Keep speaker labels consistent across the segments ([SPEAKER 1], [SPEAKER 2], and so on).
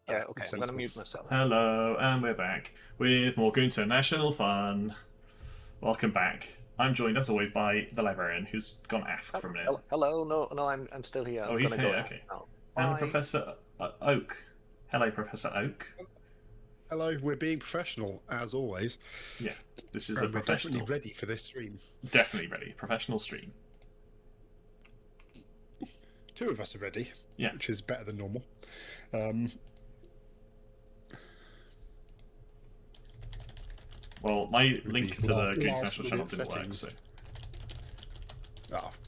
[SPEAKER 1] Yeah, okay, I'm gonna mute myself.
[SPEAKER 2] Hello, and we're back with more Goon International fun. Welcome back. I'm joined as always by the librarian, who's gone aft for a minute.
[SPEAKER 1] Hello, no, I'm still here.
[SPEAKER 2] Oh,
[SPEAKER 1] I'm
[SPEAKER 2] he's
[SPEAKER 1] gonna
[SPEAKER 2] here.
[SPEAKER 1] go
[SPEAKER 2] Okay.
[SPEAKER 1] now.
[SPEAKER 2] And
[SPEAKER 1] Bye.
[SPEAKER 2] Professor Oak. Hello, Professor Oak.
[SPEAKER 3] Hello, we're being professional as always.
[SPEAKER 2] Yeah, this is
[SPEAKER 3] and
[SPEAKER 2] a professional.
[SPEAKER 3] We're definitely ready for this stream.
[SPEAKER 2] Definitely ready. Professional stream.
[SPEAKER 3] Two of us are ready,
[SPEAKER 2] Yeah,
[SPEAKER 3] which is better than normal.
[SPEAKER 2] Well, my link to the
[SPEAKER 3] last
[SPEAKER 2] Goon International channel
[SPEAKER 3] minute
[SPEAKER 2] didn't work,
[SPEAKER 3] settings.
[SPEAKER 2] so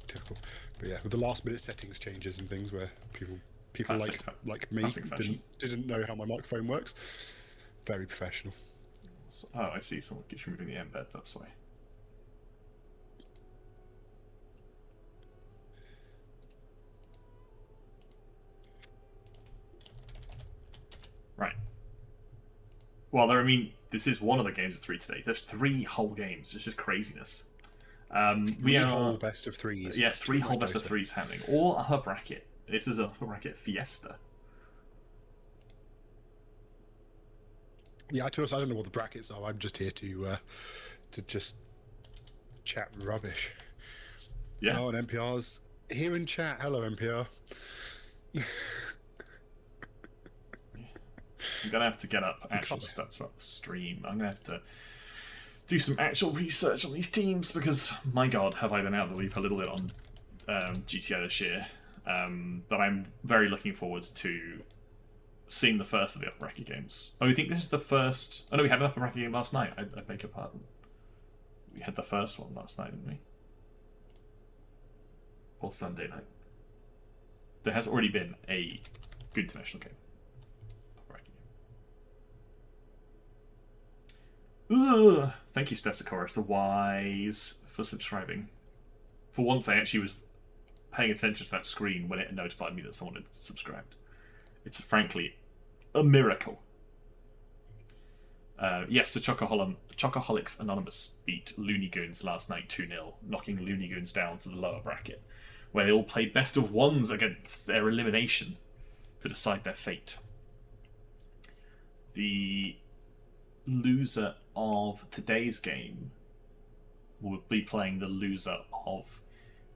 [SPEAKER 3] Typical. But yeah, with the last minute settings changes and things where people
[SPEAKER 2] Classic
[SPEAKER 3] like me
[SPEAKER 2] classic fashion.
[SPEAKER 3] didn't know how my microphone works. Very professional.
[SPEAKER 2] Oh, I see. Someone keeps removing the embed. That's why. Right. Well, I mean, this is one of the games of 3 today. There's 3 whole games. It's just craziness. We are
[SPEAKER 3] whole best of threes.
[SPEAKER 2] Yes, 3 whole best of 3s happening. All a hub bracket. This is a hub bracket fiesta.
[SPEAKER 3] Yeah, to us, I don't know what the brackets are. I'm just here to just chat rubbish.
[SPEAKER 2] Yeah.
[SPEAKER 3] Oh, and NPR's here in chat. Hello, NPR.
[SPEAKER 2] I'm gonna have to get up actual stats about the stream. I'm gonna have to do some actual research on these teams because, my God, have I been out of the loop a little bit on GTI this year. But I'm very looking forward to seeing the first of the upper bracket games. Oh, you think this is the first? Oh no, we had an upper bracket game last night. I beg your pardon. We had the first one last night, didn't we? Or Sunday night. There has already been a good international game. Ugh. Thank you, TheLibrarian, for subscribing. For once, I actually was paying attention to that screen when it notified me that someone had subscribed. It's frankly a miracle. Yes, the Chocoholics Anonymous beat Looney Goons last night 2-0, knocking Looney Goons down to the lower bracket, where they all played best of ones against their elimination to decide their fate. The loser of today's game will be playing the loser of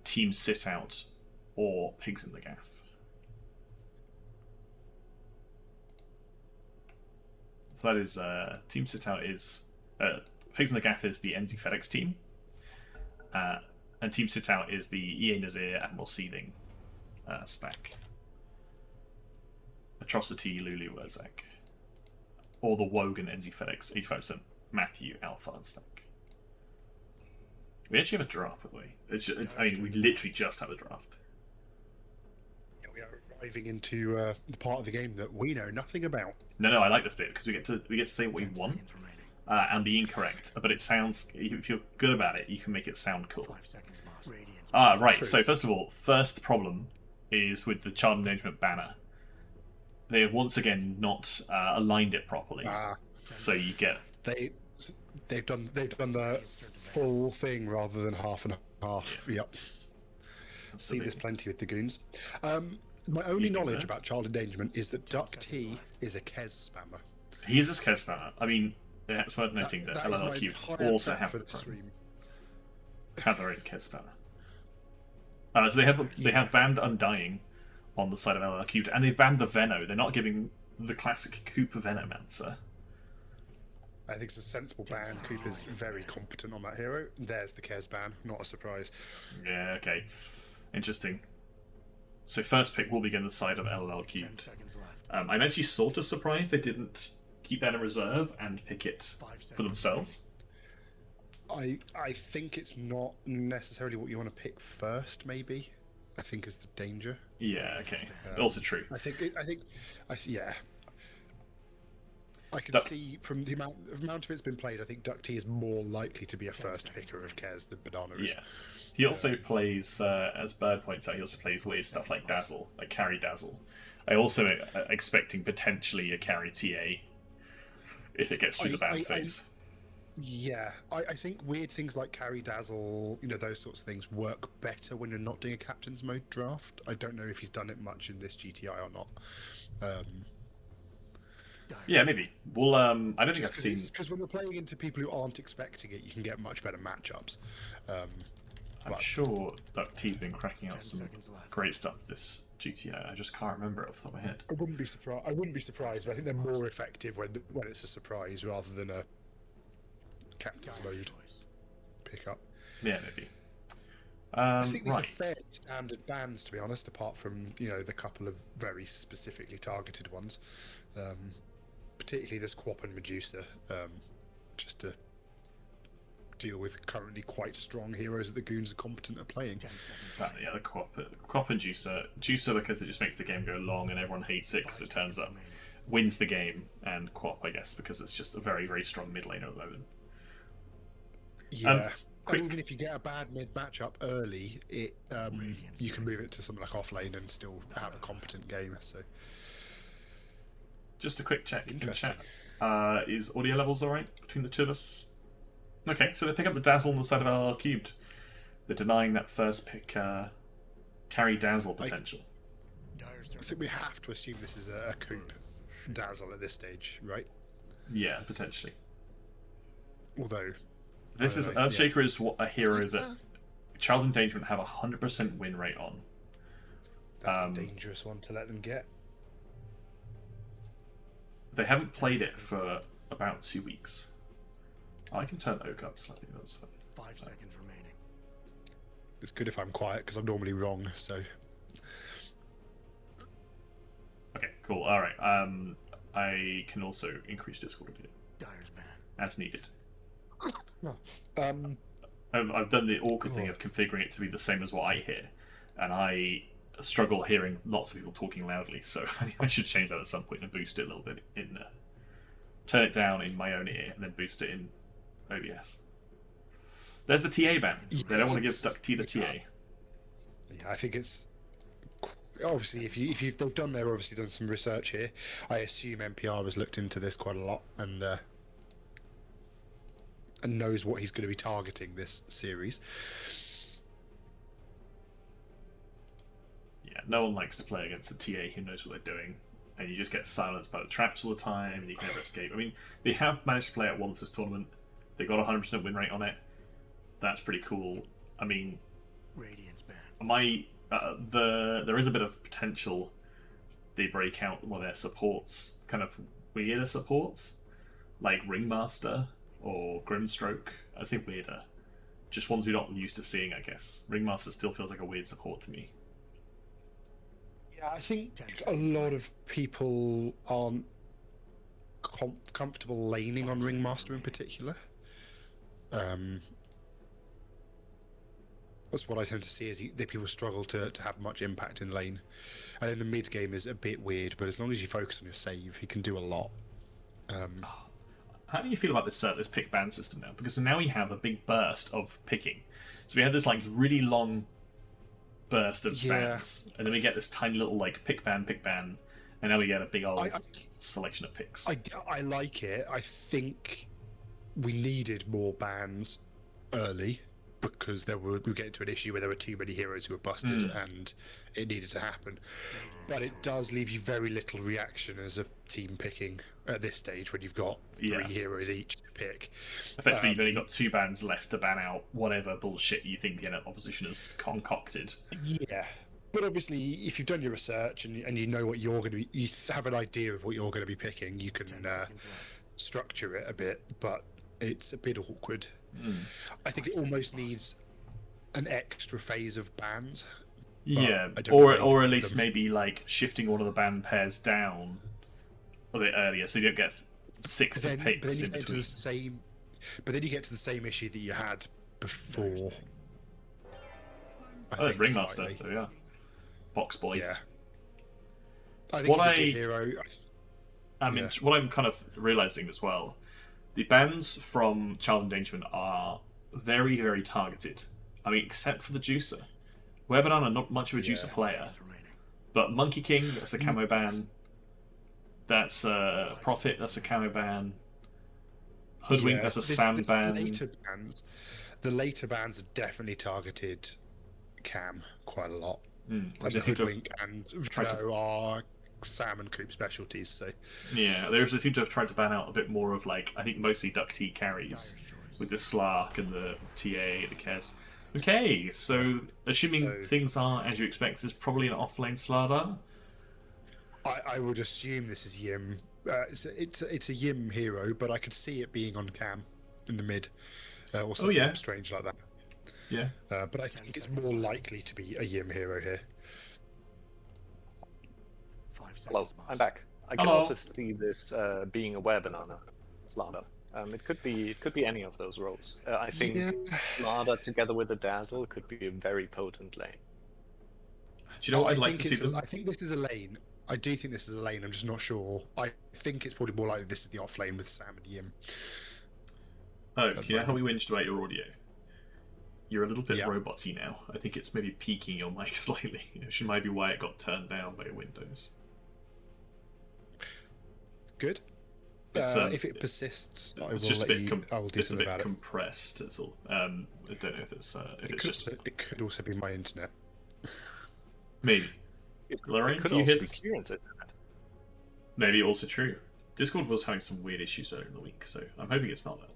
[SPEAKER 2] Team Sit Out or Pigs in the Gaff. So that is Team Sit Out is Pigs in the Gaff is the NZ FedEx team, and Team Sit Out is the EA Nazir Admiral Seething stack. Atrocity Lulu Urzak. Or the Wogan NZ FedEx 85% Matthew Alpha stack. We actually have a draft, by the way. I mean, we literally just have a draft.
[SPEAKER 3] Yeah, we are arriving into the part of the game that we know nothing about.
[SPEAKER 2] No, I like this bit because we get to say what we want and be incorrect. But it sounds, if you're good about it, you can make it sound cool. Right.
[SPEAKER 3] True.
[SPEAKER 2] So first of all, first problem is with the child endangerment banner. They have once again not aligned it properly, so you get
[SPEAKER 3] they've done the full thing rather than half and half.
[SPEAKER 2] Yeah.
[SPEAKER 3] Yep. See this plenty with the goons. My only knowledge about child endangerment is that DuckT is a Kez spammer.
[SPEAKER 2] He is a Kez spammer. I mean, it's worth noting that LLL Qubed also have
[SPEAKER 3] the stream.
[SPEAKER 2] Have their own Kez spammer. So they have banned Undying on the side of LLL Qubed, and they've banned the Veno. They're not giving the classic Coop Venomancer.
[SPEAKER 3] I think it's a sensible ban. Coop is very competent on that hero. There's the Kez ban. Not a surprise.
[SPEAKER 2] Yeah, okay. Interesting. So first pick will be against the side of LLL Qubed. I'm actually sort of surprised they didn't keep that in reserve and pick it for themselves.
[SPEAKER 3] I think it's not necessarily what you want to pick first, maybe. I think is the danger.
[SPEAKER 2] Yeah, okay. Also true.
[SPEAKER 3] Yeah. I can see from the amount of it's been played, I think DuckT is more likely to be a first picker of Kez than Banana is.
[SPEAKER 2] Yeah. He also plays, as Bird points out, he also plays weird stuff like Dazzle, like Carry Dazzle. I also expecting potentially a Carry TA if it gets through the ban phase.
[SPEAKER 3] Yeah, I think weird things like Carry Dazzle, those sorts of things work better when you're not doing a Captain's Mode draft. I don't know if he's done it much in this GTI or not.
[SPEAKER 2] Yeah, maybe. Well, I don't think I've seen.
[SPEAKER 3] Because when we're playing into people who aren't expecting it, you can get much better matchups.
[SPEAKER 2] I'm sure DuckT's been cracking out some great stuff this GTI. I just can't remember it off the top of my head.
[SPEAKER 3] I wouldn't be surprised, but I think they're more effective when it's a surprise rather than a captain's mode pickup.
[SPEAKER 2] Yeah, maybe.
[SPEAKER 3] I think these are fairly standard bans, to be honest, apart from the couple of very specifically targeted ones. Particularly this Quap and Medusa, just to deal with currently quite strong heroes that the goons are competent at playing.
[SPEAKER 2] Yeah, the Quap and Juicer because it just makes the game go long and everyone hates it because it turns up, wins the game, and Quap, I guess, because it's just a very, very strong mid laner at the moment.
[SPEAKER 3] Yeah. And even if you get a bad mid matchup early, you can move it to something like off lane and still have a competent game. So,
[SPEAKER 2] just a quick check in the chat. Is audio levels alright between the two of us? Okay, so they pick up the Dazzle on the side of LLL Qubed. They're denying that first pick carry Dazzle potential.
[SPEAKER 3] I think we have to assume this is a Coop Dazzle at this stage, right?
[SPEAKER 2] Yeah, potentially.
[SPEAKER 3] Although
[SPEAKER 2] this is Earthshaker is a hero that Child Endangerment have 100% win rate on.
[SPEAKER 3] That's a dangerous one to let them get.
[SPEAKER 2] They haven't played it for about 2 weeks. I can turn Oak up slightly. That's fine.
[SPEAKER 4] 5 seconds remaining.
[SPEAKER 3] It's good if I'm quiet because I'm normally wrong. So.
[SPEAKER 2] Okay, cool. All right. I can also increase Discord a bit as needed.
[SPEAKER 3] No.
[SPEAKER 2] I've done the awkward thing of configuring it to be the same as what I hear, and I struggle hearing lots of people talking loudly. So I should change that at some point and boost it a little bit in. Turn it down in my own ear and then boost it in OBS. There's the TA ban. They don't want to give DuckT the TA.
[SPEAKER 3] Yeah, I think it's obviously if they've obviously done some research here. I assume NPR has looked into this quite a lot and knows what he's going to be targeting this series.
[SPEAKER 2] Yeah, no one likes to play against a TA who knows what they're doing, and you just get silenced by the traps all the time, and you can never escape. I mean, they have managed to play it once this tournament. They got a 100% win rate on it. That's pretty cool. I mean, there is a bit of potential they break out one of their supports, kind of weirder supports, like Ringmaster or Grimstroke. I think weirder. Just ones we're not used to seeing, I guess. Ringmaster still feels like a weird support to me.
[SPEAKER 3] Yeah, I think a lot of people aren't comfortable laning on Ringmaster in particular. That's what I tend to see is that people struggle to have much impact in lane. And then the mid game is a bit weird, but as long as you focus on your save, he can do a lot.
[SPEAKER 2] How do you feel about this pick ban system now? Because now we have a big burst of picking. So we had this really long burst of bans, and then we get this tiny little pick ban, and now we get a big old selection of picks.
[SPEAKER 3] I like it. I think we needed more bans early because we were getting to an issue where there were too many heroes who were busted and it needed to happen. But it does leave you very little reaction as a team picking at this stage when you've got 3 heroes each to pick.
[SPEAKER 2] Effectively, you've only got 2 bans left to ban out whatever bullshit you think the opposition has concocted.
[SPEAKER 3] Yeah. But obviously, if you've done your research and you know what you're going to be, you have an idea of what you're going to be picking, you can structure it a bit, but it's a bit awkward. I think it almost needs an extra phase of bans.
[SPEAKER 2] Yeah, or at least maybe shifting one of the band pairs down a bit earlier, so you don't get 6 picks in between.
[SPEAKER 3] But then you get to the same issue that you had before.
[SPEAKER 2] There's Ringmaster. There we are. Box boy.
[SPEAKER 3] Yeah. I think he's a good hero.
[SPEAKER 2] What I'm kind of realizing as well, the bans from Child Endangerment are very, very targeted. I mean, except for the Juicer. Webanana, not much of a Juicer player. But Monkey King, that's a camo ban. That's a Prophet, that's a camo ban. Hoodwink, that's a Sam ban.
[SPEAKER 3] The later bans have definitely targeted Cam quite a lot.
[SPEAKER 2] I
[SPEAKER 3] And
[SPEAKER 2] just
[SPEAKER 3] Hoodwink and Vino are Sam and Coop specialties. So
[SPEAKER 2] Yeah, they also seem to have tried to ban out a bit more of like I think mostly DuckT carries with the Slark and the TA, the Kes. Okay, so assuming things are as you expect, this is probably an off-lane Slardar.
[SPEAKER 3] I would assume this is Yim. It's a Yim hero, but I could see it being on Cam in the mid, or something strange like that.
[SPEAKER 2] Yeah.
[SPEAKER 3] But I think it's more likely to be a Yim hero here.
[SPEAKER 1] Hello, I'm back. I can also see this being a wear banana Slardar. It could be any of those roles. I think Slardar together with the Dazzle could be a very potent lane.
[SPEAKER 2] Do you know what I'd like to see them?
[SPEAKER 3] I think this is a lane. I do think this is a lane. I'm just not sure. I think it's probably more likely this is the off lane with Sam and Yim.
[SPEAKER 2] Oh, you know how we whinged about your audio? You're a little bit roboty now. I think it's maybe peaking your mic slightly, which might be why it got turned down by Windows.
[SPEAKER 3] Good. If it persists, I will let you. I will do something about it.
[SPEAKER 2] It's a bit compressed. That's all. I don't know if it's just.
[SPEAKER 3] It could also be my internet.
[SPEAKER 2] Maybe. Lorraine,
[SPEAKER 1] could
[SPEAKER 2] do you
[SPEAKER 1] also
[SPEAKER 2] hear
[SPEAKER 1] be
[SPEAKER 2] this?
[SPEAKER 1] Kieran's internet.
[SPEAKER 2] Maybe also true. Discord was having some weird issues earlier in the week, so I'm hoping it's not that.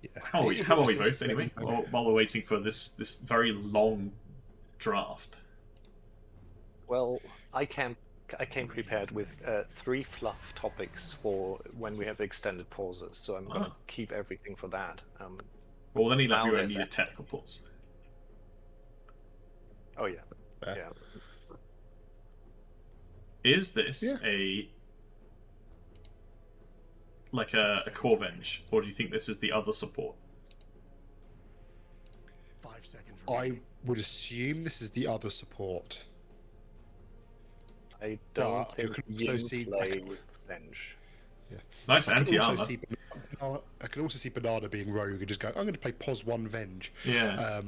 [SPEAKER 3] Yeah.
[SPEAKER 2] How are we both anyway? While we're waiting for this very long draft.
[SPEAKER 1] Well, I came prepared with 3 fluff topics for when we have extended pauses, so I'm gonna keep everything for that.
[SPEAKER 2] Well, then you'll need a technical pause.
[SPEAKER 1] Oh yeah, yeah.
[SPEAKER 2] Is this a core venge, or do you think this is the other support?
[SPEAKER 4] 5 seconds.
[SPEAKER 3] I would assume this is the other support.
[SPEAKER 1] I don't think you play with Venge.
[SPEAKER 3] Yeah.
[SPEAKER 2] Nice anti-armor.
[SPEAKER 3] I can also see Banana being rogue and just go, I'm going to play Pos 1 Venge.
[SPEAKER 2] Yeah.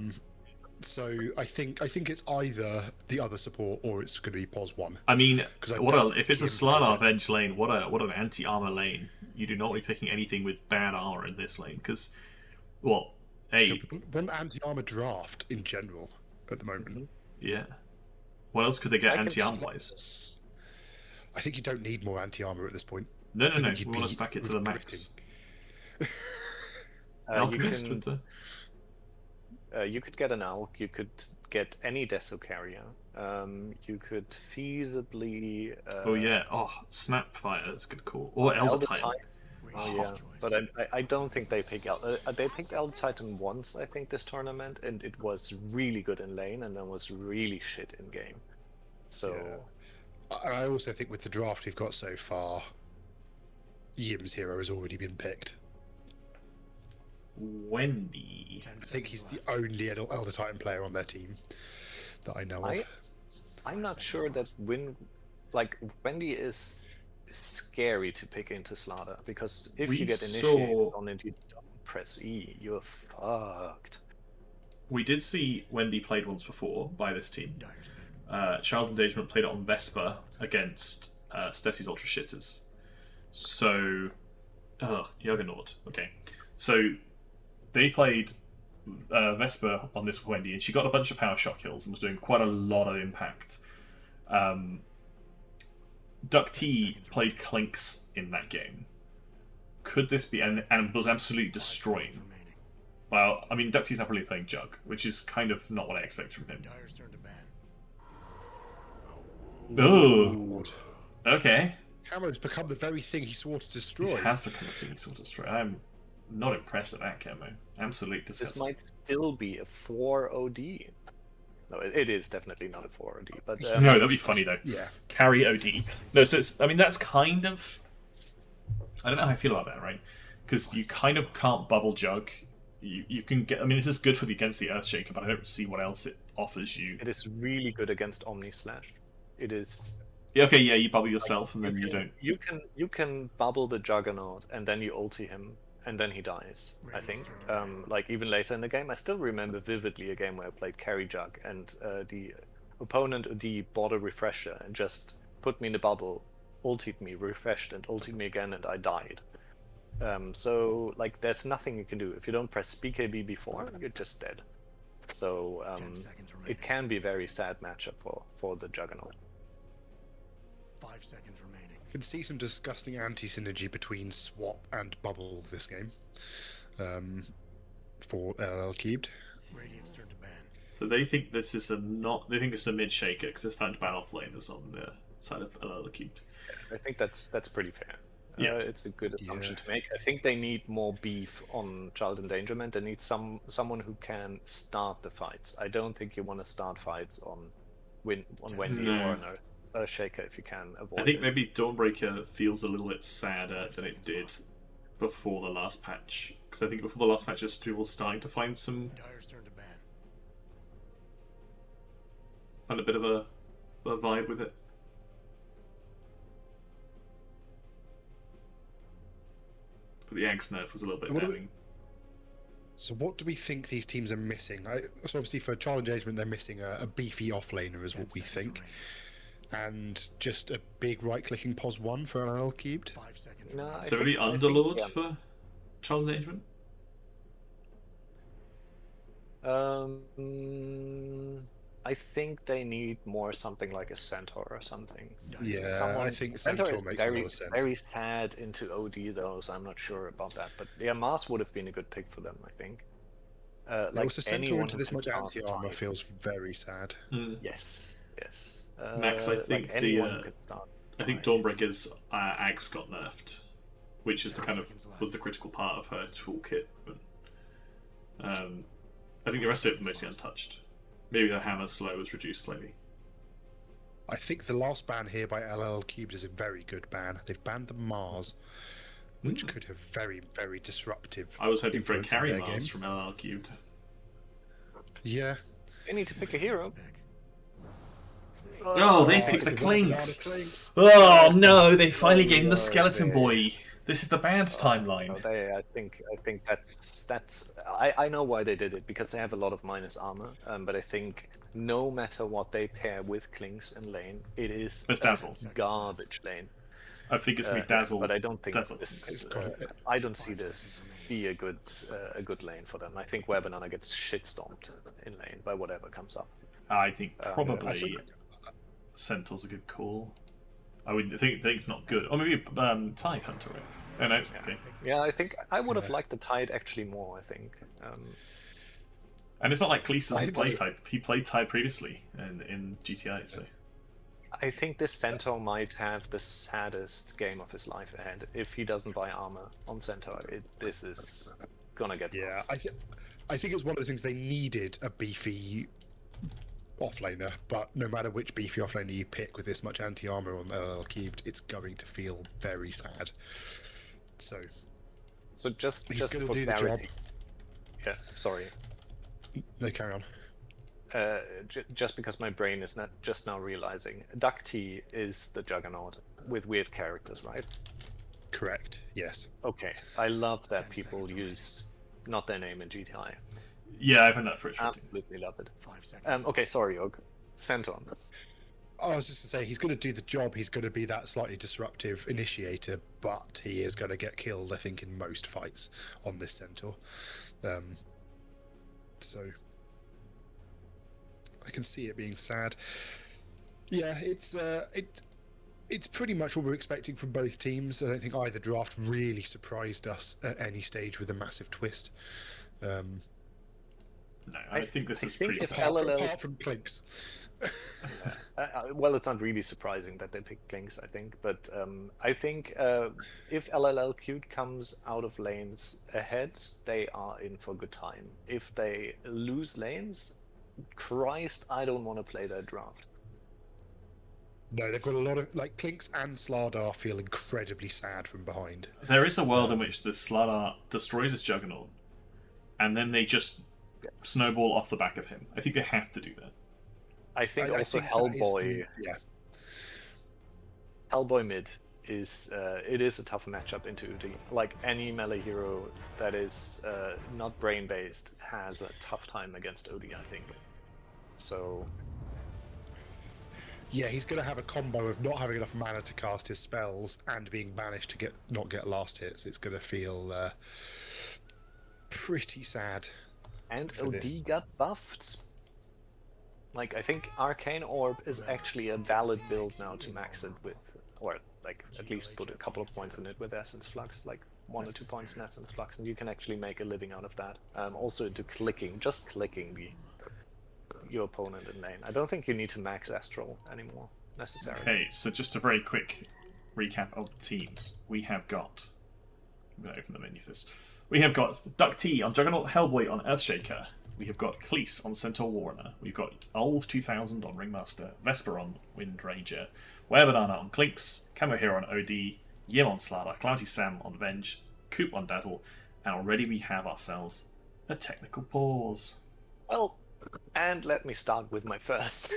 [SPEAKER 3] So I think it's either the other support or it's going to be Pos 1.
[SPEAKER 2] I mean, if it's a Slardar Venge lane, what an anti-armor lane. You do not be picking anything with bad armor in this lane, because, well,
[SPEAKER 3] one anti-armor draft in general at the moment.
[SPEAKER 2] Yeah. What else could they get anti-armor-wise?
[SPEAKER 3] I think you don't need more anti-armor at this point.
[SPEAKER 2] No. We want to stack it to the max.
[SPEAKER 1] You could get an Alk, you could get any Deso carrier. You could feasibly...
[SPEAKER 2] Snapfire is a good call. Or Elder Titan.
[SPEAKER 1] Oh yeah, but I don't think they picked they picked Elder Titan once, I think, this tournament, and it was really good in lane, and then was really shit in game. So,
[SPEAKER 3] I also think with the draft we've got so far, Yim's hero has already been picked.
[SPEAKER 2] Wendy.
[SPEAKER 3] I think he's the only Elder Titan player on their team that I know of.
[SPEAKER 1] I'm not sure that Wendy is scary to pick into Slardar, because if you get initiated on and you don't press E, you're fucked.
[SPEAKER 2] We did see Wendy played once before by this team. Child Endangerment played it on Vesper against Stessie's Ultra Shitters. So, Juggernaut. Okay, so they played Vesper on this Wendy, and she got a bunch of power shot kills and was doing quite a lot of impact. DuckT played Clinks in that game. Could this be, and was absolutely destroying? Well, I mean, DuckT's not really playing Jug, which is kind of not what I expect from him. Oh, okay.
[SPEAKER 3] Camo's become the very thing he swore to destroy.
[SPEAKER 2] He has become the thing he swore to destroy. I'm not impressed at that, Camo. Absolutely disgusting.
[SPEAKER 1] This might still be a 4 OD. No, it is definitely not a 4 OD. But
[SPEAKER 2] no, that'd be funny though.
[SPEAKER 3] Yeah.
[SPEAKER 2] Carry OD. No, so it's, I mean, that's kind of... I don't know how I feel about that, right? Because you kind of can't bubble Jug. You can get... I mean, this is good for against the Earthshaker, but I don't see what else it offers you.
[SPEAKER 1] It is really good against Omni Slash. It is...
[SPEAKER 2] Yeah, okay, yeah, you bubble yourself and then you don't...
[SPEAKER 1] You can bubble the Juggernaut and then you ulti him and then he dies, I think. Even later in the game, I still remember vividly a game where I played Carry Jug, and the opponent bought a refresher and just put me in the bubble, ultied me, refreshed, and ultied me again, and I died. So, there's nothing you can do. If you don't press BKB before, you're just dead. So, it can be a very sad matchup for the Juggernaut.
[SPEAKER 4] 5 seconds remaining.
[SPEAKER 3] I can see some disgusting anti-synergy between Swap and Bubble this game for LLL Qubed.
[SPEAKER 4] Radiant's turn to ban.
[SPEAKER 2] So they think this is a mid shaker because they're starting to ban offlaners on the side of LLL Qubed.
[SPEAKER 1] I think that's pretty fair.
[SPEAKER 2] Yeah.
[SPEAKER 1] It's a good assumption to make. I think they need more beef on Child Endangerment. They need someone who can start the fights. I don't think you want to start fights on Wendy or on Earthshaker if you can avoid it.
[SPEAKER 2] I think maybe Dawnbreaker feels a little bit sadder than it did before the last patch. Because I think before the last patch, people were starting to find
[SPEAKER 4] Dire's turn to ban.
[SPEAKER 2] a bit of a vibe with it. But the Axe nerf was a little bit damning.
[SPEAKER 3] So what do we think these teams are missing? So obviously for Child Engagement, they're missing a beefy offlaner is what we think. And just a big right-clicking pos 1 for LLL Qubed.
[SPEAKER 4] 5 seconds.
[SPEAKER 1] No,
[SPEAKER 4] remaining.
[SPEAKER 2] So really Underlord for Child Engagement?
[SPEAKER 1] I think they need more something like a Centaur or something.
[SPEAKER 3] Yeah, I think
[SPEAKER 1] Centaur
[SPEAKER 3] Centaur
[SPEAKER 1] is
[SPEAKER 3] makes a lot of sense.
[SPEAKER 1] very sad into OD though, so I'm not sure about that. But yeah, Mars would have been a good pick for them, I think.
[SPEAKER 3] Like also Centaur into
[SPEAKER 1] who
[SPEAKER 3] this
[SPEAKER 1] can
[SPEAKER 3] much
[SPEAKER 1] start
[SPEAKER 3] anti-armor
[SPEAKER 1] fight.
[SPEAKER 3] feels very sad.
[SPEAKER 1] Yes, yes.
[SPEAKER 2] Max, I think
[SPEAKER 1] like anyone who could start
[SPEAKER 2] I think
[SPEAKER 1] fights.
[SPEAKER 2] Dawnbreaker's Axe got nerfed, which is was the critical part of her toolkit. But, I think the rest of it was mostly untouched. Maybe the hammer's slow was reduced slightly.
[SPEAKER 3] I think the last ban here by LLL Qubed is a very good ban. They've banned the Mars, which could have very, very disruptive.
[SPEAKER 2] I was hoping for a
[SPEAKER 3] influence on
[SPEAKER 2] carry
[SPEAKER 3] their
[SPEAKER 2] Mars
[SPEAKER 3] game.
[SPEAKER 2] from LLL Qubed.
[SPEAKER 3] Yeah.
[SPEAKER 1] They need to pick a hero.
[SPEAKER 2] Oh, they
[SPEAKER 3] Oh,
[SPEAKER 2] picked the
[SPEAKER 3] it's a lot of
[SPEAKER 2] Clinks.
[SPEAKER 3] Clinks.
[SPEAKER 2] Oh no, they finally gave him the
[SPEAKER 1] no,
[SPEAKER 2] Skeleton
[SPEAKER 1] they-
[SPEAKER 2] Boy. This is the bad
[SPEAKER 1] No,
[SPEAKER 2] timeline.
[SPEAKER 1] I think that's I know why they did it because they have a lot of minus armor. But I think no matter what they pair with Clinks in lane, it is
[SPEAKER 2] It's Dazzle.
[SPEAKER 1] a garbage lane.
[SPEAKER 2] I think it's gonna be Dazzle.
[SPEAKER 1] But I don't think
[SPEAKER 2] Dazzle.
[SPEAKER 1] this. I don't see this be a good lane for them. I think Where Banana gets shit stomped in lane by whatever comes up.
[SPEAKER 2] I think probably
[SPEAKER 3] I think-
[SPEAKER 2] Centaur's a good call. I would think it's not good. Or maybe Tide Hunter. Right? Oh no, okay.
[SPEAKER 1] Yeah, I think I would have liked the Tide actually more. I think.
[SPEAKER 2] And it's not like Cleese
[SPEAKER 3] I
[SPEAKER 2] doesn't
[SPEAKER 3] think
[SPEAKER 2] play
[SPEAKER 3] that's-
[SPEAKER 2] Tide. He played Tide previously in GTI, so.
[SPEAKER 1] I think this Centaur might have the saddest game of his life ahead if he doesn't buy armor on Centaur. This is gonna get
[SPEAKER 3] Yeah,
[SPEAKER 1] rough.
[SPEAKER 3] I think it's one of those things they needed a beefy offlaner, but no matter which beefy offlaner you pick with this much anti-armor on LL Qubed, it's going to feel very sad. So
[SPEAKER 1] So just
[SPEAKER 3] He's gonna
[SPEAKER 1] for
[SPEAKER 3] do the job.
[SPEAKER 1] clarity. Yeah, sorry.
[SPEAKER 3] no, carry on.
[SPEAKER 1] Just because my brain is not just now realizing, DuckT is the Juggernaut with weird characters, right?
[SPEAKER 3] Correct. Yes.
[SPEAKER 1] Okay, I love that people use not their name in GTI.
[SPEAKER 2] Yeah, I've heard that for it.
[SPEAKER 1] Absolutely love it.
[SPEAKER 4] 5 seconds.
[SPEAKER 1] Okay, sorry, Og. Centaur.
[SPEAKER 3] I was just to say he's going to do the job. He's going to be that slightly disruptive initiator, but he is going to get killed. I think in most fights on this Centaur. So I can see it being sad. Yeah, it's pretty much what we're expecting from both teams. I don't think either draft really surprised us at any stage with a massive twist.
[SPEAKER 2] No, I think this
[SPEAKER 1] I
[SPEAKER 2] is
[SPEAKER 1] think
[SPEAKER 2] pretty
[SPEAKER 1] if
[SPEAKER 2] standard.
[SPEAKER 1] LLL
[SPEAKER 3] Apart from Clinks.
[SPEAKER 1] Well, it's not really surprising that they picked Clinks, I think. But I think if LLL Qubed comes out of lanes ahead, they are in for a good time. If they lose lanes, Christ, I don't want to play that draft.
[SPEAKER 3] No, they've got a lot of Clinks and Slardar feel incredibly sad from behind.
[SPEAKER 2] There is a world in which the Slardar destroys his Juggernaut, and then they just snowball off the back of him. I think they have to do that.
[SPEAKER 1] I think
[SPEAKER 3] I
[SPEAKER 1] also
[SPEAKER 3] think that is
[SPEAKER 1] Hellboy.
[SPEAKER 3] yeah.
[SPEAKER 1] Hellboy mid is it is a tough matchup into UD. Like any melee hero that is not brain based has a tough time against OD, I think. So
[SPEAKER 3] Yeah, he's going to have a combo of not having enough mana to cast his spells and being banished to not get last hits. It's going to feel pretty sad.
[SPEAKER 1] and
[SPEAKER 3] For
[SPEAKER 1] OD
[SPEAKER 3] this.
[SPEAKER 1] got buffed. Like, I think Arcane Orb is actually a valid build now to max it with, or like at least put a couple of points in it with Essence Flux, like 1 or 2 points in Essence Flux, and you can actually make a living out of that. Also into clicking, just clicking your opponent in lane. I don't think you need to max Astral anymore, necessarily.
[SPEAKER 2] Okay, so just a very quick recap of the teams. We have got... I'm going to open the menu for this. We have got DuckT on Juggernaut, Hellboy on Earthshaker. We have got Cleese on Centaur Warner. We've got Olv 2000 on Ringmaster, Vesper on Windranger, Werebanana on Clinks, CamoHero on OD, Yim on Slardar, CalamitySam on Venge, Coop on Dazzle, and already we have ourselves a technical pause.
[SPEAKER 1] Well, and let me start with my first.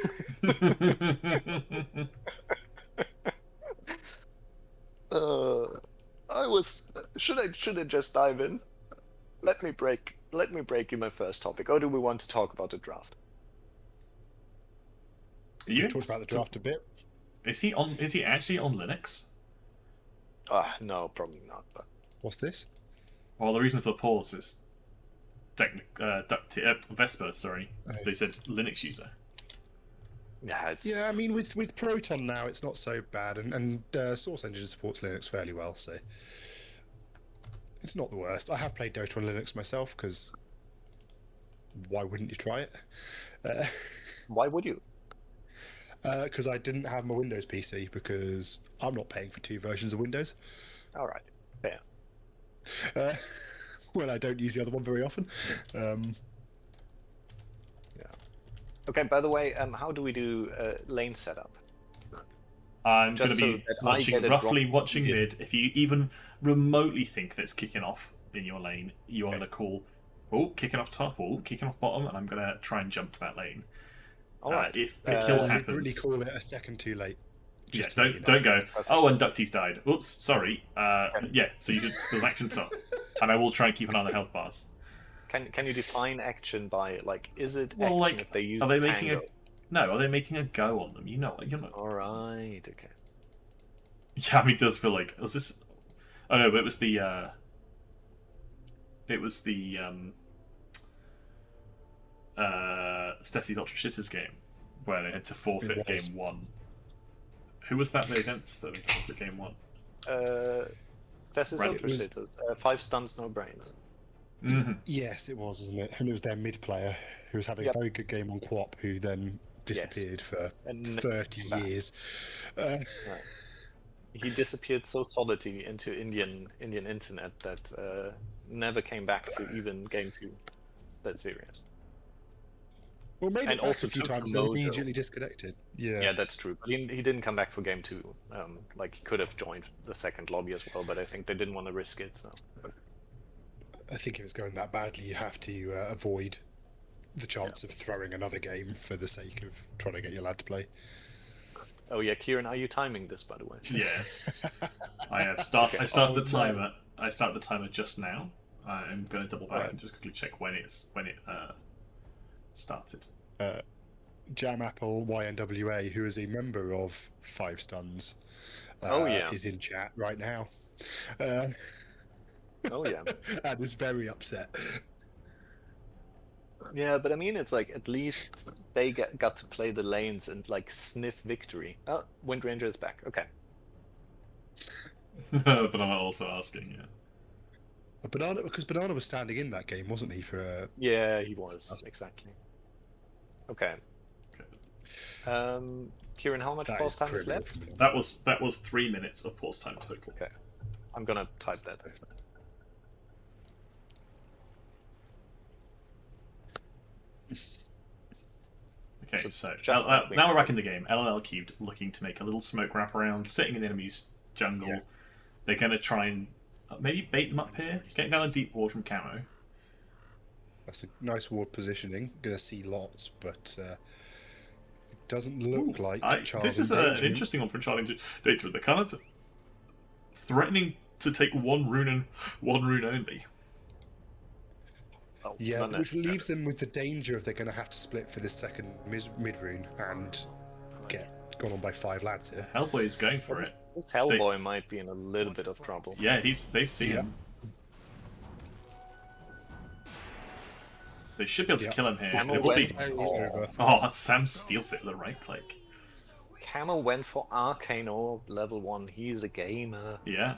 [SPEAKER 1] Should I just dive in? Let me break you my first topic, or do we want to talk about the draft?
[SPEAKER 2] You
[SPEAKER 3] talked about the draft a bit.
[SPEAKER 2] Is he actually on Linux?
[SPEAKER 1] No, probably not. But
[SPEAKER 3] What's this?
[SPEAKER 2] Well, the reason for the pause is Vesper. Sorry, they said Linux user.
[SPEAKER 1] yeah,
[SPEAKER 3] Yeah, I mean, with Proton now, it's not so bad, and Source Engine supports Linux fairly well, so it's not the worst. I have played Dota on Linux myself, because why wouldn't you try it?
[SPEAKER 1] Why would you?
[SPEAKER 3] Because I didn't have my Windows PC, because I'm not paying for 2 versions of Windows.
[SPEAKER 1] All right, fair.
[SPEAKER 3] Well, I don't use the other one very often.
[SPEAKER 1] Okay, by the way, how do we do lane setup?
[SPEAKER 2] I'm going
[SPEAKER 1] Just
[SPEAKER 2] to
[SPEAKER 1] so
[SPEAKER 2] be
[SPEAKER 1] that I get it
[SPEAKER 2] roughly
[SPEAKER 1] wrong.
[SPEAKER 2] watching mid. If you even remotely think that it's kicking off in your lane, you are going to call, kicking off top, kicking off bottom, and I'm going to try and jump to that lane.
[SPEAKER 1] All right.
[SPEAKER 2] If a kill
[SPEAKER 3] I'll
[SPEAKER 2] happens,
[SPEAKER 3] literally call it a second too late.
[SPEAKER 2] yeah,
[SPEAKER 3] Just to let you know.
[SPEAKER 2] don't go. Oh, and DuckT's died. Oops, sorry. Yeah, so you did the action top, and I will try and keep an eye on the health bars.
[SPEAKER 1] Can you define action by, like, is it
[SPEAKER 2] Well,
[SPEAKER 1] action
[SPEAKER 2] like,
[SPEAKER 1] if they use
[SPEAKER 2] are they
[SPEAKER 1] tango?
[SPEAKER 2] making a no? Are they making a go on them? You know.
[SPEAKER 1] All right, okay.
[SPEAKER 2] Yeah, I mean, it does feel like was this? Oh no, but it was the Stessy's Ultra Shitters game where they had to forfeit game 1. Who was that they against that they forfeit game 1?
[SPEAKER 1] Stessy's
[SPEAKER 2] Right,
[SPEAKER 1] Ultra Shitters. 5 stuns, no brains.
[SPEAKER 2] Mm-hmm.
[SPEAKER 3] Yes, it was, wasn't it? And it was their mid player who was having a very good game on Coop, who then disappeared for
[SPEAKER 1] And
[SPEAKER 3] 30 years.
[SPEAKER 1] Right. He disappeared so solidly into Indian internet that never came back to even game 2. That's serious.
[SPEAKER 3] Well, made
[SPEAKER 1] And
[SPEAKER 3] it back
[SPEAKER 1] also
[SPEAKER 3] a few
[SPEAKER 1] took
[SPEAKER 3] times,
[SPEAKER 1] the
[SPEAKER 3] then
[SPEAKER 1] mojo.
[SPEAKER 3] immediately disconnected.
[SPEAKER 1] Yeah, that's true. But he didn't come back for game 2. Like, he could have joined the second lobby as well, but I think they didn't want to risk it. So.
[SPEAKER 3] I think if it's going that badly, you have to avoid the chance of throwing another game for the sake of trying to get your lad to play.
[SPEAKER 1] Oh yeah, Kieran, are you timing this, by the way?
[SPEAKER 2] Yes, I have started. I started the timer. I started the timer just now. I'm going to double back and just quickly check when it started.
[SPEAKER 3] Jam Apple YNWA, who is a member of 5 Stuns, is in chat right now.
[SPEAKER 1] Oh yeah.
[SPEAKER 3] And is very upset.
[SPEAKER 1] Yeah, but I mean, it's like, at least they got to play the lanes and, like, sniff victory. Oh, Windranger is back. Okay.
[SPEAKER 2] But I'm also asking, yeah.
[SPEAKER 3] Because Banana was standing in that game, wasn't he? For
[SPEAKER 1] Yeah, he was, exactly. Okay. Kieran, how much pause time is left?
[SPEAKER 2] That was 3 minutes of pause time total.
[SPEAKER 1] Okay. I'm gonna type that.
[SPEAKER 2] Okay, so
[SPEAKER 1] just
[SPEAKER 2] now we're back in the game. LLL Qubed looking to make a little smoke wraparound, sitting in the enemy's jungle. Yeah. They're going to try and maybe bait them up here, getting down a deep ward from Camo.
[SPEAKER 3] That's a nice ward positioning. Going to see lots, but it doesn't look like Child
[SPEAKER 2] this is an interesting one from Child Endangerment. They're kind of threatening to take one rune only.
[SPEAKER 1] Oh,
[SPEAKER 3] yeah, which leaves them with the danger of they're going to have to split for this second mid rune and get gone on by 5 lads here.
[SPEAKER 2] Hellboy is going for it.
[SPEAKER 1] This Hellboy might be in a little bit of trouble.
[SPEAKER 2] Yeah, they've seen him. They should be able to kill him here.
[SPEAKER 1] Camo
[SPEAKER 2] It will be...
[SPEAKER 1] went-
[SPEAKER 2] Oh, Sam steals it with a right click.
[SPEAKER 1] Camo went for Arcane Orb level 1. He's a gamer.
[SPEAKER 2] Yeah.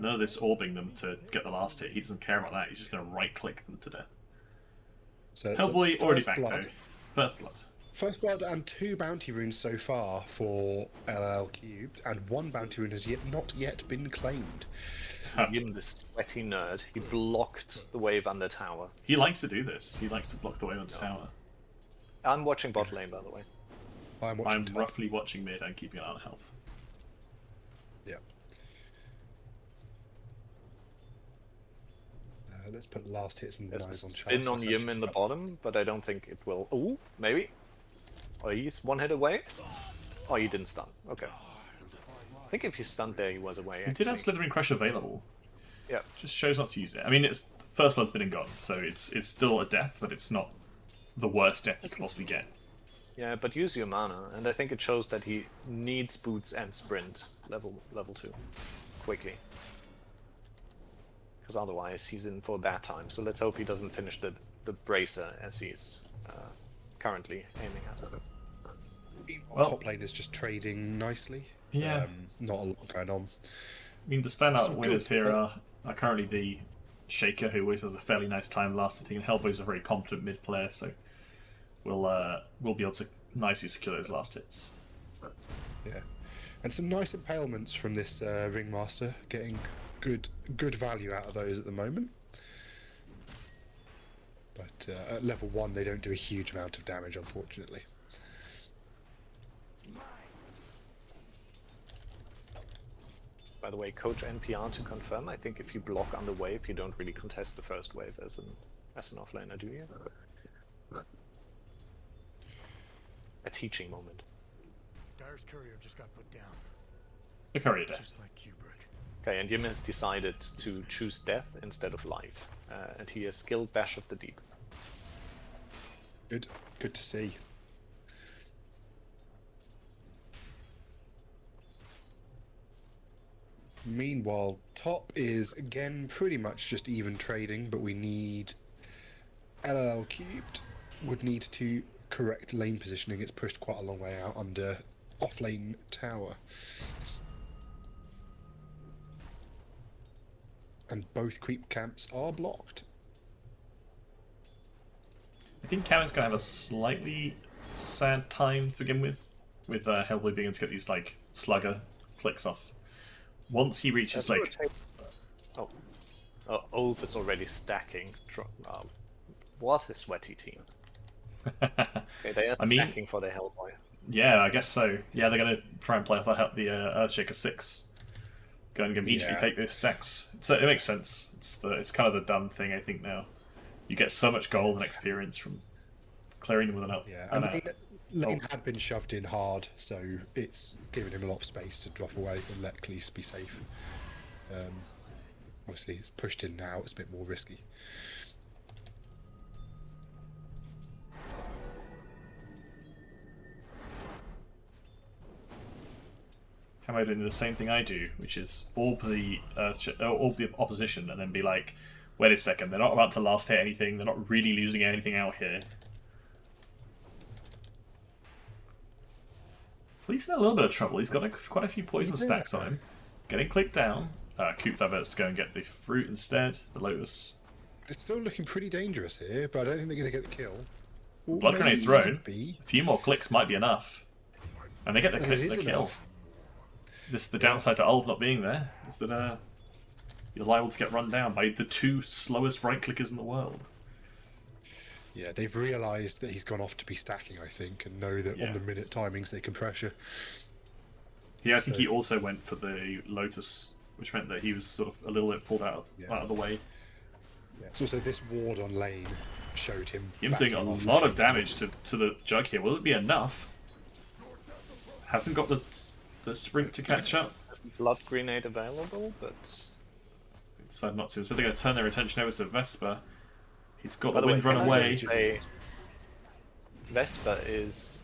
[SPEAKER 2] None of this orbing them to get the last hit. He doesn't care about that. He's just going to right click them to death.
[SPEAKER 3] So
[SPEAKER 2] Hellboy already
[SPEAKER 3] first
[SPEAKER 2] back
[SPEAKER 3] blood.
[SPEAKER 2] though. First blood.
[SPEAKER 3] First blood and 2 bounty runes so far for LLL Qubed, and 1 bounty rune has not yet been claimed.
[SPEAKER 1] Him, the sweaty nerd. He blocked the wave under tower.
[SPEAKER 2] He likes to do this. He likes to block the way on the tower.
[SPEAKER 1] I'm watching bot lane, by the way.
[SPEAKER 3] I'm watching
[SPEAKER 2] I'm
[SPEAKER 3] top.
[SPEAKER 2] roughly watching mid and keeping an eye on health.
[SPEAKER 3] Yeah. Let's put last hits and
[SPEAKER 1] There's a
[SPEAKER 3] denies on
[SPEAKER 1] spin
[SPEAKER 3] chance.
[SPEAKER 1] on Yim in the bottom, but I don't think it will. Ooh, maybe. Oh, he's 1 hit away. Oh, he didn't stun. Okay. I think if he stunned there, he was away.
[SPEAKER 2] He did have Slithering Crush available.
[SPEAKER 1] Yeah.
[SPEAKER 2] Just chose not to use it. I mean, it's first blood's been and gone, so it's still a death, but it's not the worst death you could possibly get.
[SPEAKER 1] Yeah, but use your mana, and I think it shows that he needs boots and sprint level 2 quickly. Because otherwise he's in for that time. So let's hope he doesn't finish the bracer as he's currently aiming at.
[SPEAKER 2] Well-
[SPEAKER 3] Top lane is just trading nicely.
[SPEAKER 2] Yeah.
[SPEAKER 3] Not a lot going on.
[SPEAKER 2] I mean, the standout
[SPEAKER 3] Some
[SPEAKER 2] winners
[SPEAKER 3] good-
[SPEAKER 2] here are currently the Shaker, who always has a fairly nice time last hitting, and Hellboy's a very competent mid player, so we'll be able to nicely secure those last hits.
[SPEAKER 3] Yeah. And some nice impalements from this Ringmaster, getting good value out of those at the moment. But at level 1 they don't do a huge amount of damage, unfortunately.
[SPEAKER 1] By the way, coach NPR to confirm. I think if you block on the wave, you don't really contest the first wave as an offlaner, do you? A teaching moment.
[SPEAKER 4] Dyer's courier just got put down,
[SPEAKER 2] The courier death.
[SPEAKER 4] just like Kubrick.
[SPEAKER 1] Okay, and Yim has decided to choose death instead of life, and he has skilled Bash of the Deep.
[SPEAKER 3] Good to see. Meanwhile, top is again pretty much just even trading, but we need LLL Qubed would need to correct lane positioning. It's pushed quite a long way out under off lane tower. And both creep camps are blocked.
[SPEAKER 2] I think Cameron's going to have a slightly sad time to begin with Hellboy being able to get these like slugger clicks off. Once he reaches like...
[SPEAKER 1] Ulf is already stacking. What a sweaty team. Okay, they are stacking for the Hellboy.
[SPEAKER 2] Yeah, I guess so. Yeah, they're going to try and play off the Earthshaker 6. Go and immediately take this stacks. So it makes sense. It's kind of the done thing, I think, now. You get so much gold and experience from clearing them with an up.
[SPEAKER 3] Yeah, and lane had been shoved in hard, so it's given him a lot of space to drop away and let Cleese be safe. Obviously, it's pushed in now, it's a bit more risky.
[SPEAKER 2] Camo doing the same thing I do, which is orb the opposition and then be like, wait a second, they're not about to last hit anything, they're not really losing anything out here. Cleese in a little bit of trouble. He's got quite a few poison stacks on him. Getting clicked down. Coop diverts to go and get the fruit instead, the lotus.
[SPEAKER 3] It's still looking pretty dangerous here, but I don't think they're going to get the kill. Or
[SPEAKER 2] Blood grenade thrown.
[SPEAKER 3] maybe.
[SPEAKER 2] A few more clicks might be enough. And they get the
[SPEAKER 3] It is
[SPEAKER 2] kill.
[SPEAKER 3] enough.
[SPEAKER 2] The downside to Ulf not being there is that you're liable to get run down by the 2 slowest right clickers in the world.
[SPEAKER 3] Yeah, they've realised that he's gone off to be stacking, I think, and know that on the minute timings they can pressure.
[SPEAKER 2] Yeah, I think he also went for the Lotus, which meant that he was sort of a little bit pulled out of the way.
[SPEAKER 3] Yeah. It's also this ward on lane showed him.
[SPEAKER 2] Him doing a lot of damage to the Jug here. Will it be enough? Hasn't got the sprint to catch up.
[SPEAKER 1] There's blood grenade available, but
[SPEAKER 2] Decided not to. So they're going to turn their attention over to Vesper. He's got
[SPEAKER 1] by
[SPEAKER 2] the
[SPEAKER 1] the way,
[SPEAKER 2] wind run
[SPEAKER 1] can I
[SPEAKER 2] away.
[SPEAKER 1] just say, Vesper is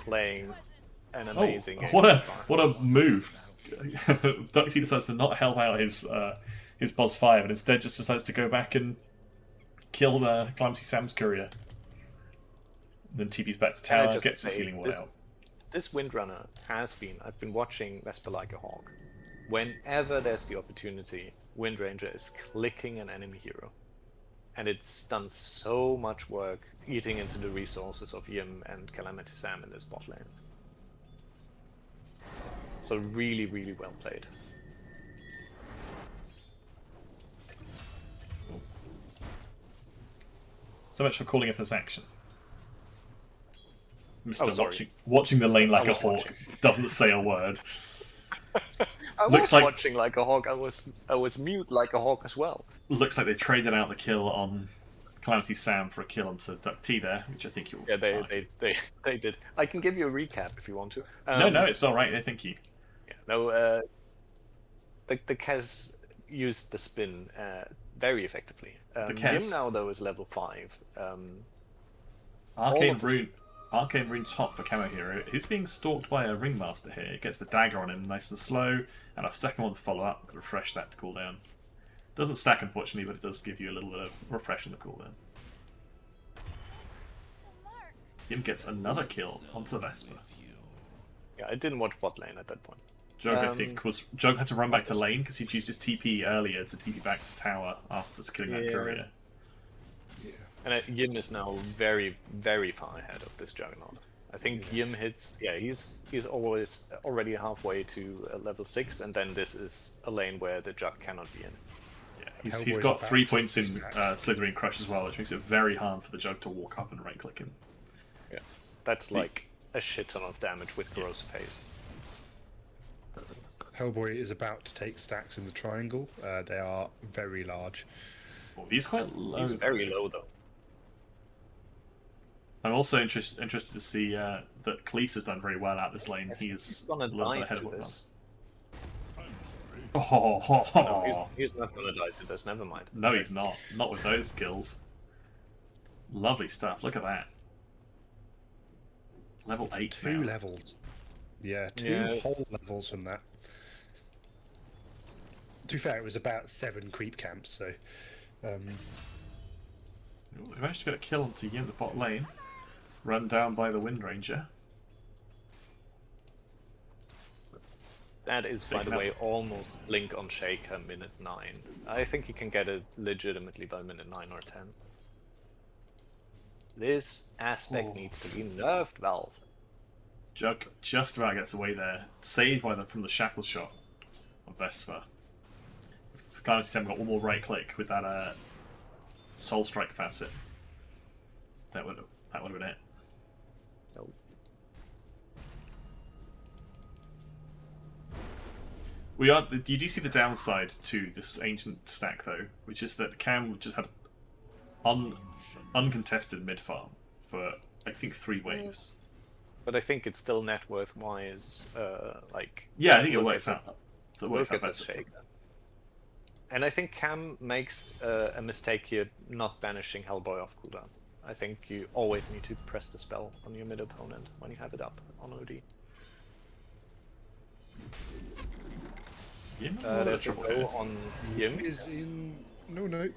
[SPEAKER 1] playing an amazing game.
[SPEAKER 2] What a move! DuckT decides to not help out his boss 5 and instead just decides to go back and kill the CalamitySam's courier. Then TP's back to
[SPEAKER 1] Can I
[SPEAKER 2] tower,
[SPEAKER 1] just
[SPEAKER 2] gets his
[SPEAKER 1] say,
[SPEAKER 2] healing wall out.
[SPEAKER 1] This Windrunner I've been watching Vesper like a hawk. Whenever there's the opportunity, Windranger is clicking an enemy hero. And it's done so much work eating into the resources of Yim and CalamitySam in this bot lane. So really, really well played.
[SPEAKER 2] So much for calling it this action. Mr.
[SPEAKER 1] sorry.
[SPEAKER 2] Watching the lane like a
[SPEAKER 1] was
[SPEAKER 2] hawk
[SPEAKER 1] watching.
[SPEAKER 2] doesn't say a word.
[SPEAKER 1] I
[SPEAKER 2] Looks
[SPEAKER 1] was
[SPEAKER 2] like-
[SPEAKER 1] watching like a hawk. I was mute like a hawk as well.
[SPEAKER 2] Looks like they traded out the kill on CalamitySam for a kill onto DuckT there, which I think you'll
[SPEAKER 1] Yeah,
[SPEAKER 2] like.
[SPEAKER 1] they did. I can give you a recap if you want to.
[SPEAKER 2] No, it's all right. Thank you.
[SPEAKER 1] Yeah, no, the Kez used the spin very effectively.
[SPEAKER 2] Kez.
[SPEAKER 1] Yim now though is level 5.
[SPEAKER 2] Arcane
[SPEAKER 1] of us-
[SPEAKER 2] Rune's hot for CamoHero. He's being stalked by a Ringmaster here. It gets the dagger on him nice and slow, and a second one to follow up to refresh that to cool down. Doesn't stack, unfortunately, but it does give you a little bit of refresh on the cooldown. Yim gets another kill onto Vesper.
[SPEAKER 1] Yeah, I didn't watch bot lane at that point.
[SPEAKER 2] Jug, I think, Jug had to run back to lane because he'd used his TP earlier to TP back to tower after killing that
[SPEAKER 1] Yeah.
[SPEAKER 2] courier.
[SPEAKER 1] And Yim is now very, very far ahead of this Juggernaut. I think Yim hits. Yeah, he's always already halfway to level 6, and then this is a lane where the Jug cannot be in.
[SPEAKER 2] Yeah, he's
[SPEAKER 3] Hellboy's
[SPEAKER 2] got
[SPEAKER 3] about
[SPEAKER 2] 3
[SPEAKER 3] to
[SPEAKER 2] points in
[SPEAKER 3] stack.
[SPEAKER 2] Slithering Crush as well, which makes it very hard for the Jug to walk up and right click him.
[SPEAKER 1] Yeah, that's like a shit ton of damage with Corrosive Haze.
[SPEAKER 3] Hellboy is about to take stacks in the triangle. They are very large.
[SPEAKER 2] Oh, he's quite low.
[SPEAKER 1] He's very low though.
[SPEAKER 2] I'm also interested to see that Cleese has done very well out this lane. He is a
[SPEAKER 1] Gonna
[SPEAKER 2] little bit
[SPEAKER 1] die
[SPEAKER 2] ahead
[SPEAKER 1] to
[SPEAKER 2] of what
[SPEAKER 1] this.
[SPEAKER 2] Oh,
[SPEAKER 1] He's not gonna die to this. Never mind.
[SPEAKER 2] no, he's not. Not with those skills. Lovely stuff. Look at that. Level 8
[SPEAKER 3] Two
[SPEAKER 2] now.
[SPEAKER 3] levels. Yeah, two
[SPEAKER 1] Yeah.
[SPEAKER 3] whole levels from that. To be fair, it was about 7 creep camps, so
[SPEAKER 2] Ooh, we managed to get a kill onto Yim, the bot lane. Run down by the Windranger.
[SPEAKER 1] That is, by the
[SPEAKER 2] Big
[SPEAKER 1] way, almost Blink on Shaker minute 9. I think you can get it legitimately by minute 9 or 10. This aspect needs to be nerfed, Valve.
[SPEAKER 2] Jug just about gets away there. Saved by from the shackle shot of Vesper. If CalamitySam got one more right click with that Soul Strike facet, that would have been it.
[SPEAKER 1] Nope.
[SPEAKER 2] You do see the downside to this ancient stack though, which is that Cam just had uncontested mid farm for I think 3 waves.
[SPEAKER 1] But I think it's still net worth wise. Like
[SPEAKER 2] Yeah, I think it
[SPEAKER 1] look
[SPEAKER 2] works
[SPEAKER 1] at
[SPEAKER 2] out. It works
[SPEAKER 1] Look
[SPEAKER 2] out
[SPEAKER 1] at this
[SPEAKER 2] better.
[SPEAKER 1] Shaker. And I think Cam makes a mistake here not banishing Hellboy off cooldown. I think you always need to press the spell on your mid opponent when you have it up on OD.
[SPEAKER 2] Yeah,
[SPEAKER 1] There's a
[SPEAKER 2] trouble
[SPEAKER 1] go
[SPEAKER 2] here.
[SPEAKER 1] on Yim.
[SPEAKER 3] is in. No.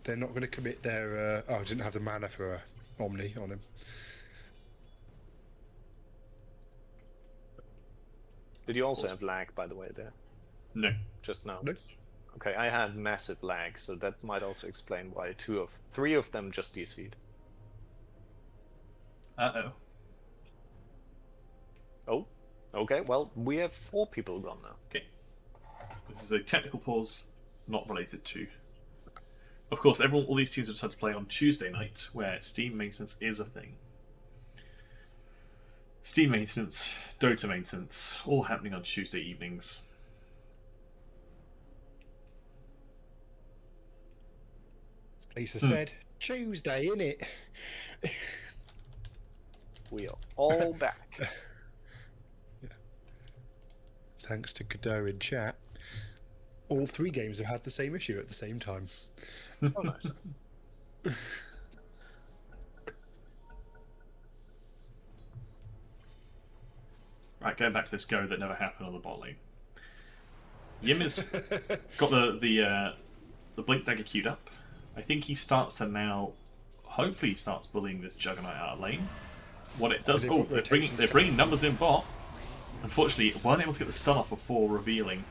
[SPEAKER 3] They're not going to commit their. I didn't have the mana for Omni on him.
[SPEAKER 1] Did you also have lag, by the way, there?
[SPEAKER 2] No.
[SPEAKER 1] Just now?
[SPEAKER 3] No.
[SPEAKER 1] Okay, I had massive lag, so that might also explain why 3 of them just DC'd.
[SPEAKER 2] Uh-oh.
[SPEAKER 1] Oh, okay, well, we have 4 people gone now.
[SPEAKER 2] Okay. This is a technical pause not related to. Of course, all these teams have decided to play on Tuesday night, where Steam maintenance is a thing. Steam maintenance, Dota maintenance, all happening on Tuesday evenings.
[SPEAKER 3] Lisa said, Tuesday, innit?
[SPEAKER 1] We are all back.
[SPEAKER 3] Thanks to Godot in chat. All 3 games have had the same issue at the same time.
[SPEAKER 1] Oh, nice.
[SPEAKER 2] Right, going back to this go that never happened on the bot lane. Yim has got the Blink Dagger queued up. I think he starts to now. Hopefully, he starts bullying this Juggernaut out of lane. What it does. Oh, they're bringing numbers in bot. Unfortunately, weren't able to get the stun off before revealing.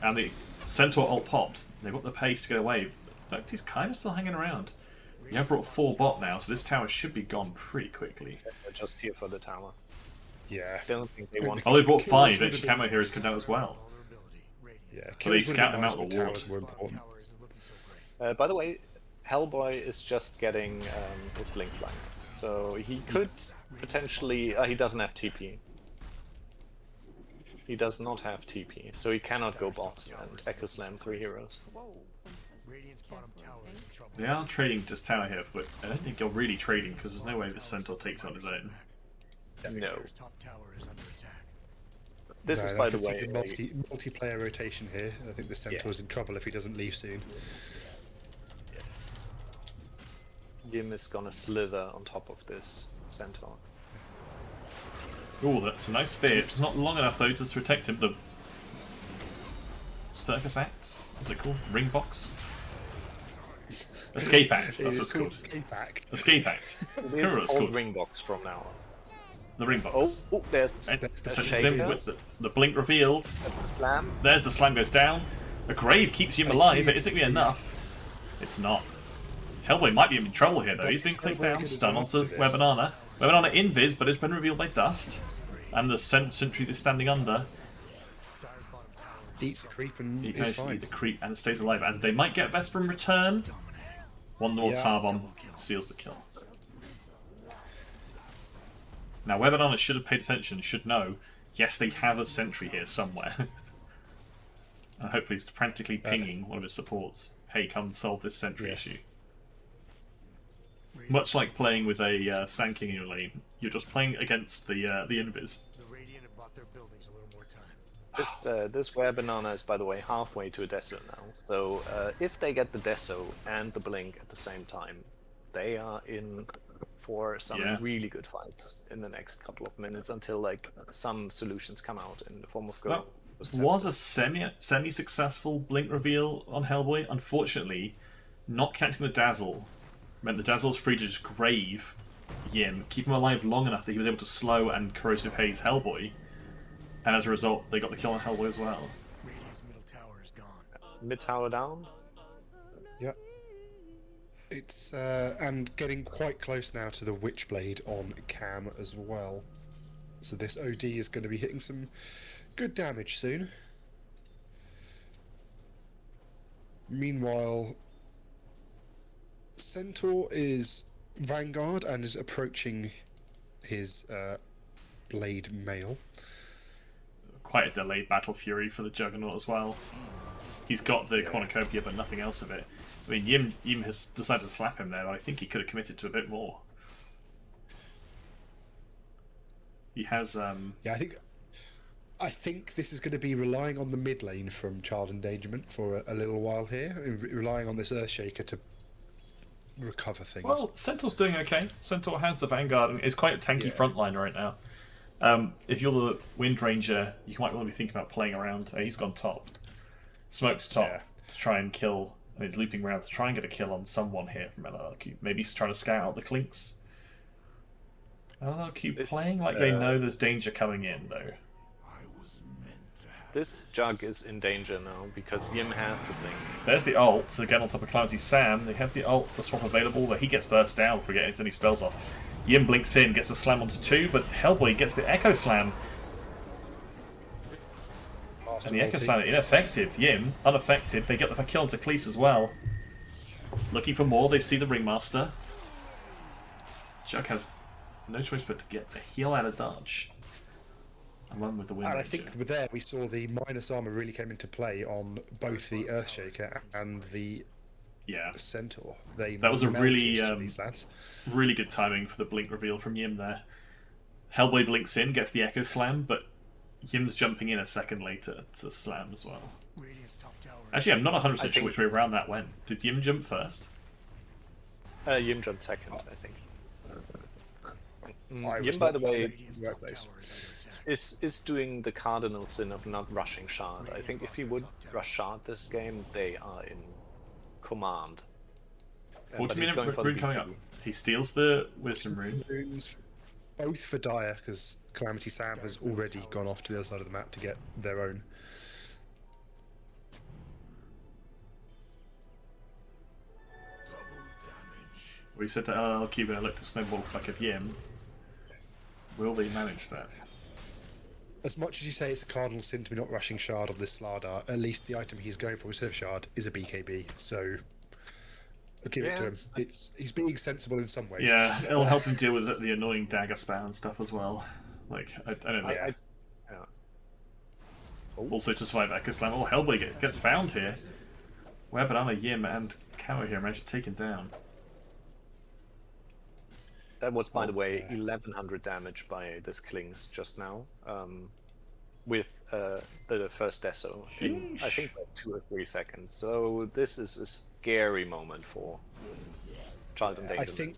[SPEAKER 2] And the Centaur ult popped. They've got the pace to get away. DuckT's kind of still hanging around. You have brought 4 bot now, so this tower should be gone pretty quickly.
[SPEAKER 1] They're just here for the tower.
[SPEAKER 3] Yeah.
[SPEAKER 1] I don't think they want.
[SPEAKER 2] Oh, they brought 5. Actually, CamoHero's come down as well.
[SPEAKER 3] Yeah.
[SPEAKER 2] They scout them out
[SPEAKER 3] but
[SPEAKER 2] the ward.
[SPEAKER 3] towers were important.
[SPEAKER 1] By the way, Hellboy is just getting his blink flank, so he could potentially. He doesn't have TP. He does not have TP, so he cannot go bot and Echo Slam 3 heroes.
[SPEAKER 4] Radiant's bottom tower is in trouble.
[SPEAKER 2] They are trading just tower here, but I don't think they're really trading because there's no way the Centaur takes on his own.
[SPEAKER 1] No.
[SPEAKER 4] Dire's top tower is under attack.
[SPEAKER 1] This is,
[SPEAKER 3] No,
[SPEAKER 1] by
[SPEAKER 3] I
[SPEAKER 1] the
[SPEAKER 3] can see
[SPEAKER 1] way,
[SPEAKER 3] multiplayer rotation here. I think the Centaur's in trouble if he doesn't leave soon.
[SPEAKER 1] yes. Yim is gonna slither on top of this Centaur.
[SPEAKER 2] Oh, that's a nice fear. It's not long enough though to protect him. The Circus Acts? What's it called? Ring box? Escape Act. That's what it's called.
[SPEAKER 3] Escape Act.
[SPEAKER 2] Escape Act.
[SPEAKER 1] It is
[SPEAKER 2] It's
[SPEAKER 1] called
[SPEAKER 2] called.
[SPEAKER 1] Ringbox from now on.
[SPEAKER 2] The ring box.
[SPEAKER 1] Oh, there's
[SPEAKER 2] And
[SPEAKER 3] that's the
[SPEAKER 2] essentially
[SPEAKER 1] shaker.
[SPEAKER 2] with the blink revealed.
[SPEAKER 1] the slam.
[SPEAKER 2] There's the slam goes down. A grave keeps him alive, but is it going to be enough? It's not. Hellboy might be in trouble here though. He's been clicked down, stun onto Webanana. Webanana invis, but it's been revealed by Dust. And the sentry is standing under.
[SPEAKER 3] Eats a creep and
[SPEAKER 2] He
[SPEAKER 3] is
[SPEAKER 2] goes to
[SPEAKER 3] fine.
[SPEAKER 2] eat the creep and stays alive. And they might get Vesper in return. One more
[SPEAKER 3] Yeah.
[SPEAKER 2] tar bomb seals the kill. Now, Webanana should have paid attention, should know, yes, they have a sentry here somewhere. And hopefully he's frantically pinging one of his supports. Hey, come solve this sentry
[SPEAKER 3] Yeah.
[SPEAKER 2] issue. Much like playing with a Sand King in your lane, you're just playing against the invis.
[SPEAKER 4] The Radiant have bought their buildings a little more time.
[SPEAKER 1] This Rare Banana is, by the way, halfway to a Deso now. So if they get the Deso and the Blink at the same time, they are in for some
[SPEAKER 2] Yeah.
[SPEAKER 1] really good fights in the next couple of minutes until like some solutions come out in the form of
[SPEAKER 2] That
[SPEAKER 1] go.
[SPEAKER 2] was a semi-successful blink reveal on Hellboy. Unfortunately, not catching the dazzle meant the dazzle was free to just grave Yim, keep him alive long enough that he was able to slow and corrosive haze Hellboy, and as a result, they got the kill on Hellboy as well.
[SPEAKER 4] Radiant's middle tower is gone.
[SPEAKER 1] Mid tower down.
[SPEAKER 3] Yep. It's and getting quite close now to the Witchblade on Cam as well. So this OD is going to be hitting some good damage soon. Meanwhile, Centaur is Vanguard and is approaching his Blade Mail.
[SPEAKER 2] Quite a delayed Battle Fury for the Juggernaut as well. He's got the cornucopia, but nothing else of it. I mean, Yim has decided to slap him there, but I think he could have committed to a bit more. He has.
[SPEAKER 3] Yeah, I think this is going to be relying on the mid lane from Child Endangerment for a little while here, relying on this Earthshaker to recover things.
[SPEAKER 2] Well, Centaur's doing okay. Centaur has the Vanguard and is quite a tanky
[SPEAKER 3] Yeah.
[SPEAKER 2] frontline right now. If you're the Wind Ranger, you might want to be thinking about playing around. He's gone top. Smoked top
[SPEAKER 3] Yeah.
[SPEAKER 2] to try and kill. And he's looping around to try and get a kill on someone here from LLL Qubed. Maybe he's trying to scout out the Clinks. LLL Qubed
[SPEAKER 1] This,
[SPEAKER 2] playing like they know there's danger coming in, though.
[SPEAKER 1] This Jug is in danger now because Yim has the Blink.
[SPEAKER 2] There's the ult to get on top of CalamitySam. They have the ult, the swap available, but he gets burst down before getting any spells off. Yim blinks in, gets a slam onto 2, but Hellboy gets the Echo Slam. And the Echo Slam ineffective. Yim, unaffected. They get the kill onto Cleese as well. Looking for more, they see the Ringmaster. Jug has no choice but to get the heal out of dodge. And one with the Wind
[SPEAKER 3] And I
[SPEAKER 2] Ranger.
[SPEAKER 3] think with there we saw the minus armor really came into play on both the Earthshaker and the
[SPEAKER 2] Yeah,
[SPEAKER 3] Centaur. They
[SPEAKER 2] That was a
[SPEAKER 3] melted
[SPEAKER 2] really,
[SPEAKER 3] these lads.
[SPEAKER 2] really good timing for the blink reveal from Yim there. Hellboy blinks in, gets the Echo Slam, but Yim's jumping in a second later to slam as well.
[SPEAKER 4] Radiant's top tower.
[SPEAKER 2] Actually, I'm not 100% sure
[SPEAKER 1] think-
[SPEAKER 2] which way around that went. Did Yim jump first?
[SPEAKER 1] Yim jumped second, I think.
[SPEAKER 3] I
[SPEAKER 1] Yim,
[SPEAKER 3] was
[SPEAKER 1] by
[SPEAKER 3] not
[SPEAKER 1] the way,
[SPEAKER 4] Radiant's
[SPEAKER 3] Work
[SPEAKER 4] top
[SPEAKER 3] those.
[SPEAKER 4] tower is under attack.
[SPEAKER 1] is doing the cardinal sin of not rushing Shard. I think if he would rush Shard this game, they are in command.
[SPEAKER 2] 40
[SPEAKER 1] he's going
[SPEAKER 2] minute
[SPEAKER 1] for the
[SPEAKER 2] rune coming up.
[SPEAKER 1] BKB.
[SPEAKER 2] He steals the wisdom rune.
[SPEAKER 3] Runes, both for Dire, because CalamitySam has already gone off to the other side of the map to get their own.
[SPEAKER 2] We said to LLL Qubed and looked to snowball flack of Yim. Will they manage that?
[SPEAKER 3] As much as you say it's a cardinal sin to be not rushing Shard of this Slardar, at least the item he's going for instead of Shard is a BKB, so I'll give it to him. He's being sensible in some ways.
[SPEAKER 2] Yeah, it'll help him deal with the annoying dagger spam and stuff as well. Like, I don't know.
[SPEAKER 1] Yeah.
[SPEAKER 2] Also to survive Echo Slam. Oh, hellboy gets found here. Where Banana, Yim, and CamoHero managed to take him down.
[SPEAKER 1] That was, by the way, 1100 damage by this Cleese just now, with the first Deso in, I think, like 2 or 3 seconds. So this is a scary moment for Child Endangerment.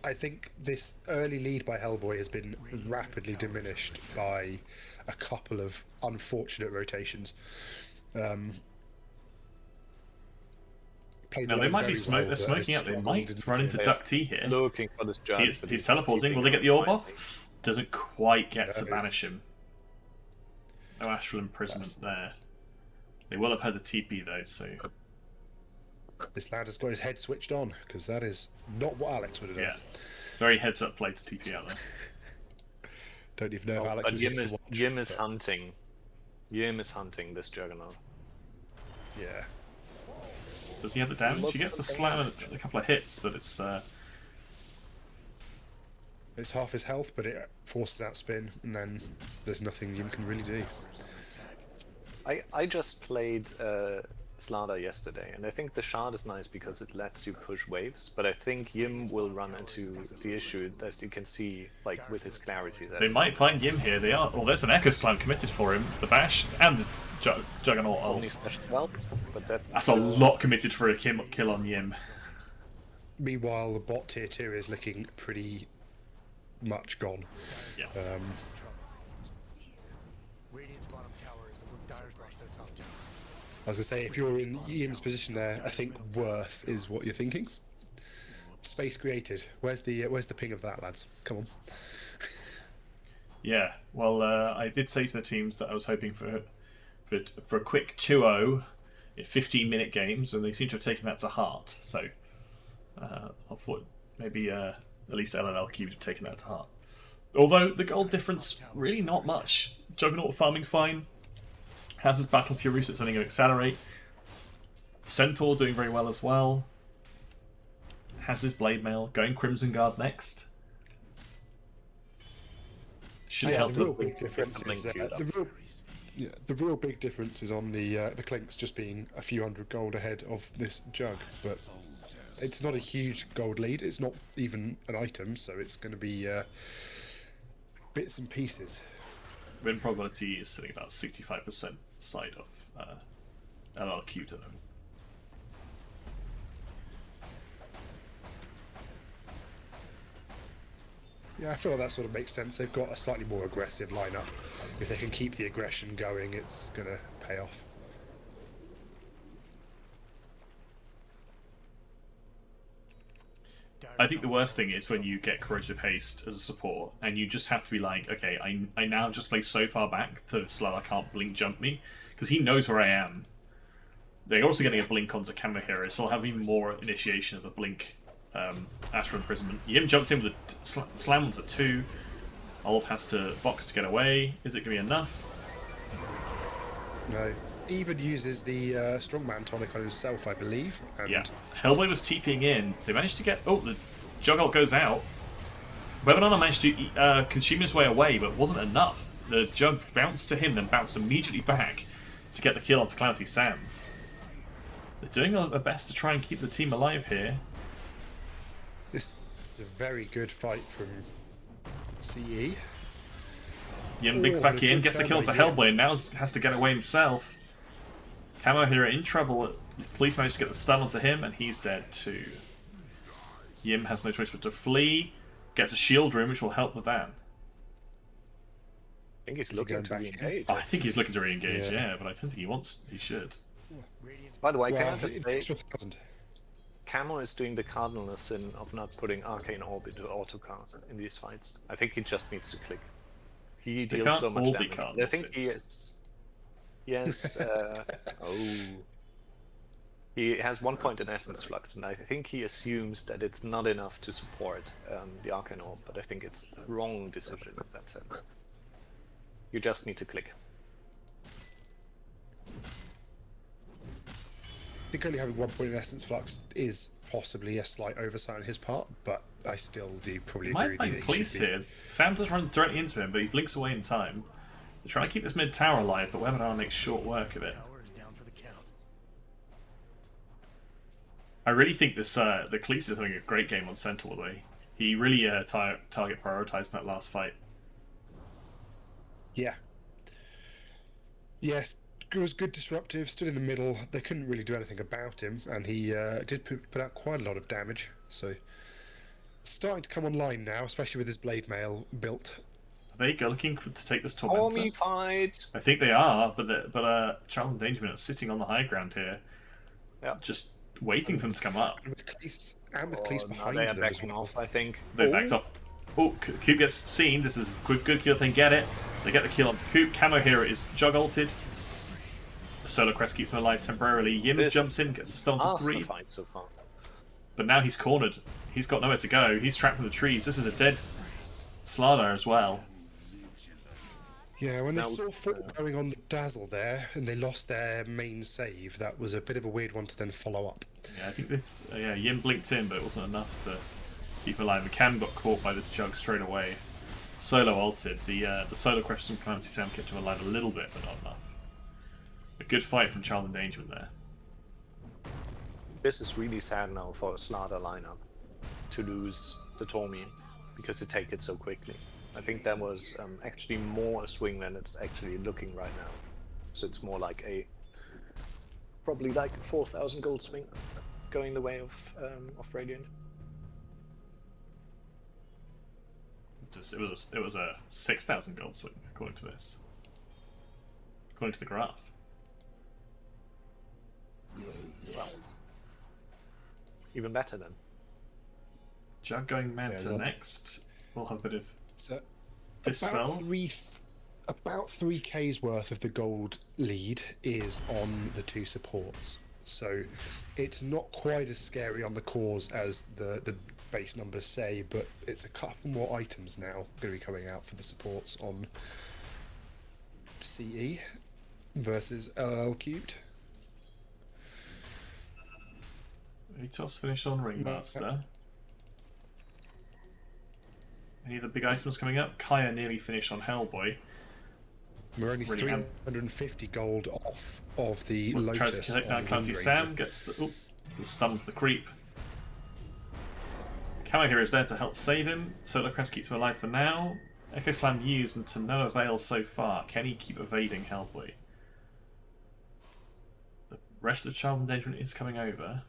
[SPEAKER 3] I think this early lead by Hellboy has been rapidly diminished by a couple of unfortunate rotations.
[SPEAKER 2] Now they might be they're smoking out. They might run into DuckT here.
[SPEAKER 1] Looking for this jug,
[SPEAKER 2] He's teleporting. Will they get the orb off? Doesn't quite get to banish him. No astral imprisonment there. They will have had the TP though, so.
[SPEAKER 3] This lad has got his head switched on, because that is not what Alex would have done.
[SPEAKER 2] Yeah, very heads up play to TP out there.
[SPEAKER 3] Don't even know if Alex is
[SPEAKER 1] Yim is hunting. Yim is hunting this Juggernaut.
[SPEAKER 3] Yeah.
[SPEAKER 2] Does he have the damage? He gets to slam a couple of hits, but it's
[SPEAKER 3] half his health, but it forces out spin, and then there's nothing Yim can really do.
[SPEAKER 1] I just played Slardar yesterday, and I think the Shard is nice because it lets you push waves, but I think Yim will run into the issue that you can see, like, with his clarity there.
[SPEAKER 2] They might find Yim here. They are. Well, there's an Echo Slam committed for him. The Bash and the Juggernaut ult.
[SPEAKER 1] Only special help, but
[SPEAKER 2] That's a lot committed for a kill on Yim.
[SPEAKER 3] Meanwhile, the bot tier 2 is looking pretty much gone.
[SPEAKER 2] Yeah.
[SPEAKER 4] Radiant's bottom tower is the Dire's lost their top tower.
[SPEAKER 3] I was gonna say, if you're in Yim's position there, I think worth is what you're thinking. Space created. Where's the ping of that, lads? Come on.
[SPEAKER 2] Yeah. Well, I did say to the teams that I was hoping for a quick 2-0 in 15-minute games, and they seem to have taken that to heart. So I thought maybe at least LLL Qubed have taken that to heart. Although the gold difference, really not much. Juggernaut farming fine. Has his Battle Fury, so it's only going to accelerate. Centaur doing very well as well. Has his Blade Mail. Going Crimson Guard next. Should help
[SPEAKER 3] the real big difference is the real big difference is on the Clinks just being a few hundred gold ahead of this jug, but it's not a huge gold lead. It's not even an item, so it's going to be bits and pieces.
[SPEAKER 2] Win probability is sitting about 65% side of LLL Qubed at the moment.
[SPEAKER 3] Yeah, I feel like that sort of makes sense. They've got a slightly more aggressive lineup. If they can keep the aggression going, it's going to pay off.
[SPEAKER 2] I think the worst thing is when you get Corrosive Haste as a support, and you just have to be like, okay, I now just play so far back to Slardar can't blink jump me, because he knows where I am. They're also getting a blink onto CamoHero, so I'll have even more initiation of a blink Astral Imprisonment. Yim jumps in with a slam onto 2. Olive has to box to get away. Is it going to be enough?
[SPEAKER 3] No. Even uses the strongman tonic on himself, I believe. And
[SPEAKER 2] yeah. Hellboy was TPing in. They managed to get... Oh, the Juggernaut goes out. Webanana managed to consume his way away, but wasn't enough. The Jug bounced to him, then bounced immediately back to get the kill onto CalamitySam. They're doing their best to try and keep the team alive here.
[SPEAKER 3] This is a very good fight from CE.
[SPEAKER 2] Yim blinks back in, gets the kill to Hellboy, and now has to get away himself. CamoHero in trouble. Police managed to get the stun onto him, and he's dead too. Yim has no choice but to flee. Gets a shield room, which will help with that.
[SPEAKER 1] I think he's looking to re-engage.
[SPEAKER 2] I think he's looking to re-engage, yeah, but I don't think he should.
[SPEAKER 1] By the way,
[SPEAKER 3] Well,
[SPEAKER 1] can Camo is doing the cardinal sin of not putting Arcane Orb into autocast in these fights. I think he just needs to click. He
[SPEAKER 2] They
[SPEAKER 1] deals
[SPEAKER 2] can't
[SPEAKER 1] so much
[SPEAKER 2] all be
[SPEAKER 1] damage. I
[SPEAKER 2] cardinal
[SPEAKER 1] think he
[SPEAKER 2] sins.
[SPEAKER 1] is. Yes. He has 1 point in Essence Flux, and I think he assumes that it's not enough to support the Arcane Orb, but I think it's a wrong decision in that sense. You just need to click.
[SPEAKER 3] I think only having 1 point in Essence Flux is possibly a slight oversight on his part, but I still do probably agree with you that he
[SPEAKER 2] Cleese
[SPEAKER 3] should be.
[SPEAKER 2] here. Sam does run directly into him, but he blinks away in time. They're trying to keep this mid tower alive, but Webinar makes short work of it.
[SPEAKER 4] Tower is down for the count.
[SPEAKER 2] I really think this the Cleese is having a great game on Centaur, though. He really target prioritized that last fight.
[SPEAKER 3] Yeah. Yes, it was good disruptive, stood in the middle. They couldn't really do anything about him, and he did put out quite a lot of damage. So, starting to come online now, especially with his blade mail built.
[SPEAKER 2] Are they looking to take this Tormentor?
[SPEAKER 1] Army fight!
[SPEAKER 2] I think they are, but Child Endangerment are sitting on the high ground here.
[SPEAKER 1] Yeah.
[SPEAKER 2] Just waiting for them to come up.
[SPEAKER 3] And with Cleese
[SPEAKER 1] Now
[SPEAKER 3] behind
[SPEAKER 1] they are
[SPEAKER 3] them as
[SPEAKER 1] backing
[SPEAKER 3] well.
[SPEAKER 1] off, I think.
[SPEAKER 2] They backed off. Oh, Coop gets seen. This is a good kill if they can get it. They get the kill onto Coop. CamoHero is jug ulted. The Solar Crest keeps him alive temporarily. Yim
[SPEAKER 1] This
[SPEAKER 2] jumps in, gets the stun to 3.
[SPEAKER 1] Fight so far.
[SPEAKER 2] But now he's cornered. He's got nowhere to go. He's trapped in the trees. This is a dead Slardar as well.
[SPEAKER 3] Yeah, when they
[SPEAKER 1] Now,
[SPEAKER 3] saw Fort going on the Dazzle there, and they lost their main save, that was a bit of a weird one to then follow up.
[SPEAKER 2] Yeah, I think this. Yeah, Yim blinked in, but it wasn't enough to keep him alive. And Cam got caught by this jug straight away. Solo ulted. The Solar Crest from CalamitySam kept him alive a little bit, but not enough. A good fight from Child Endangerment there.
[SPEAKER 1] This is really sad now for a Slardar lineup to lose the Tormi because they take it so quickly. I think that was actually more a swing than it's actually looking right now. So it's more like probably like a 4,000 gold swing going the way of Radiant.
[SPEAKER 2] It was a 6,000 gold swing according to this. According to the graph.
[SPEAKER 1] Well, even better then.
[SPEAKER 2] Jug going Manta
[SPEAKER 3] Yeah,
[SPEAKER 2] next. We'll have a bit of
[SPEAKER 3] So
[SPEAKER 2] dispel.
[SPEAKER 3] about 3k's worth of the gold lead is on the two supports. So it's not quite as scary on the cause as the base numbers say, but it's a couple more items now going to be coming out for the supports on CE versus LLL Qubed.
[SPEAKER 2] Atos finish on Ringmaster. Any of the big items coming up? Kaya nearly finished on Hellboy.
[SPEAKER 3] We're only
[SPEAKER 2] Really
[SPEAKER 3] 350 gold off of the
[SPEAKER 2] Tries
[SPEAKER 3] Lotus.
[SPEAKER 2] to take down
[SPEAKER 3] on
[SPEAKER 2] CalamitySam, gets the stuns the creep. CamoHero is there to help save him. Solar Crest keeps him alive for now. Echo Slam used and to no avail so far. Can he keep evading Hellboy? The rest of Child Endangerment is coming over.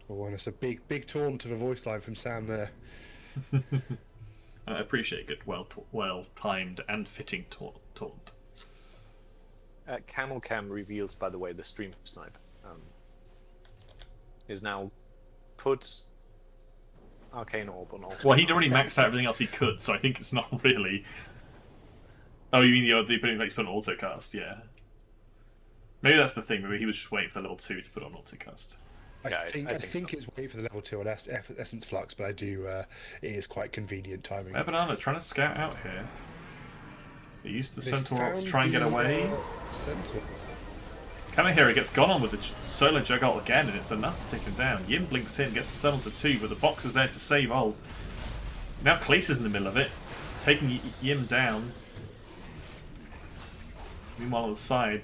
[SPEAKER 3] Oh, and it's a big taunt to the voice line from Sam there.
[SPEAKER 2] I appreciate a good, well timed and fitting taunt.
[SPEAKER 1] CamoCam reveals, by the way, the stream snipe is now put Arcane Orb on all.
[SPEAKER 2] Well, he'd already maxed out everything else he could, so I think it's not really. Oh, you mean the ability to put on autocast? Yeah. Maybe that's the thing. Maybe he was just waiting for level 2 to put on autocast.
[SPEAKER 3] I
[SPEAKER 1] Yeah,
[SPEAKER 3] think
[SPEAKER 1] I think
[SPEAKER 3] it's waiting for the level 2 on Essence Flux, but I do. It is quite convenient timing.
[SPEAKER 2] Banana trying to scout out here. They used the
[SPEAKER 3] They
[SPEAKER 2] Centaur to
[SPEAKER 3] found
[SPEAKER 2] try and get
[SPEAKER 3] the,
[SPEAKER 2] away.
[SPEAKER 3] Centaur.
[SPEAKER 2] CamoHero gets gone on with the solo Juggle again, and it's enough to take him down. Yim blinks in, gets a stun onto 2, but the box is there to save ult. Now Cleese is in the middle of it, taking Yim down. Meanwhile on the side,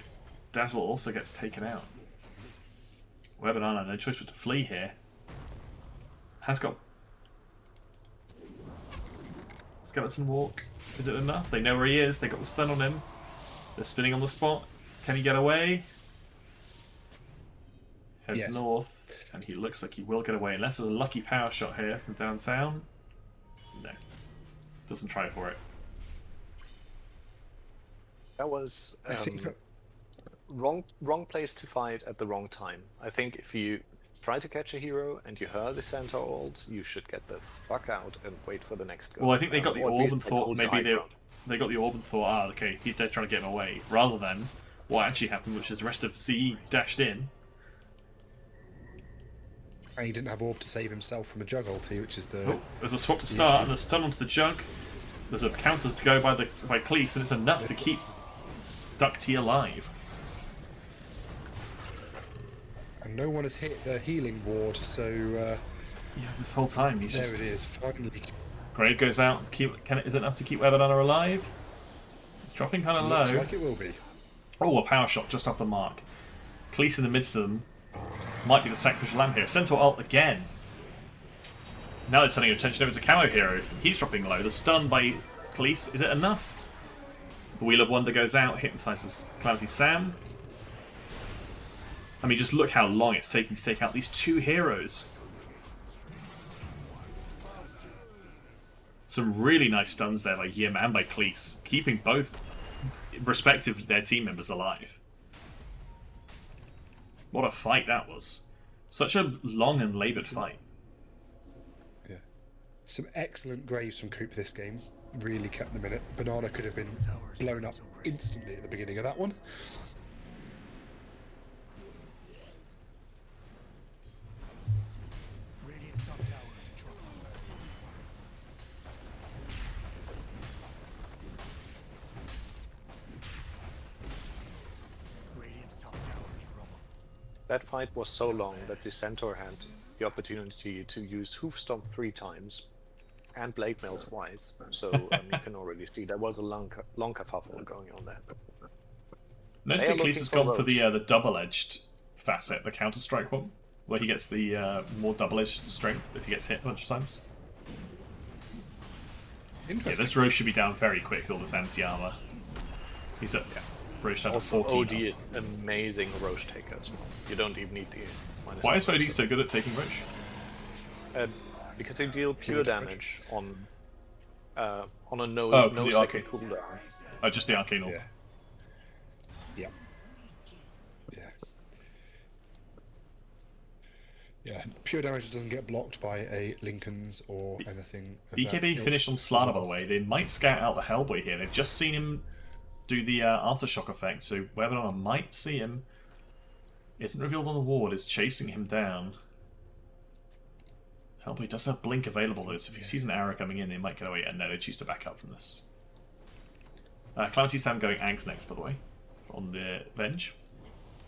[SPEAKER 2] Dazzle also gets taken out. Banana, no choice but to flee here. Has got Skeleton Walk. Is it enough? They know where he is. They got the stun on him. They're spinning on the spot. Can he get away? Heads
[SPEAKER 3] Yes.
[SPEAKER 2] north, and he looks like he will get away, unless there's a lucky power shot here from downtown. No. Doesn't try for it.
[SPEAKER 1] That was
[SPEAKER 3] I think
[SPEAKER 1] wrong place to fight at the wrong time. I think if you try to catch a hero and you heard the Centaur ult, you should get the fuck out and wait for the next go.
[SPEAKER 2] Well, I think they got the
[SPEAKER 1] or at
[SPEAKER 2] orb
[SPEAKER 1] least
[SPEAKER 2] and
[SPEAKER 1] they
[SPEAKER 2] thought
[SPEAKER 1] hold your
[SPEAKER 2] maybe
[SPEAKER 1] high ground.
[SPEAKER 2] they got the orb and thought, ah, okay, they're trying to get him away, rather than what actually happened, which is the rest of CE dashed in.
[SPEAKER 3] and he didn't have orb to save himself from a jug ulti, which is the.
[SPEAKER 2] Oh, there's a swap to start and a stun onto the jug. There's a counters to go by Cleese, and it's enough to keep DuckT alive.
[SPEAKER 3] And no one has hit the healing ward, so.
[SPEAKER 2] Yeah, this whole time he's
[SPEAKER 3] There
[SPEAKER 2] just.
[SPEAKER 3] it is, finally.
[SPEAKER 2] Grave goes out. Is it enough to keep Webanana alive? It's dropping kind of
[SPEAKER 3] Looks
[SPEAKER 2] low.
[SPEAKER 3] like it will be.
[SPEAKER 2] Oh, a power shot just off the mark. Cleese in the midst of them. Might be the sacrificial lamb here. Centaur ult again. Now they're turning attention over to CamoHero. He's dropping low. The stun by Cleese. Is it enough? The Wheel of Wonder goes out. Hypnotizes CalamitySam. I mean, just look how long it's taking to take out these two heroes. Some really nice stuns there by Yim and by Cleese, keeping both, respectively, their team members alive. What a fight that was. Such a long and laboured fight.
[SPEAKER 3] Yeah. Some excellent graves from Coop this game. Really kept them in it. Banana could have been blown up instantly at the beginning of that one.
[SPEAKER 4] Radiant's top tower is in trouble. Radiant's top tower is rubble.
[SPEAKER 1] That fight was so long that the Centaur had the opportunity to use Hoof Stomp 3 times and Blade Mail twice. So you can already see there was a long kerfuffle going on there.
[SPEAKER 2] Notice
[SPEAKER 1] They are
[SPEAKER 2] that Cleese
[SPEAKER 1] looking
[SPEAKER 2] has
[SPEAKER 1] for
[SPEAKER 2] gone for
[SPEAKER 1] Roach.
[SPEAKER 2] the double-edged facet, the Counter-Strike one, where he gets the more double-edged strength if he gets hit a bunch of times. Yeah,
[SPEAKER 3] Interesting.
[SPEAKER 2] this Roche should be down very quick with all this anti-armor. He's at, yeah, Roche down to
[SPEAKER 1] Also,
[SPEAKER 2] 14
[SPEAKER 1] OD
[SPEAKER 2] now.
[SPEAKER 1] is amazing Roche taker as well. You don't even need the minus.
[SPEAKER 2] Why is
[SPEAKER 1] one,
[SPEAKER 2] OD so good at taking Roche?
[SPEAKER 1] Because they deal pure damage on a no
[SPEAKER 2] Oh, from
[SPEAKER 1] no
[SPEAKER 2] the
[SPEAKER 1] second
[SPEAKER 2] arcane.
[SPEAKER 1] cooldown.
[SPEAKER 2] Oh, just the Arcane Orb.
[SPEAKER 3] Yeah. Yeah. Yeah. Yeah. Pure damage doesn't get blocked by a Lincoln's or anything. of that
[SPEAKER 2] BKB
[SPEAKER 3] ilk.
[SPEAKER 2] finished on Slana, by the way. They might scout out the Hellboy here. They've just seen him do the Aftershock effect, so Webanana might see him. Isn't revealed on the ward, is chasing him down. Hellboy does have Blink available though, so if he sees an arrow coming in, they might get away. And no, they choose to back up from this. CalamitySam going Angs next, by the way, on the bench.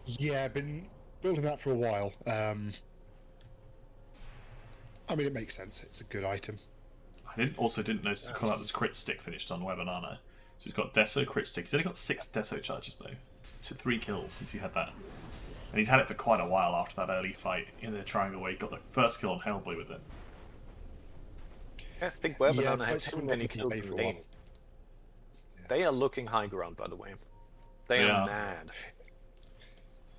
[SPEAKER 3] Yeah, been building that for a while. I mean, it makes sense. It's a good item.
[SPEAKER 2] I also didn't notice to call out this crit stick finished on Webanana. So he's got Deso, crit stick. He's only got 6 Deso charges though. 3 kills since he had that. And he's had it for quite a while after that early fight in the triangle where he got the first kill on Hellboy with it.
[SPEAKER 1] I think
[SPEAKER 3] Yeah,
[SPEAKER 1] Webanana had
[SPEAKER 3] fights
[SPEAKER 1] too
[SPEAKER 3] haven't
[SPEAKER 1] many
[SPEAKER 3] been
[SPEAKER 1] kills
[SPEAKER 3] made
[SPEAKER 1] in
[SPEAKER 3] for a while.
[SPEAKER 1] lane. They are looking high ground, by the way. They
[SPEAKER 2] They
[SPEAKER 1] are
[SPEAKER 2] are.
[SPEAKER 1] mad.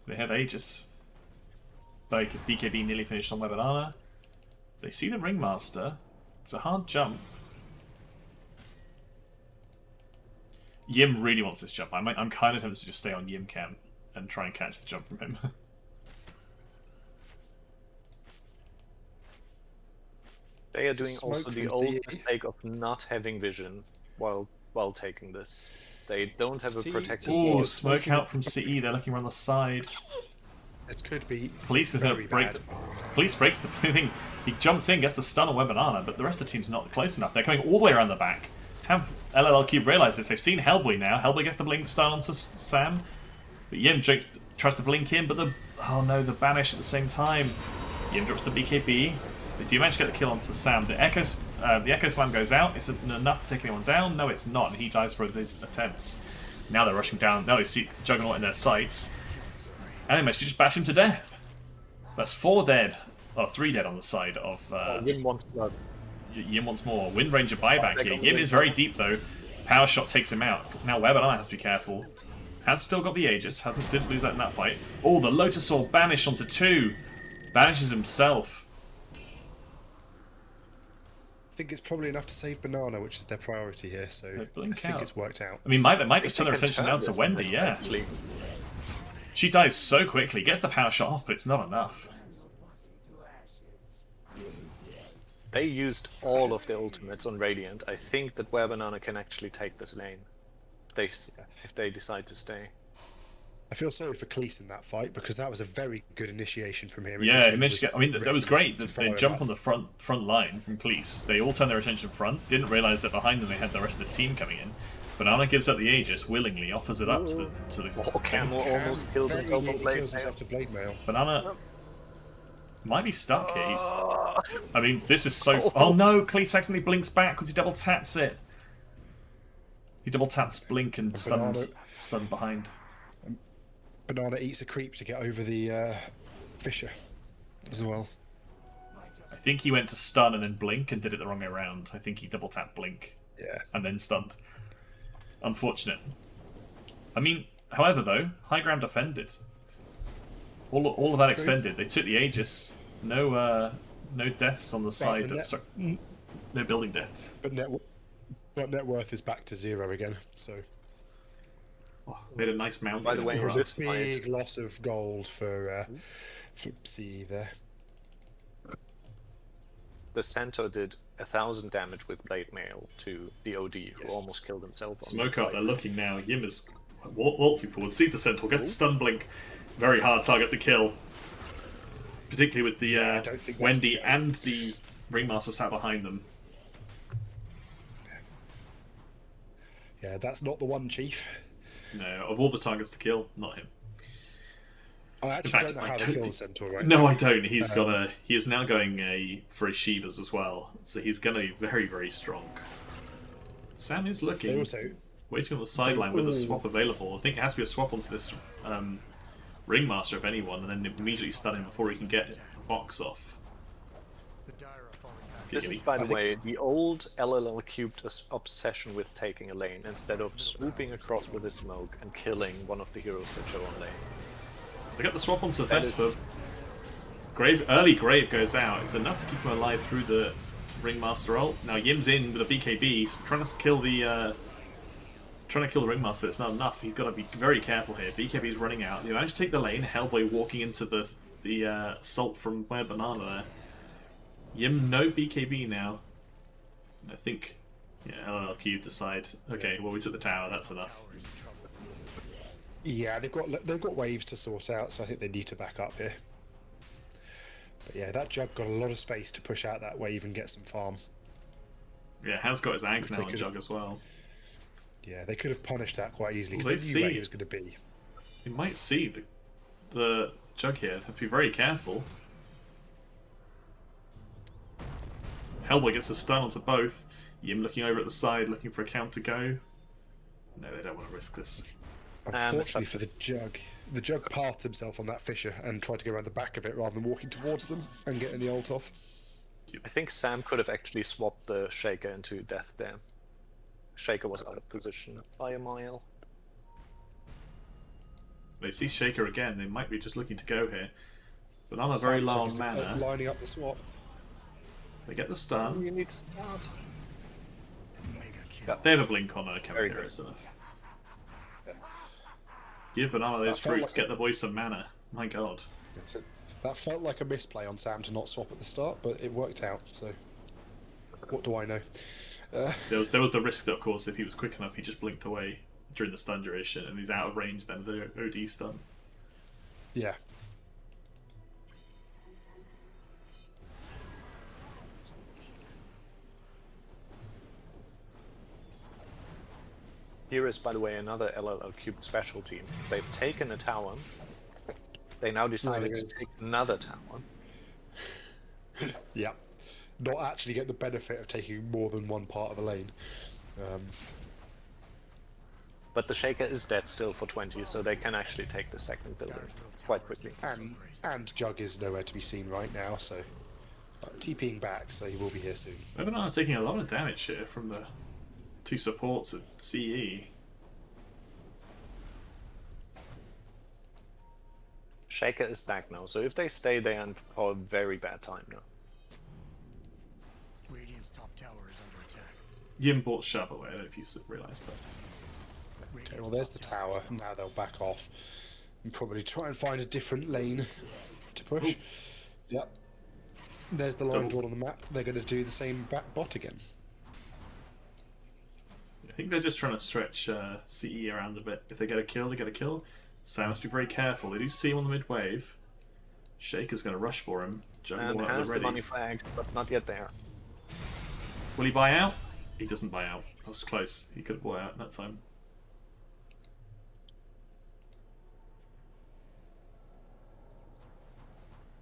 [SPEAKER 2] They have Aegis. Like BKB nearly finished on Webanana. They see the Ringmaster. It's a hard jump. Yim really wants this jump. I'm kind of tempted to just stay on Yim camp and try and catch the jump from him.
[SPEAKER 1] They are doing
[SPEAKER 3] Smoke
[SPEAKER 1] also the
[SPEAKER 3] from
[SPEAKER 1] old
[SPEAKER 3] CE.
[SPEAKER 1] mistake of not having vision while taking this. They don't have a
[SPEAKER 3] CE.
[SPEAKER 1] protected
[SPEAKER 2] Ooh,
[SPEAKER 1] ward.
[SPEAKER 2] smoke out from CE. They're looking around the side.
[SPEAKER 3] It could be
[SPEAKER 2] Police is going
[SPEAKER 3] very
[SPEAKER 2] to break.
[SPEAKER 3] bad.
[SPEAKER 2] Police breaks the thing. He jumps in, gets the stun on Webanana, but the rest of the team's not close enough. They're coming all the way around the back. Have LLL Qubed realise this? They've seen Hellboy now. Hellboy gets the blink stun onto Sam, but Yim tries to blink in, but the banish at the same time. Yim drops the BKB. They do manage to get the kill onto Sam. The Echo Slam goes out. Is it enough to take anyone down? No, it's not. And he dies for his attempts. Now they're rushing down. Now they see Juggernaut in their sights. And they manage to just bash him to death. That's 4 dead. Or 3 dead on the side of
[SPEAKER 1] Win wants blood.
[SPEAKER 2] Yim wants more. Wind Ranger buyback
[SPEAKER 1] they
[SPEAKER 2] here.
[SPEAKER 1] got
[SPEAKER 2] Yim
[SPEAKER 1] the
[SPEAKER 2] is very deep though. Power Shot takes him out. Now Webanana has to be careful. Has still got the Aegis. Didn't lose that in that fight. Oh, the Lotus Orb banished onto 2. Banishes himself.
[SPEAKER 3] think it's probably enough to save Banana, which is their priority here. So I
[SPEAKER 2] blink
[SPEAKER 3] think
[SPEAKER 2] out.
[SPEAKER 3] it's worked out.
[SPEAKER 2] I mean, they might just turn
[SPEAKER 1] They
[SPEAKER 2] their
[SPEAKER 1] can
[SPEAKER 2] attention
[SPEAKER 1] turn
[SPEAKER 2] now to
[SPEAKER 1] this
[SPEAKER 2] Wendy,
[SPEAKER 1] on,
[SPEAKER 2] yeah.
[SPEAKER 1] actually.
[SPEAKER 2] She dies so quickly, gets the power shot off, but it's not enough.
[SPEAKER 1] They used all of their ultimates on Radiant. I think that Where Banana can actually take this lane. If they decide to stay.
[SPEAKER 3] I feel sorry for Cleese in that fight because that was a very good initiation from him.
[SPEAKER 2] Yeah, he managed to get. I mean, that was great.
[SPEAKER 3] To
[SPEAKER 2] They
[SPEAKER 3] follow
[SPEAKER 2] jump
[SPEAKER 3] up.
[SPEAKER 2] on the front line from Cleese. They all turn their attention front. Didn't realize that behind them they had the rest of the team coming in. Banana gives up the Aegis willingly, offers it up to the.
[SPEAKER 1] Oh, Camo almost killed
[SPEAKER 3] Very
[SPEAKER 1] him. Double
[SPEAKER 3] nearly
[SPEAKER 1] blade
[SPEAKER 3] kills
[SPEAKER 1] mail.
[SPEAKER 3] himself to blade mail.
[SPEAKER 2] Banana might be stuck here. I mean, this is so. Oh no! Cleese accidentally blinks back because he double taps it. He double taps blink and stuns stun behind.
[SPEAKER 3] Banana eats a creep to get over the Fisher as well.
[SPEAKER 2] I think he went to stun and then blink and did it the wrong way around. I think he double tapped blink.
[SPEAKER 3] Yeah.
[SPEAKER 2] And then stunned. Unfortunate. I mean, however though, high ground defended. All of that extended. They took the Aegis. No deaths on the side. Sorry, no building deaths.
[SPEAKER 3] But net worth is back to 0 again. So
[SPEAKER 2] Made a nice mountain.
[SPEAKER 1] By the way,
[SPEAKER 3] it was
[SPEAKER 1] this
[SPEAKER 3] a big loss of gold for CE there.
[SPEAKER 1] The Centaur did 1,000 damage with blade mail to the OD, who almost killed himself.
[SPEAKER 2] Smoke up, they're looking now. Yim is waltzing forward, sees the Centaur, gets the stun blink. Very hard target to kill. Particularly with the
[SPEAKER 3] I don't think that's
[SPEAKER 2] Wendy
[SPEAKER 3] the go.
[SPEAKER 2] and the Ringmaster sat behind them.
[SPEAKER 3] Yeah, that's not the one, Chief.
[SPEAKER 2] No, of all the targets to kill, not him.
[SPEAKER 3] I actually
[SPEAKER 2] fact,
[SPEAKER 3] don't know
[SPEAKER 2] I
[SPEAKER 3] how to
[SPEAKER 2] don't
[SPEAKER 3] kill the
[SPEAKER 2] think-
[SPEAKER 3] Centaur right
[SPEAKER 2] No,
[SPEAKER 3] now.
[SPEAKER 2] I don't. He is now going for his Shivas as well. So he's going to be very, very strong. Sam is
[SPEAKER 3] They
[SPEAKER 2] looking,
[SPEAKER 3] also
[SPEAKER 2] waiting on the sideline with a swap available. I think it has to be a swap onto this Ringmaster, if anyone, and then immediately stun him before he can get a box off.
[SPEAKER 4] The dire are falling back.
[SPEAKER 1] This is, by the way, the old LLL Qubed obsession with taking a lane instead of swooping across with a smoke and killing one of the heroes that show on lane.
[SPEAKER 2] They got the swap onto
[SPEAKER 1] That is-
[SPEAKER 2] Vesper. Early Grave goes out. It's enough to keep him alive through the Ringmaster ult. Now Yim's in with a BKB. He's trying to kill the Ringmaster. It's not enough. He's got to be very careful here. BKB's running out. They managed to take the lane. Hellboy walking into the assault from Where Banana there. Yim no BKB now. I think LLL Qubed decide. Okay, well we took the tower. That's enough.
[SPEAKER 3] Yeah, they've got waves to sort out, so I think they need to back up here. But yeah, that Jug got a lot of space to push out that wave and get some farm.
[SPEAKER 2] Yeah, has got his Ags now on
[SPEAKER 3] Taken-
[SPEAKER 2] Jug as well.
[SPEAKER 3] Yeah, they could have punished that quite easily
[SPEAKER 2] Well,
[SPEAKER 3] because
[SPEAKER 2] they
[SPEAKER 3] they knew where
[SPEAKER 2] see-
[SPEAKER 3] he was going to be.
[SPEAKER 2] You might see the Jug here. Have to be very careful. Hellboy gets a stun onto both. Yim looking over at the side, looking for a count to go. No, they don't want to risk this.
[SPEAKER 3] Unfortunately for the Jug pathed himself on that Fisher and tried to go around the back of it rather than walking towards them and getting the ult off.
[SPEAKER 1] I think Sam could have actually swapped the Shaker into death there. Shaker was out of position by a mile.
[SPEAKER 2] They see Shaker again. They might be just looking to go here. Banana very low on
[SPEAKER 3] He's,
[SPEAKER 2] mana.
[SPEAKER 3] lining up the swap.
[SPEAKER 2] They get the stun.
[SPEAKER 1] You need to start.
[SPEAKER 2] They have a blink on a
[SPEAKER 1] Very
[SPEAKER 2] CamoHero,
[SPEAKER 1] good.
[SPEAKER 2] it's enough. Give Banana those
[SPEAKER 3] That felt
[SPEAKER 2] fruits,
[SPEAKER 3] like
[SPEAKER 2] get the boys some mana. My god.
[SPEAKER 3] So that felt like a misplay on Sam to not swap at the start, but it worked out, so what do I know?
[SPEAKER 2] There was the risk that, of course, if he was quick enough, he just blinked away during the stun duration, and he's out of range then of the OD stun.
[SPEAKER 3] Yeah.
[SPEAKER 1] Here is, by the way, another LLL Qubed special team. They've taken a tower. They now decided to take another tower.
[SPEAKER 3] Yeah. Not actually get the benefit of taking more than one part of the lane.
[SPEAKER 1] But the Shaker is dead still for 20, so they can actually take the second building quite quickly.
[SPEAKER 3] And Jug is nowhere to be seen right now, so TPing back, so he will be here soon.
[SPEAKER 2] Banana taking a lot of damage here from the two supports at CE.
[SPEAKER 1] Shaker is back now, so if they stay, they are in for a very bad time now.
[SPEAKER 4] Radiant's top tower
[SPEAKER 2] Yim bought Shab away. I don't know if you realised that.
[SPEAKER 3] Okay, well, there's the tower. Now they'll back off and probably try and find a different lane to push.
[SPEAKER 2] Ooh.
[SPEAKER 3] Yep. There's the line drawn on the map. They're going to do the same back bot again.
[SPEAKER 2] I think they're just trying to stretch CE around a bit. If they get a kill, they get a kill. Sam must be very careful. They do see him on the mid wave. Shaker's going to rush for him.
[SPEAKER 1] And has the money flagged, but not yet there.
[SPEAKER 2] Will he buy out? He doesn't buy out. That was close. He could have bought out in that time.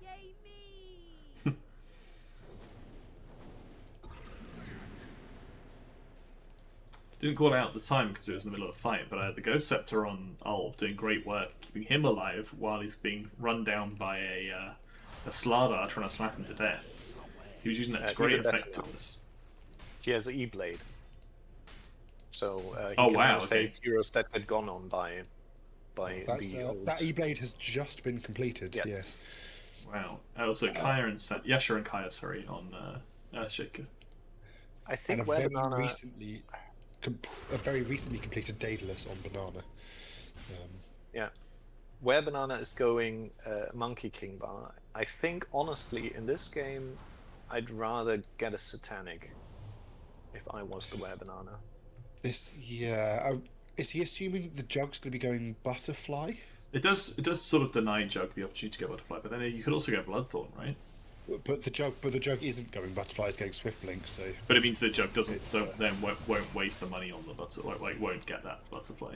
[SPEAKER 5] Yay me!
[SPEAKER 2] Didn't call out at the time because it was in the middle of a fight, but the Ghost Scepter on Ulv doing great work, keeping him alive while he's being run down by a Slardar trying to slap him to death. He was using that to great effectiveness.
[SPEAKER 1] He has an E-Blade. So he
[SPEAKER 2] Oh,
[SPEAKER 1] can
[SPEAKER 2] wow,
[SPEAKER 1] now
[SPEAKER 2] okay.
[SPEAKER 1] save heroes that had gone on by the old...
[SPEAKER 3] That E-Blade has just been completed, yes.
[SPEAKER 2] Wow. Also, Kaya and Yasha and Kaya, sorry, on Shaker.
[SPEAKER 1] I think
[SPEAKER 3] And
[SPEAKER 1] where
[SPEAKER 3] a
[SPEAKER 1] Banana...
[SPEAKER 3] very recently completed Daedalus on Banana.
[SPEAKER 1] Yeah. Where Banana is going Monkey King bar, I think, honestly, in this game, I'd rather get a Satanic if I was the Where Banana.
[SPEAKER 3] Is he assuming the Jug's going to be going Butterfly?
[SPEAKER 2] It does sort of deny Jug the opportunity to go Butterfly, but then you could also go Bloodthorn, right?
[SPEAKER 3] But the Jug isn't going Butterfly; it's going Swiftblink. So.
[SPEAKER 2] But it means the Jug doesn't, then won't waste the money on the Butterfly, like won't get that Butterfly.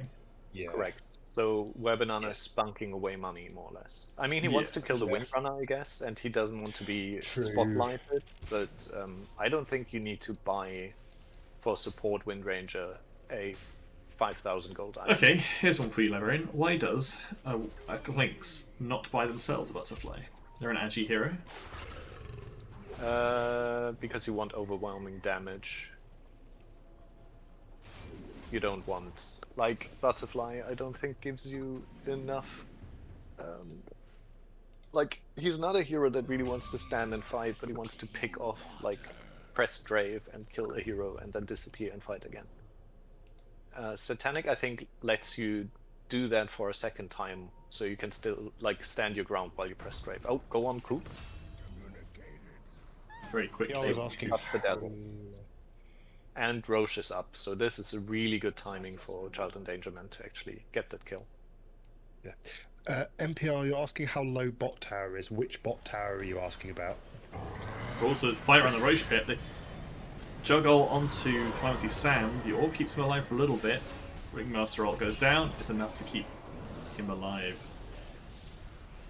[SPEAKER 3] Yeah.
[SPEAKER 1] Correct. So Where Banana is spunking away money, more or less. I mean, he wants to kill the Windrunner, I guess, and he doesn't want to be spotlighted, but I don't think you need to buy, for support Windranger, a 5,000 gold item.
[SPEAKER 2] Okay, here's one for you, Librarian. Why does Lynx not buy themselves a Butterfly? They're an agi hero.
[SPEAKER 1] Because you want overwhelming damage. You don't want, like, Butterfly, I don't think gives you enough. Like, he's not a hero that really wants to stand and fight, but he wants to pick off, like, press Drave and kill a hero and then disappear and fight again. Satanic, I think, lets you do that for a second time, so you can still, like, stand your ground while you press Drave. Oh, go on, Coop.
[SPEAKER 2] Very quickly.
[SPEAKER 3] I was asking.
[SPEAKER 1] Up the devil. And Roche is up, so this is a really good timing for Child Endangerment to actually get that kill.
[SPEAKER 3] Yeah. MPR, you're asking how low bot tower is. Which bot tower are you asking about?
[SPEAKER 2] Also, fight around the Roche pit. They juggle onto CalamitySam. The orb keeps him alive for a little bit. Ringmaster ult goes down. It's enough to keep him alive.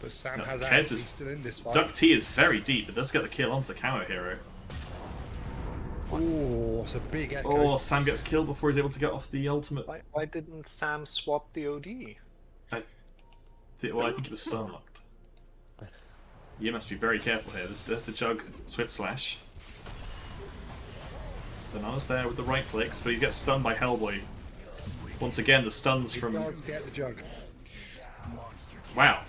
[SPEAKER 3] But Sam
[SPEAKER 2] No,
[SPEAKER 3] has
[SPEAKER 2] Kez
[SPEAKER 3] actually
[SPEAKER 2] is-
[SPEAKER 3] still in this fight.
[SPEAKER 2] DuckT is very deep, but does get the kill onto CamoHero.
[SPEAKER 3] Oh, it's a big echo.
[SPEAKER 2] Oh, Sam gets killed before he's able to get off the ultimate.
[SPEAKER 1] Why didn't Sam swap the OD?
[SPEAKER 2] I think it was stun locked. You must be very careful here. There's the Jug Swift Slash. Banana's there with the right clicks, but he gets stunned by Hellboy. Once again, the stuns
[SPEAKER 3] He
[SPEAKER 2] from...
[SPEAKER 3] does get the Jug.
[SPEAKER 2] Wow.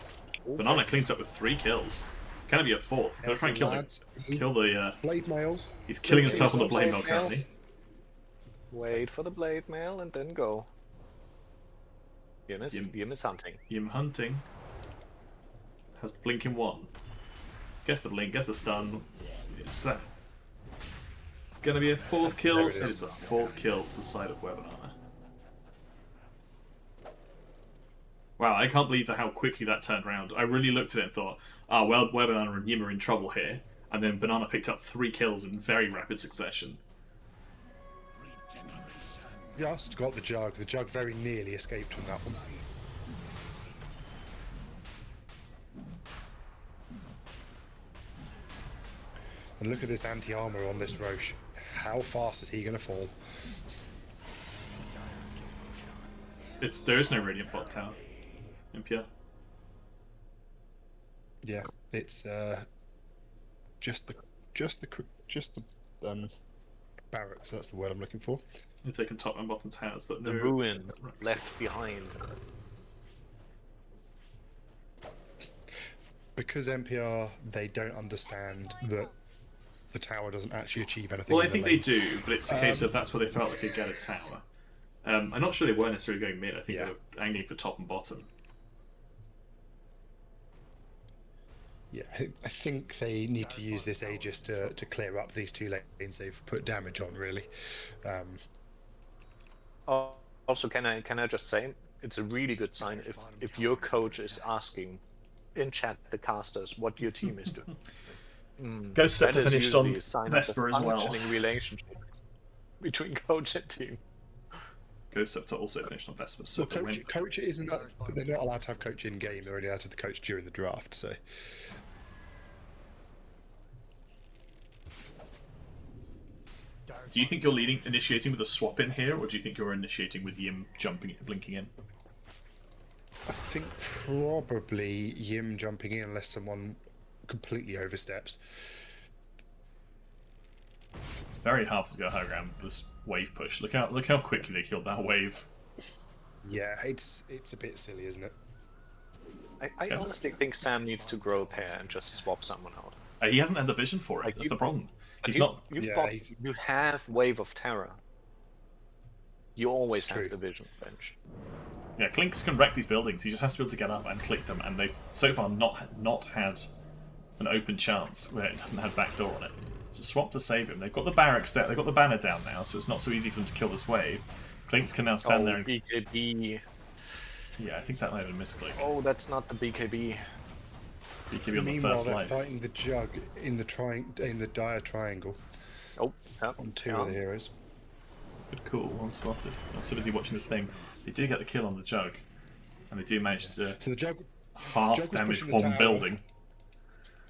[SPEAKER 2] Banana cleans up with 3 kills. Can it be a 4th? Gonna try and kill the...
[SPEAKER 3] Blade mails.
[SPEAKER 2] He's killing himself on the
[SPEAKER 3] Blade
[SPEAKER 2] blade mail currently.
[SPEAKER 1] Wait for the blade mail and then go. Yim is hunting.
[SPEAKER 2] Yim hunting. Has blink in 1. Gets the blink, gets the stun. It's that. Gonna be a 4th kill.
[SPEAKER 3] There it is.
[SPEAKER 2] It's a 4th kill to the side of Banana. Wow, I can't believe how quickly that turned around. I really looked at it and thought, oh, well, Banana and Yim are in trouble here. And then Banana picked up 3 kills in very rapid succession.
[SPEAKER 3] Just got the Jug. The Jug very nearly escaped from that one. And look at this anti-armor on this Roche. How fast is he going to fall?
[SPEAKER 2] There is no Radiant bot tower. Impure.
[SPEAKER 3] Yeah, it's just the barracks. That's the word I'm looking for.
[SPEAKER 2] They're taking top and bottom towers, but
[SPEAKER 1] The
[SPEAKER 2] no
[SPEAKER 1] ruin
[SPEAKER 2] racks.
[SPEAKER 1] left behind.
[SPEAKER 3] Because NPR, they don't understand that the tower doesn't actually achieve anything.
[SPEAKER 2] Well, I
[SPEAKER 3] in the
[SPEAKER 2] think
[SPEAKER 3] lane.
[SPEAKER 2] they do, but it's the case of that's where they felt they could get a tower. I'm not sure they were necessarily going mid. I think
[SPEAKER 3] Yeah.
[SPEAKER 2] they were angling for top and bottom.
[SPEAKER 3] Yeah, I think they need to use this Aegis to clear up these 2 lanes they've put damage on, really.
[SPEAKER 1] Also, can I just say, it's a really good sign if your coach is asking in chat the casters what your team is doing.
[SPEAKER 2] Ghost
[SPEAKER 1] That
[SPEAKER 2] Scepter
[SPEAKER 1] is
[SPEAKER 2] finished
[SPEAKER 1] usually
[SPEAKER 2] on
[SPEAKER 1] a sign
[SPEAKER 2] Vesper
[SPEAKER 1] of
[SPEAKER 2] as
[SPEAKER 1] a
[SPEAKER 2] well.
[SPEAKER 1] functioning relationship between coach and team.
[SPEAKER 2] Ghost Scepter also finished on Vesper. So
[SPEAKER 3] Well, coach isn't. They're not allowed to have coach in game. They're only allowed to have the coach during the draft. So.
[SPEAKER 2] do you think you're initiating with a swap in here, or do you think you're initiating with Yim blinking in?
[SPEAKER 3] I think probably Yim jumping in unless someone completely oversteps.
[SPEAKER 2] Very hard to go high ground with this wave push. Look how quickly they killed that wave.
[SPEAKER 3] Yeah, it's a bit silly, isn't it?
[SPEAKER 1] I honestly think Sam needs to grow a pair and just swap someone out.
[SPEAKER 2] He hasn't had the vision for it.
[SPEAKER 1] Like,
[SPEAKER 2] That's the problem. He's
[SPEAKER 1] you,
[SPEAKER 2] not.
[SPEAKER 1] You've
[SPEAKER 3] Yeah,
[SPEAKER 1] got,
[SPEAKER 3] he's-
[SPEAKER 1] you have Wave of Terror. You always
[SPEAKER 3] It's
[SPEAKER 1] have
[SPEAKER 3] true.
[SPEAKER 1] the vision bench.
[SPEAKER 2] Yeah, Clinks can wreck these buildings. He just has to be able to get up and click them, and they've so far not had an open chance where it hasn't had backdoor on it. So swap to save him. They've got the barracks down. They've got the banner down now, so it's not so easy for them to kill this wave. Clinks can now stand there and
[SPEAKER 1] BKB.
[SPEAKER 2] yeah, I think that might have been a misclick.
[SPEAKER 1] Oh, that's not the BKB.
[SPEAKER 2] BKB on the
[SPEAKER 3] Meanwhile,
[SPEAKER 2] first
[SPEAKER 3] they're
[SPEAKER 2] life.
[SPEAKER 3] fighting the jug in the dire triangle
[SPEAKER 1] Oh, yeah.
[SPEAKER 3] on 2 of the heroes.
[SPEAKER 2] Good call, well spotted. I'm so busy watching this thing. They do get the kill on the jug, and they do manage to
[SPEAKER 3] So the jug
[SPEAKER 2] half
[SPEAKER 3] Jug was
[SPEAKER 2] damage
[SPEAKER 3] pushing the
[SPEAKER 2] one
[SPEAKER 3] tower.
[SPEAKER 2] building.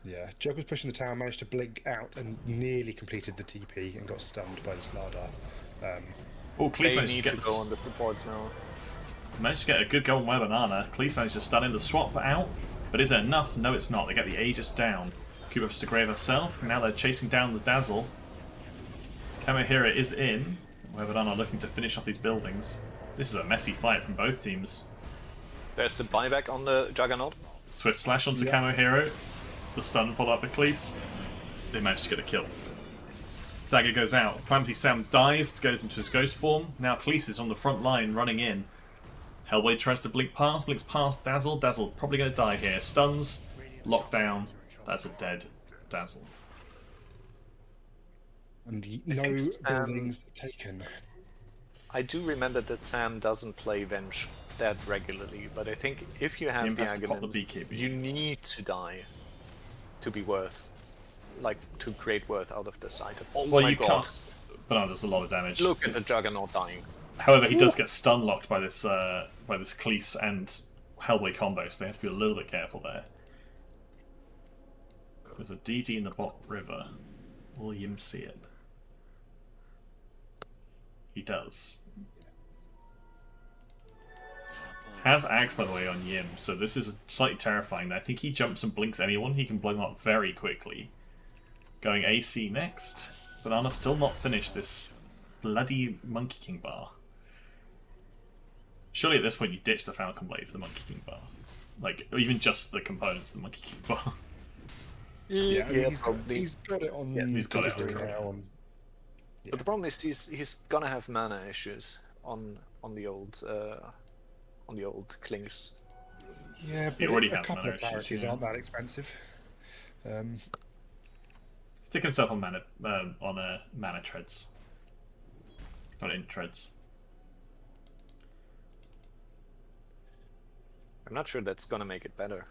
[SPEAKER 3] Yeah, Jug was pushing the tower, managed to blink out and nearly completed the TP and got stunned by the Slardar.
[SPEAKER 2] Oh, Cleese
[SPEAKER 1] They
[SPEAKER 2] managed
[SPEAKER 1] need
[SPEAKER 2] to
[SPEAKER 1] to
[SPEAKER 2] get
[SPEAKER 1] go on the supports now.
[SPEAKER 2] managed to get a good goal on Webanana. Cleese managed to stun in the swap out, but is it enough? No, it's not. They get the Aegis down. Coop has to grave herself. Now they're chasing down the Dazzle. CamoHero is in. Webanana looking to finish off these buildings. This is a messy fight from both teams.
[SPEAKER 1] There's a buyback on the Juggernaut.
[SPEAKER 2] Swift slash onto CamoHero. The stun follow up with Cleese. They managed to get a kill. Dagger goes out. CalamitySam dies, goes into his ghost form. Now Cleese is on the front line, running in. Hellboy tries to blink past, blinks past Dazzle. Dazzle probably going to die here. Stuns, lockdown. That's a dead Dazzle.
[SPEAKER 3] And
[SPEAKER 1] I
[SPEAKER 3] no
[SPEAKER 1] think Sam-
[SPEAKER 3] buildings taken.
[SPEAKER 1] I do remember that Sam doesn't play Venge that regularly, but I think if you have
[SPEAKER 2] Jim
[SPEAKER 1] the
[SPEAKER 2] has to pop the
[SPEAKER 1] argument,
[SPEAKER 2] BKB.
[SPEAKER 1] you need to die to be worth, like, to create worth out of this item. Oh
[SPEAKER 2] Well,
[SPEAKER 1] my
[SPEAKER 2] you
[SPEAKER 1] god.
[SPEAKER 2] can't. But no, there's a lot of damage.
[SPEAKER 1] Look at the Juggernaut dying.
[SPEAKER 2] However, he does get stun locked by this Cleese and Hellboy combo, so they have to be a little bit careful there. There's a DD in the bot river. Will Yim see it? He does. Has Axe, by the way, on Yim, so this is slightly terrifying. I think he jumps and blinks anyone, he can blow them up very quickly. Going AC next. Banana still not finished this bloody Monkey King bar. Surely at this point you ditch the Falcon Blade for the Monkey King bar. Like, or even just the components of the Monkey King bar.
[SPEAKER 3] Yeah, I mean,
[SPEAKER 1] Yeah,
[SPEAKER 3] he's
[SPEAKER 1] probably.
[SPEAKER 3] got it on.
[SPEAKER 2] Yeah, he's got it
[SPEAKER 3] delivery
[SPEAKER 2] on
[SPEAKER 3] now. On,
[SPEAKER 1] But the problem is he's gonna have mana issues on the old Clinks.
[SPEAKER 3] yeah,
[SPEAKER 2] He
[SPEAKER 3] but
[SPEAKER 2] already
[SPEAKER 3] a
[SPEAKER 2] has
[SPEAKER 3] couple
[SPEAKER 2] mana
[SPEAKER 3] of
[SPEAKER 2] issues,
[SPEAKER 3] clarities
[SPEAKER 2] yeah.
[SPEAKER 3] aren't that expensive.
[SPEAKER 2] Stick himself on mana treads. Not int treads.
[SPEAKER 1] I'm not sure that's gonna make it better.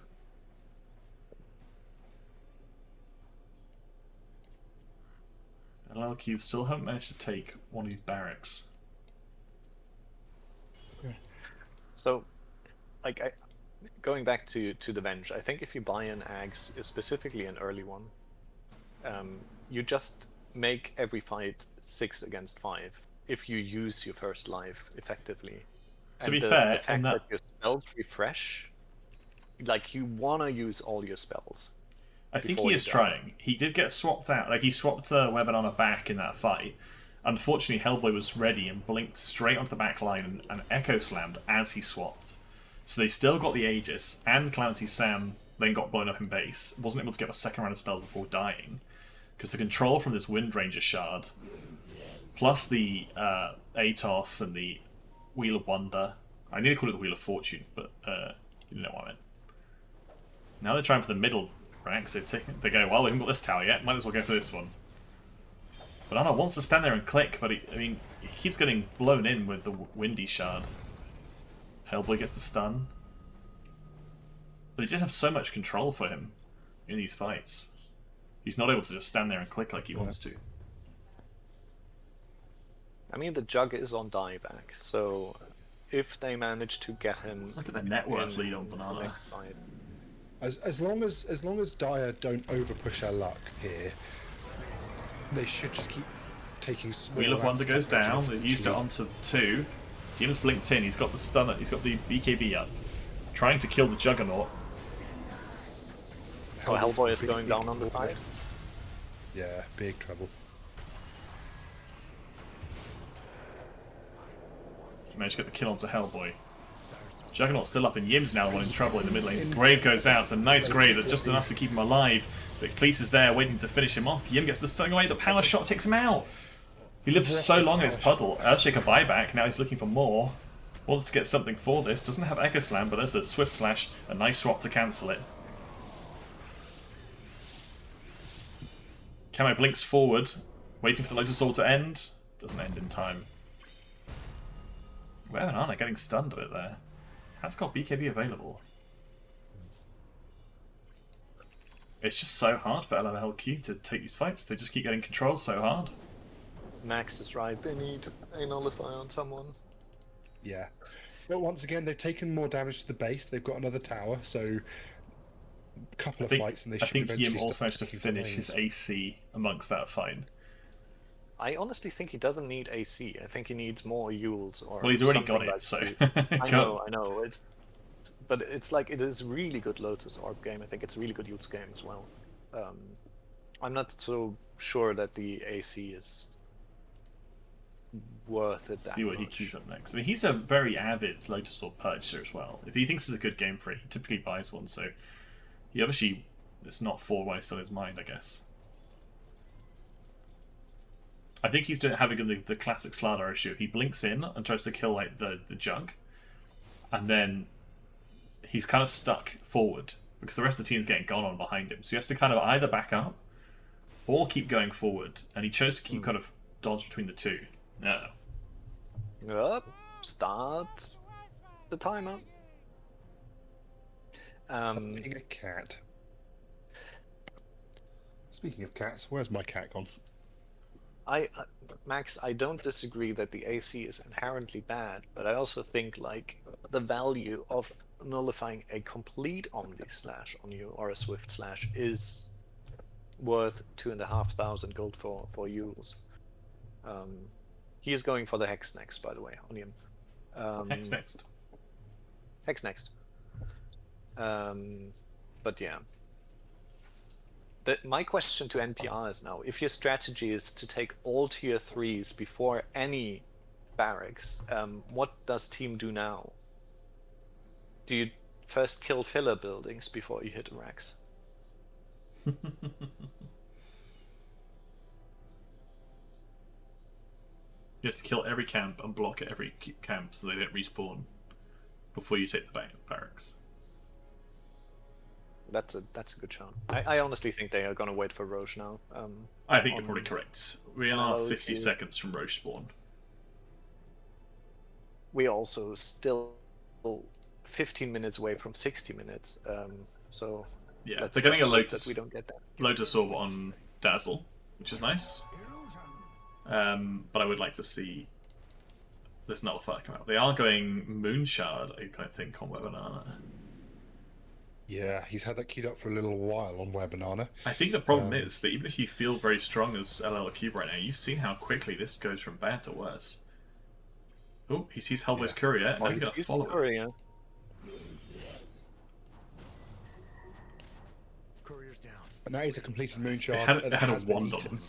[SPEAKER 2] LLL Qubed still haven't managed to take one of these barracks.
[SPEAKER 1] So, like, going back to the Venge, I think if you buy an Axe, specifically an early one, you just make every fight 6 against 5 if you use your first life effectively.
[SPEAKER 2] To be
[SPEAKER 1] And
[SPEAKER 2] fair,
[SPEAKER 1] the fact
[SPEAKER 2] on
[SPEAKER 1] that
[SPEAKER 2] that-
[SPEAKER 1] your spells refresh, like, you wanna use all your spells.
[SPEAKER 2] I think
[SPEAKER 1] before
[SPEAKER 2] he
[SPEAKER 1] you
[SPEAKER 2] is
[SPEAKER 1] die.
[SPEAKER 2] trying. He did get swapped out. Like, he swapped Webanana back in that fight. Unfortunately, Hellboy was ready and blinked straight onto the back line and Echo Slammed as he swapped. So they still got the Aegis, and CalamitySam then got blown up in base. Wasn't able to get a second round of spells before dying. Because the control from this Wind Ranger shard, plus the Atos and the Wheel of Wonder. I need to call it the Wheel of Fortune, but you know what I meant. Now they're trying for the middle ranks. They go, well, we haven't got this tower yet. Might as well go for this one. Banana wants to stand there and click, but he keeps getting blown in with the Windy Shard. Hellboy gets the stun. But they just have so much control for him in these fights. He's not able to just stand there and click like he wants to.
[SPEAKER 1] I mean, the Jug is on dieback, so if they manage to get him...
[SPEAKER 2] Look at the net worth lead on Banana.
[SPEAKER 3] As long as Dire don't overpush our luck here, they should just keep taking small.
[SPEAKER 2] Wheel of Wonder goes down. They've used it onto 2. Jim's blinked in. He's got the stunner. He's got the BKB up, trying to kill the Juggernaut.
[SPEAKER 1] Oh, Hellboy is going down on the tide.
[SPEAKER 3] Yeah, big trouble.
[SPEAKER 2] Managed to get the kill onto Hellboy. Juggernaut's still up, and Yim's now one in trouble in the mid lane. Grave goes out. It's a nice Grave, that's just enough to keep him alive. But Cleese is there waiting to finish him off. Yim gets the stunning away. The power shot takes him out. He lived for so long in his puddle. Earthshaker buyback. Now he's looking for more. Wants to get something for this. Doesn't have Echo Slam, but there's a Swift Slash. A nice swap to cancel it. Camo blinks forward, waiting for the Lotus Orb to end. Doesn't end in time. Where an Anna getting stunned a bit there. Has got BKB available. It's just so hard for LLL Qubed to take these fights. They just keep getting controlled so hard.
[SPEAKER 1] Max is right. They need a nullify on someone.
[SPEAKER 3] Yeah. But once again, they've taken more damage to the base. They've got another tower, so a couple of fights, and they should eventually
[SPEAKER 2] Yim also
[SPEAKER 3] start
[SPEAKER 2] managed to
[SPEAKER 3] taking
[SPEAKER 2] finish his
[SPEAKER 3] lanes.
[SPEAKER 2] AC amongst that fight.
[SPEAKER 1] I honestly think he doesn't need AC. I think he needs more Yules or.
[SPEAKER 2] Well, he's already got
[SPEAKER 1] something
[SPEAKER 2] it,
[SPEAKER 1] like
[SPEAKER 2] so.
[SPEAKER 1] I know. But it's like it is a really good Lotus Orb game. I think it's a really good Yules game as well. I'm not so sure that the AC is worth it.
[SPEAKER 2] See what he queues up next. I mean, he's a very avid Lotus Orb purchaser as well. If he thinks it's a good game for it, he typically buys one. So he obviously it's not foremost on his mind, I guess. I think he's having the classic Slardar issue. He blinks in and tries to kill like the Jug, and then he's kind of stuck forward because the rest of the team's getting gone on behind him. So he has to kind of either back up or keep going forward, and he chose to keep kind of dodge between the two. No.
[SPEAKER 1] Up, start the timer.
[SPEAKER 3] Being a cat. Speaking of cats, where's my cat gone?
[SPEAKER 1] Max, I don't disagree that the AC is inherently bad, but I also think like the value of nullifying a complete Omni Slash on you or a Swift Slash is worth 2,500 gold for Yules. He is going for the Hex next, by the way, on him.
[SPEAKER 2] Hex next.
[SPEAKER 1] Hex next. But yeah. My question to NPR is now, if your strategy is to take all tier 3s before any barracks, what does team do now? Do you first kill filler buildings before you hit racks?
[SPEAKER 2] You have to kill every camp and block every camp so they don't respawn before you take the barracks.
[SPEAKER 1] That's a good shot. I honestly think they are going to wait for Roche now.
[SPEAKER 2] I think you're probably correct. We are
[SPEAKER 1] LLL
[SPEAKER 2] 50
[SPEAKER 1] Qubed.
[SPEAKER 2] seconds from Roche spawn.
[SPEAKER 1] We also still 15 minutes away from 60 minutes. So
[SPEAKER 2] Yeah,
[SPEAKER 1] let's
[SPEAKER 2] they're getting a
[SPEAKER 1] frustrate
[SPEAKER 2] Lotus
[SPEAKER 1] that we don't get that.
[SPEAKER 2] Lotus Orb on Dazzle, which is nice. But I would like to see this Nullifier come out. They are going Moonshard, I think, on Webanana.
[SPEAKER 3] Yeah, he's had that queued up for a little while on Webanana.
[SPEAKER 2] I think the problem is that even if you feel very strong as LLL Qubed right now, you've seen how quickly this goes from bad to worse. Oh, he sees Hellboy's Courier, and now he's going to follow it.
[SPEAKER 1] Courier.
[SPEAKER 4] Courier's down.
[SPEAKER 3] But now he's a completed Moonshard.
[SPEAKER 2] It had a
[SPEAKER 3] has been
[SPEAKER 2] wand on
[SPEAKER 3] eaten.
[SPEAKER 2] him.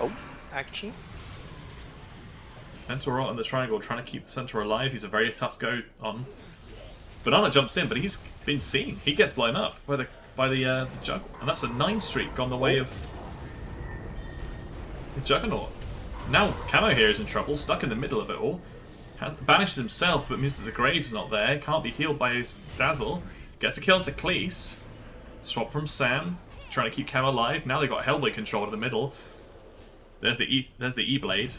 [SPEAKER 1] Oh, action.
[SPEAKER 2] Centaur on the triangle, trying to keep the Centaur alive. He's a very tough go on. Banana jumps in, but he's been seen. He gets blown up. Where the by the Juggle. And that's a 9 streak on the way of the Juggernaut. Now CamoHero is in trouble, stuck in the middle of it all. Banishes himself, but means that the Grave's not there. Can't be healed by his Dazzle. Gets a kill to Cleese. Swap from Sam, trying to keep Cam alive. Now they've got Hellboy controlled in the middle. There's the E-Blade.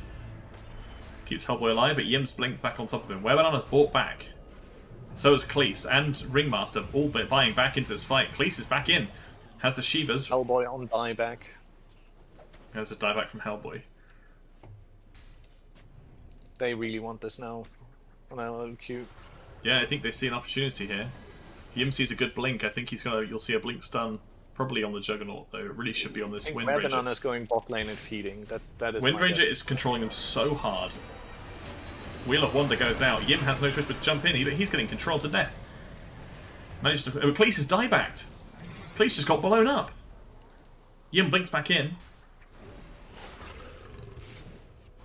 [SPEAKER 2] Keeps Hellboy alive, but Yim's blinked back on top of him. Webanana's brought back. So is Cleese and Ringmaster, all buying back into this fight. Cleese is back in. Has the Shivas.
[SPEAKER 1] Hellboy on dieback.
[SPEAKER 2] There's a dieback from Hellboy.
[SPEAKER 1] They really want this now on LLL Qubed.
[SPEAKER 2] Yeah, I think they see an opportunity here. Yim sees a good blink. I think you'll see a blink stun. Probably on the Juggernaut, though. It really should be on this Wind Ranger.
[SPEAKER 1] Webanana's going bot lane and feeding. That is
[SPEAKER 2] Wind
[SPEAKER 1] my
[SPEAKER 2] Ranger
[SPEAKER 1] guess.
[SPEAKER 2] is controlling them so hard. Wheel of Wonder goes out. Yim has no choice but to jump in. He's getting controlled to death. Managed to. Cleese has diebacked. Cleese just got blown up. Yim blinks back in.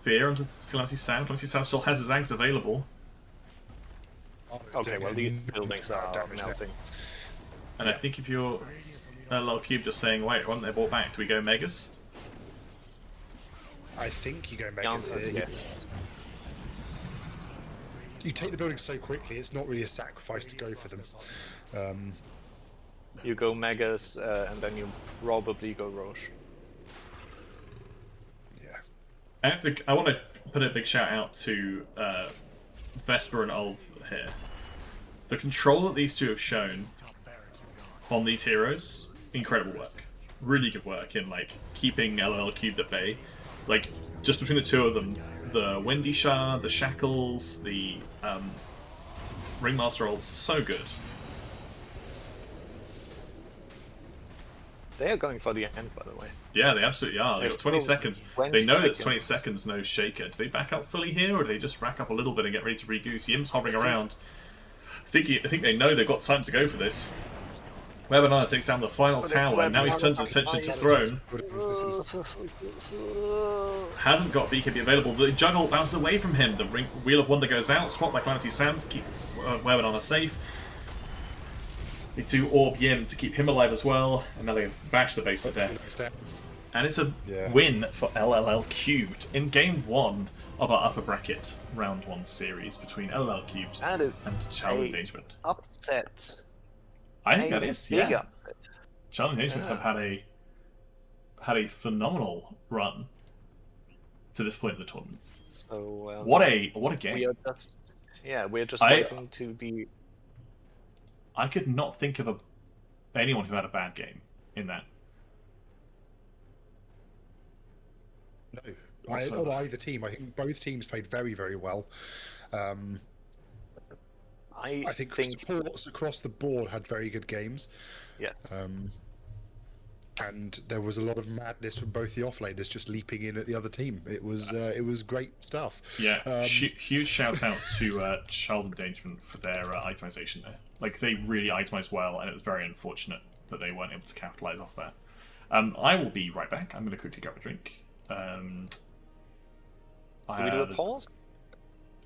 [SPEAKER 2] Fear onto CalamitySam. CalamitySam still has his Zags available.
[SPEAKER 1] Okay, well these buildings are melting.
[SPEAKER 2] And I think if you're LLL Qubed just saying, wait, why don't they brought back? Do we go Megas?
[SPEAKER 3] I think you're going back.
[SPEAKER 1] The answer is yes.
[SPEAKER 3] You take the building so quickly, it's not really a sacrifice to go for them.
[SPEAKER 1] You go Megas, and then you probably go Roche.
[SPEAKER 3] Yeah.
[SPEAKER 2] I want to put a big shout out to Vesper and Ulf here. The control that these two have shown on these heroes, incredible work. Really good work in like keeping LLL Qubed at bay. Like just between the two of them, the Windy Shard, the Shackles, the Ringmaster ults, so good.
[SPEAKER 1] They are going for the end, by the way.
[SPEAKER 2] Yeah, they absolutely are. They've got 20 seconds.
[SPEAKER 1] 20
[SPEAKER 2] They know that
[SPEAKER 1] seconds.
[SPEAKER 2] 20 seconds, no shaker. Do they back up fully here, or do they just rack up a little bit and get ready to re-goose? Yim's hovering around. I think they know they've got time to go for this. Webanana takes down the final tower, and now he's turned his attention to Throne. Hasn't got BKB available. The Juggle bounces away from him. The Wheel of Wonder goes out, swapped by CalamitySam to keep Webanana safe. They do Orb Yim to keep him alive as well, and now they bash the base to death. And it's a win for LLL Qubed in Game 1 of our upper bracket Round 1 series between LLL Qubed and Child Endangerment.
[SPEAKER 1] Upset.
[SPEAKER 2] I think that is, yeah.
[SPEAKER 1] Upset.
[SPEAKER 2] Child Endangerment have had a phenomenal run to this point in the tournament.
[SPEAKER 1] So
[SPEAKER 2] what a game!
[SPEAKER 1] We're just waiting to be.
[SPEAKER 2] I could not think of anyone who had a bad game in that.
[SPEAKER 3] No, not either team. I think both teams played very, very well. I think supports across the board had very good games.
[SPEAKER 1] Yes.
[SPEAKER 3] And there was a lot of madness from both the offlaners just leaping in at the other team. It was great stuff.
[SPEAKER 2] Yeah, huge shout out to Child Endangerment for their itemization there. Like, they really itemized well, and it was very unfortunate that they weren't able to capitalize off that. I will be right back. I'm going to quickly grab a drink. And
[SPEAKER 1] Can we do a pause?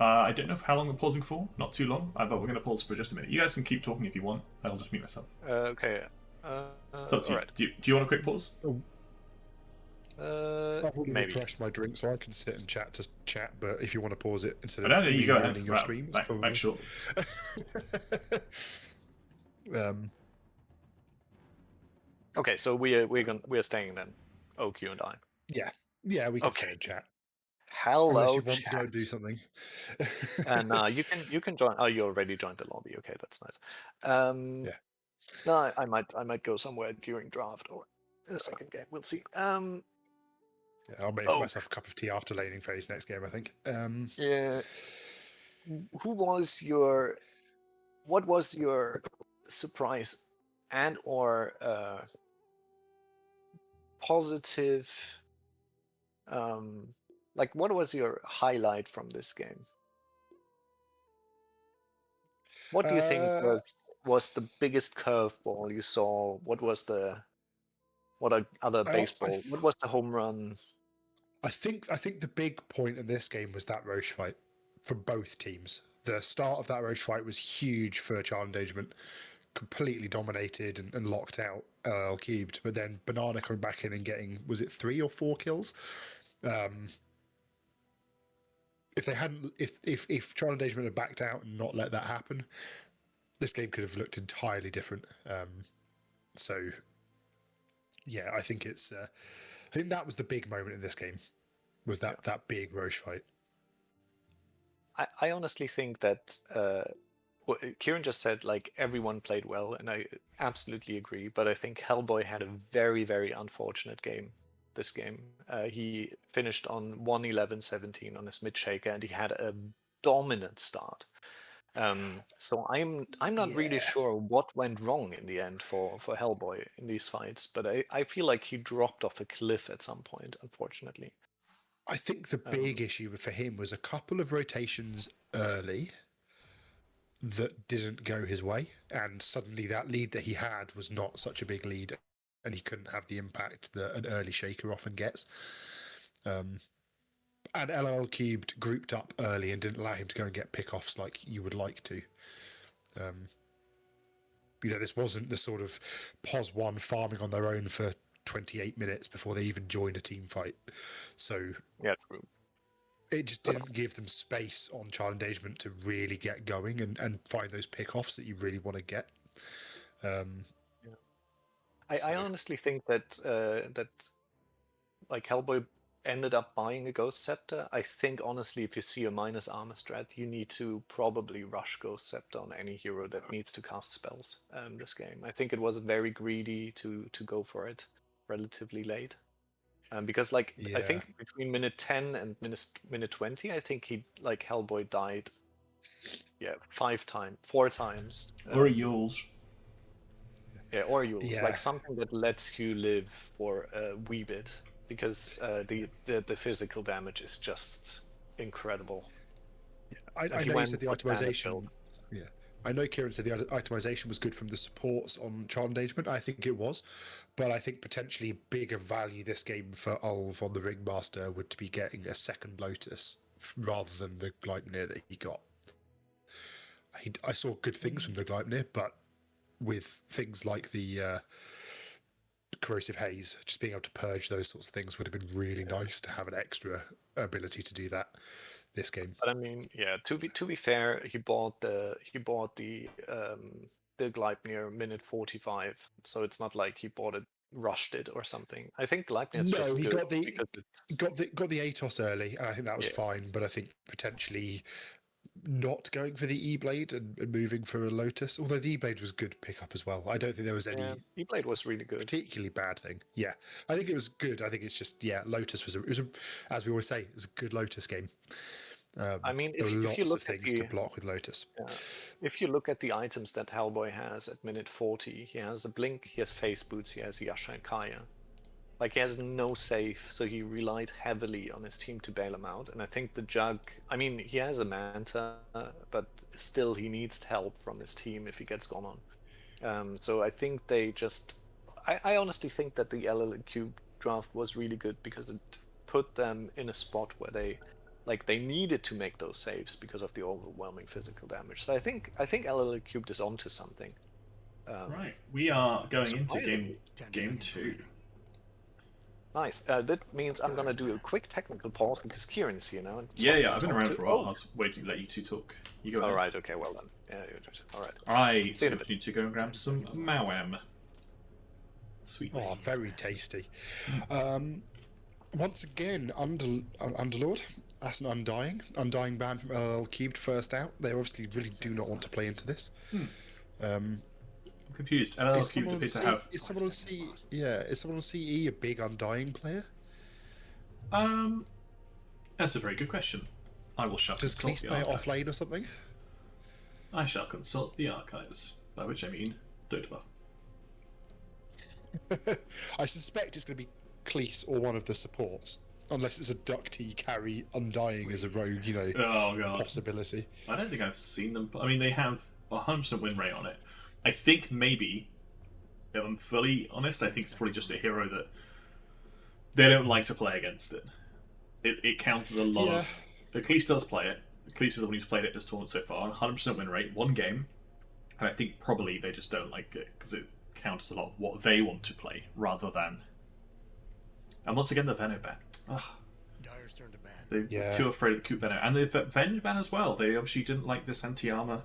[SPEAKER 2] I don't know how long we're pausing for. Not too long, but we're going to pause for just a minute. You guys can keep talking if you want. I'll just mute myself.
[SPEAKER 1] Okay.
[SPEAKER 2] So
[SPEAKER 1] right.
[SPEAKER 2] Do you want a quick pause?
[SPEAKER 3] I've already
[SPEAKER 1] maybe.
[SPEAKER 3] refreshed my drink, so I can sit and chat. But if you want to pause it instead
[SPEAKER 2] No,
[SPEAKER 3] of
[SPEAKER 2] you go ahead.
[SPEAKER 3] your stream, it's probably...
[SPEAKER 2] Back short.
[SPEAKER 1] Okay, so we're staying then. OQ and I.
[SPEAKER 3] Yeah, we can sit and chat.
[SPEAKER 1] Hello,
[SPEAKER 3] Unless you want
[SPEAKER 1] chat.
[SPEAKER 3] to go and do something.
[SPEAKER 1] And you can join. Oh, you already joined the lobby. Okay, that's nice.
[SPEAKER 3] Yeah.
[SPEAKER 1] No, I might go somewhere during draft or the second game. We'll see.
[SPEAKER 3] Yeah, I'll make myself a cup of tea after laning phase next game, I think.
[SPEAKER 1] Yeah. What was your surprise and or positive? Like, what was your highlight from this game? What do you think was the biggest curveball you saw? What other baseball? What was the home run?
[SPEAKER 3] I think the big point in this game was that Roche fight from both teams. The start of that Roche fight was huge for Child Endangerment completely dominated and locked out LLL Qubed, but then Banana coming back in and getting, was it 3 or 4 kills? If they hadn't, if Trial Endangerment had backed out and not let that happen, this game could have looked entirely different. So, yeah, I think it's. I think that was the big moment in this game, was that big Roche fight.
[SPEAKER 1] I honestly think that what Kieran just said, like, everyone played well, and I absolutely agree. But I think Hellboy had a very, very unfortunate game. This game, he finished on 1-11-17 on his mid shaker, and he had a dominant start. So I'm not really sure what went wrong in the end for Hellboy in these fights, but I feel like he dropped off a cliff at some point, unfortunately.
[SPEAKER 3] I think the big issue for him was a couple of rotations early that didn't go his way, and suddenly that lead that he had was not such a big lead, and he couldn't have the impact that an early shaker often gets. And LLL Qubed grouped up early and didn't allow him to go and get pickoffs like you would like to. This wasn't the sort of POS 1 farming on their own for 28 minutes before they even joined a team fight. So
[SPEAKER 1] yeah, true.
[SPEAKER 3] It just didn't give them space on Child Endangerment to really get going and find those pickoffs that you really want to get.
[SPEAKER 1] I honestly think that like Hellboy ended up buying a Ghost Scepter. I think honestly, if you see a minus armor strat, you need to probably rush Ghost Scepter on any hero that needs to cast spells. This game, I think it was very greedy to go for it relatively late. Because like I think between minute 10 and minute 20, I think Hellboy died. Yeah, 4 times.
[SPEAKER 2] Or Yules.
[SPEAKER 1] Yeah, or Yules, like something that lets you live for a wee bit, because the physical damage is just incredible.
[SPEAKER 3] I know you said the itemization. Yeah, I know Kieran said the itemization was good from the supports on Child Endangerment. I think it was, but I think potentially bigger value this game for Ulv on the Ringmaster would be getting a second Lotus rather than the Gleipnir that he got. I saw good things from the Gleipnir, but with things like the corrosive haze, just being able to purge those sorts of things would have been really nice to have an extra ability to do that this game.
[SPEAKER 1] But I mean, yeah, to be fair, he bought the Gleipnir minute 45, so it's not like he bought it, rushed it or something. I think Gleipnir is just good
[SPEAKER 3] got the Atos early, and I think that was fine. But I think potentially not going for the E-Blade and moving for a Lotus, although the E-Blade was good pickup as well. I don't think there was any
[SPEAKER 1] E-Blade was really good,
[SPEAKER 3] particularly bad thing. Yeah, I think it was good. I think it's just Lotus was as we always say, it was a good Lotus game.
[SPEAKER 1] I mean,
[SPEAKER 3] if you look at things to block with Lotus.
[SPEAKER 1] If you look at the items that Hellboy has at minute 40, he has a Blink, he has Face Boots, he has Yasha and Kaya. Like, he has no save, so he relied heavily on his team to bail him out. And I think the Jug, I mean, he has a Manta, but still he needs help from his team if he gets gone on. So I think they just... I honestly think that the LLL Qubed draft was really good because it put them in a spot where they needed to make those saves because of the overwhelming physical damage. So I think LLL Qubed is onto something.
[SPEAKER 2] Right, we are going into game 2.
[SPEAKER 1] Nice. That means I'm going to do a quick technical pause because Kieran is here now. And
[SPEAKER 2] yeah, I've been around for a while. I was waiting to let you two talk. You go ahead.
[SPEAKER 1] All right, okay, well done. Yeah, all right.
[SPEAKER 2] I need to go and grab some Mawam. Sweet.
[SPEAKER 3] Oh, very tasty. Once again, Underlord. That's an Undying ban from LLL Qubed first out. They obviously really do not want to play into this.
[SPEAKER 2] I'm confused. LLL Qubed appears to have...
[SPEAKER 3] Is someone on CE a big Undying player?
[SPEAKER 2] That's a very good question. I will shall
[SPEAKER 3] Does Cleese play off lane or something?
[SPEAKER 2] I shall consult the archives, by which I mean Dota buff.
[SPEAKER 3] I suspect it's going to be Cleese or one of the supports. Unless it's a DuckT carry Undying as a rogue, possibility.
[SPEAKER 2] I don't think I've seen them. I mean, they have 100% win rate on it. I think maybe, if I'm fully honest, I think it's probably just a hero that they don't like to play against it. It counts as a lot of... Cleese does play it. Cleese is the one who's played it this tournament so far. 100% win rate, 1 game. And I think probably they just don't like it because it counts a lot of what they want to play rather than. And once again, the Veno ban. Ugh.
[SPEAKER 4] Dyer's turn to ban.
[SPEAKER 2] They're
[SPEAKER 3] Yeah.
[SPEAKER 2] too afraid of the Coop Veno. And the Venge ban as well. They obviously didn't like this anti-armor.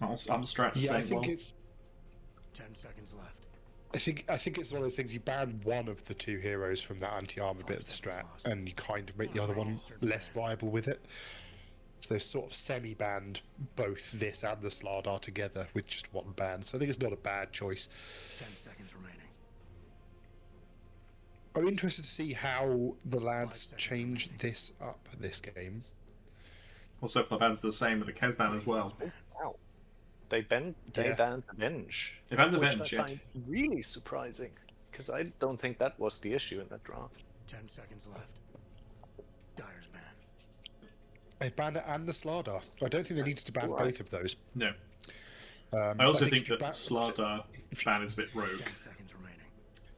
[SPEAKER 2] I'm strat
[SPEAKER 3] Yeah, I
[SPEAKER 2] saying,
[SPEAKER 3] think
[SPEAKER 2] well,
[SPEAKER 3] it's.
[SPEAKER 4] 10 seconds left.
[SPEAKER 3] I think it's one of those things. You ban one of the two heroes from that anti-armor bit of the strat, and you kind of make the other one less viable with it. So they've sort of semi-banned both this and the Slardar together with just one ban. So I think it's not a bad choice.
[SPEAKER 4] 10 seconds remaining.
[SPEAKER 3] I'm interested to see how the lads change this up this game.
[SPEAKER 2] also if the bans are the same with the Kez ban as well.
[SPEAKER 1] Wow. They banned
[SPEAKER 3] Yeah.
[SPEAKER 1] the Venge.
[SPEAKER 2] They banned the
[SPEAKER 1] which
[SPEAKER 2] Venge,
[SPEAKER 1] I
[SPEAKER 2] yeah.
[SPEAKER 1] find really surprising, because I don't think that was the issue in that draft.
[SPEAKER 4] 10 seconds left. Dyer's ban.
[SPEAKER 3] They've banned it and the Slardar. I don't think they needed to ban
[SPEAKER 1] Right.
[SPEAKER 3] both of those.
[SPEAKER 2] No.
[SPEAKER 3] I
[SPEAKER 2] I also
[SPEAKER 3] if
[SPEAKER 2] think
[SPEAKER 3] you
[SPEAKER 2] that Slardar ban is a bit rogue.
[SPEAKER 4] 10 seconds remaining.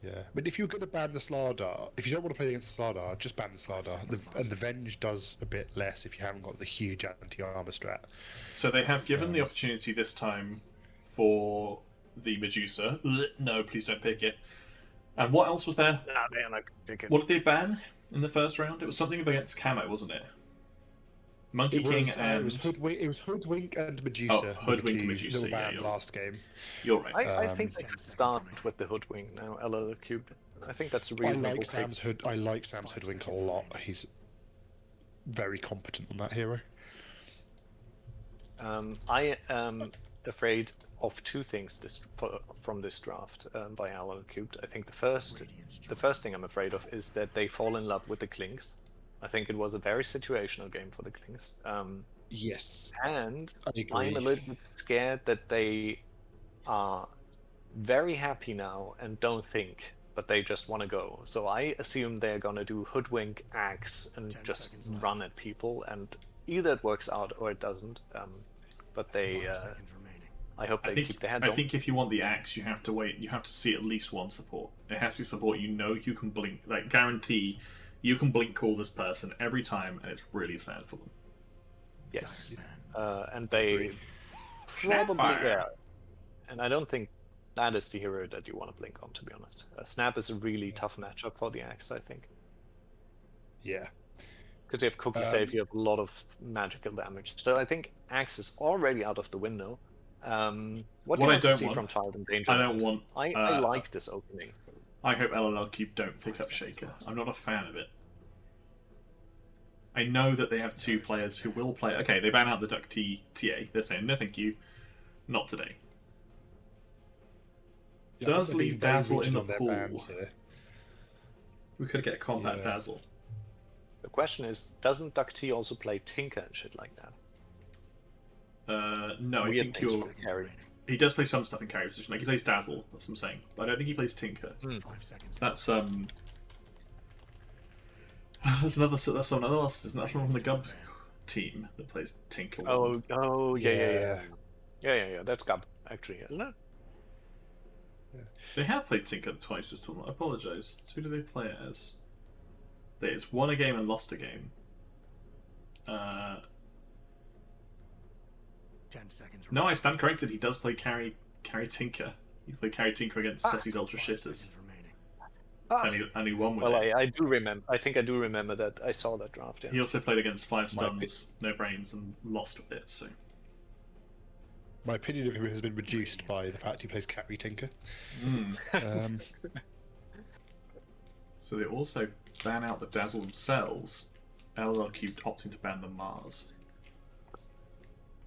[SPEAKER 3] Yeah, but if you're going to ban the Slardar, if you don't want to play against the Slardar, just ban the Slardar. And the Venge does a bit less if you haven't got the huge anti-armor strat.
[SPEAKER 2] So they have given the opportunity this time for the Medusa. Ugh, no, please don't pick it. And what else was there?
[SPEAKER 1] Nah, they're not picking.
[SPEAKER 2] What did they ban in the first round? It was something against Camo, wasn't it? Monkey King and...
[SPEAKER 3] it was Hoodwink and Medusa.
[SPEAKER 2] Oh,
[SPEAKER 3] were the
[SPEAKER 2] Hoodwink and
[SPEAKER 3] two
[SPEAKER 2] Medusa,
[SPEAKER 3] that were
[SPEAKER 2] yeah,
[SPEAKER 3] banned
[SPEAKER 2] you're-
[SPEAKER 3] last game.
[SPEAKER 2] You're right.
[SPEAKER 1] I think they could start with the Hoodwink now, LLL Qubed. I think that's a
[SPEAKER 3] I
[SPEAKER 1] reasonable
[SPEAKER 3] like
[SPEAKER 1] pick.
[SPEAKER 3] Sam's Hoodwink a lot. He's very competent on that hero.
[SPEAKER 1] I am afraid of two things from this draft by LLL Qubed. I think the first thing I'm afraid of is that they fall in love with the Clinks. I think it was a very situational game for the Clinks.
[SPEAKER 3] Yes.
[SPEAKER 1] And
[SPEAKER 3] I agree.
[SPEAKER 1] I'm a little bit scared that they are very happy now and don't think, but they just want to go. So I assume they're going to do Hoodwink, Axe, and
[SPEAKER 4] 10
[SPEAKER 1] just
[SPEAKER 4] seconds left.
[SPEAKER 1] run at people, and either it works out or it doesn't. But they,
[SPEAKER 4] 5 seconds remaining.
[SPEAKER 1] I hope they keep their hands
[SPEAKER 2] I
[SPEAKER 1] on.
[SPEAKER 2] think if you want the axe, you have to wait. You have to see at least one support. It has to be support you know you can blink. Like, guarantee you can blink call this person every time, and it's really sad for them.
[SPEAKER 1] Yes. And they
[SPEAKER 2] Agreed.
[SPEAKER 1] probably,
[SPEAKER 2] Snapfire.
[SPEAKER 1] yeah. And I don't think that is the hero that you want to blink on, to be honest. Snap is a really tough matchup for the Axe, I think.
[SPEAKER 3] Yeah.
[SPEAKER 1] Because you have Cookie Save, you have a lot of magical damage. So I think Axe is already out of the window. What do you
[SPEAKER 2] I
[SPEAKER 1] want to
[SPEAKER 2] don't
[SPEAKER 1] see
[SPEAKER 2] want-
[SPEAKER 1] from Child Endangerment?
[SPEAKER 2] I don't want.
[SPEAKER 1] I like this opening.
[SPEAKER 2] I hope LLL Cube don't pick up Shaker. I'm not a fan of it. I know that they have two players who will play. Okay, they ban out the DuckT TA. They're saying no, thank you, not today. Does
[SPEAKER 3] they're
[SPEAKER 2] leave
[SPEAKER 3] being very
[SPEAKER 2] Dazzle in
[SPEAKER 3] rigid
[SPEAKER 2] the
[SPEAKER 3] on their
[SPEAKER 2] pool.
[SPEAKER 3] bans here.
[SPEAKER 2] We could get combat
[SPEAKER 3] Yeah.
[SPEAKER 2] Dazzle.
[SPEAKER 1] The question is, doesn't DuckT also play Tinker and shit like that?
[SPEAKER 2] No, I
[SPEAKER 1] Weird
[SPEAKER 2] think
[SPEAKER 1] things
[SPEAKER 2] you're.
[SPEAKER 1] for carry.
[SPEAKER 2] He does play some stuff in carry position. Like he plays Dazzle. That's what I'm saying. But I don't think he plays Tinker.
[SPEAKER 4] 5 seconds.
[SPEAKER 2] That's There's another. That's another. There's another one from the Gub team that plays Tinker.
[SPEAKER 1] Yeah. That's Gub, actually, isn't it?
[SPEAKER 2] They have played Tinker twice this tournament. I apologise. Who do they play it as? It's won a game and lost a game.
[SPEAKER 4] 10 seconds
[SPEAKER 2] No,
[SPEAKER 4] remaining.
[SPEAKER 2] I stand corrected. He does play carry Tinker. He played carry Tinker against Desi's Ultra
[SPEAKER 4] 5
[SPEAKER 2] Shitters,
[SPEAKER 4] seconds remaining.
[SPEAKER 2] and he won with
[SPEAKER 1] Well,
[SPEAKER 2] it.
[SPEAKER 1] I do remember. I think I do remember that. I saw that draft. Yeah.
[SPEAKER 2] He also played against 5
[SPEAKER 3] Might be.
[SPEAKER 2] stuns, no brains, and lost with it. So
[SPEAKER 3] My opinion of him has been reduced by the fact he plays Carry Tinker.
[SPEAKER 2] So they also ban out the Dazzle themselves. LLL Cube opting to ban the Mars.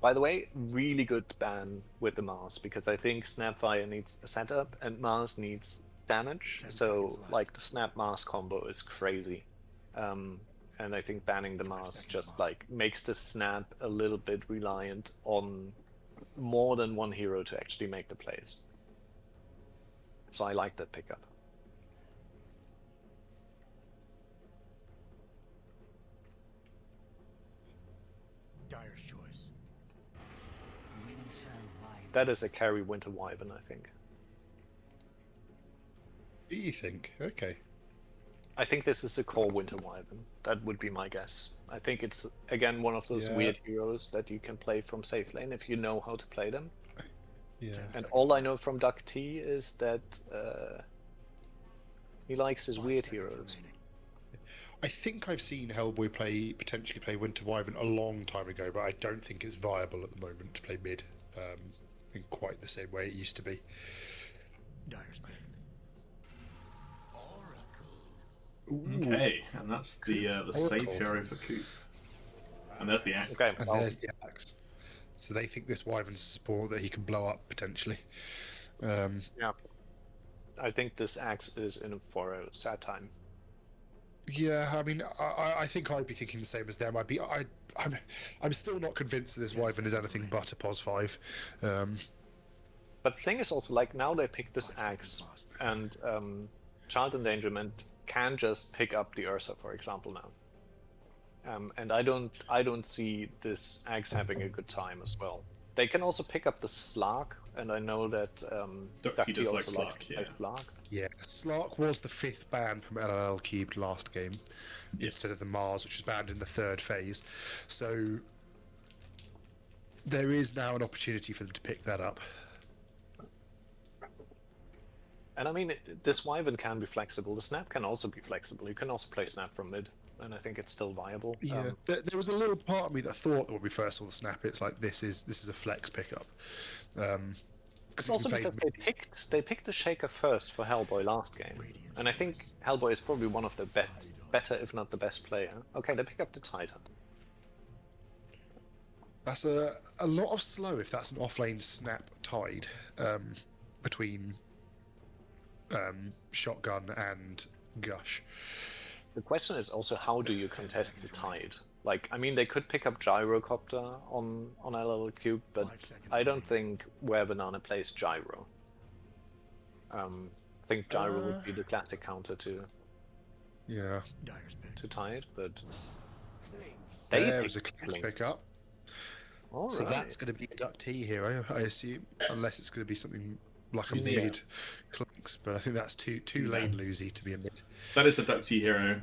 [SPEAKER 1] By the way, really good ban with the Mars, because I think Snapfire needs a setup and Mars needs damage.
[SPEAKER 4] 10
[SPEAKER 1] So
[SPEAKER 4] seconds left.
[SPEAKER 1] like the Snap Mars combo is crazy. And I think banning the Mars just like makes the Snap a little bit reliant on more than one hero to actually make the plays. So I like that pickup.
[SPEAKER 4] Dyer's choice.
[SPEAKER 1] That is a carry Winter Wyvern, I think.
[SPEAKER 3] Do you think? Okay.
[SPEAKER 1] I think this is a core Winter Wyvern. That would be my guess. I think it's, again, one of those
[SPEAKER 3] Yeah.
[SPEAKER 1] weird heroes that you can play from safe lane if you know how to play them.
[SPEAKER 3] Yeah.
[SPEAKER 1] And all I know from DuckT is that he likes his weird heroes.
[SPEAKER 3] I think I've seen Hellboy potentially play Winter Wyvern a long time ago, but I don't think it's viable at the moment to play mid in quite the same way it used to be.
[SPEAKER 2] Okay, and that's the save
[SPEAKER 3] Oracle.
[SPEAKER 2] hero for Coop. And there's the axe.
[SPEAKER 1] Okay,
[SPEAKER 3] And
[SPEAKER 1] well,
[SPEAKER 3] there's the axe. So they think this Wyvern's support that he can blow up potentially.
[SPEAKER 1] yeah. I think this axe is in for a sad time.
[SPEAKER 3] Yeah, I mean, I think I'd be thinking the same as them. I'm still not convinced that this Wyvern is anything but a POS 5.
[SPEAKER 1] But the thing is also, like, now they pick this axe, and Child Endangerment can just pick up the Ursa, for example, now. And I don't see this axe having a good time as well. They can also pick up the Slark, and I know that
[SPEAKER 2] DuckT does
[SPEAKER 1] also
[SPEAKER 2] like
[SPEAKER 1] likes
[SPEAKER 2] Slark,
[SPEAKER 1] to play Slark.
[SPEAKER 3] Yeah, Slark was the 5th ban from LLL Qubed last game, instead of the Mars, which was banned in the 3rd phase. So there is now an opportunity for them to pick that up.
[SPEAKER 1] And I mean, this Wyvern can be flexible. The Snap can also be flexible. You can also play Snap from mid, and I think it's still viable.
[SPEAKER 3] Yeah, there was a little part of me that thought that when we first saw the Snap, it's like this is a flex pickup.
[SPEAKER 1] It's also because they picked the Shaker first for Hellboy last game, and I think Hellboy is probably one of the better, if not the best player. Okay, they pick up the Titan.
[SPEAKER 3] That's a lot of slow if that's an offlane Snap Tide between Shotgun and Gush.
[SPEAKER 1] The question is also, how do you contest the Tide? Like, I mean, they could pick up Gyrocopter on LLL Qubed, but I don't think where Banana plays Gyro. I think Gyro would be the classic counter to Tide, but
[SPEAKER 3] There's a Cleese pickup.
[SPEAKER 1] All
[SPEAKER 3] So
[SPEAKER 1] right.
[SPEAKER 3] that's going to be a DuckT hero, I assume, unless it's going to be something like a mid Clinks. But I think that's too lane loosey to be a mid.
[SPEAKER 2] That is the DuckT hero.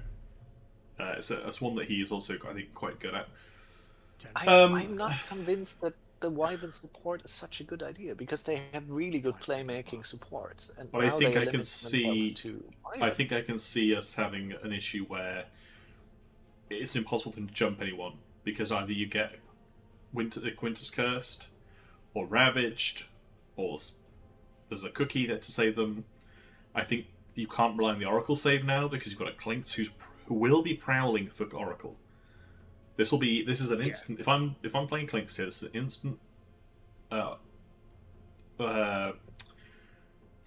[SPEAKER 2] It's one that he is also, I think, quite good at.
[SPEAKER 1] I'm not convinced that the Wyvern support is such a good idea, because they have really good playmaking support. And
[SPEAKER 2] But I
[SPEAKER 1] now
[SPEAKER 2] think
[SPEAKER 1] they
[SPEAKER 2] I can
[SPEAKER 1] limit
[SPEAKER 2] see.
[SPEAKER 1] themselves to Wyvern.
[SPEAKER 2] I think I can see us having an issue where it's impossible for them to jump anyone, because either you get Quintus Cursed, or Ravaged, or there's a cookie there to save them. I think you can't rely on the Oracle save now, because you've got a Clinks who will be prowling for Oracle. This is an instant. If I'm playing Clinks here, this is an instant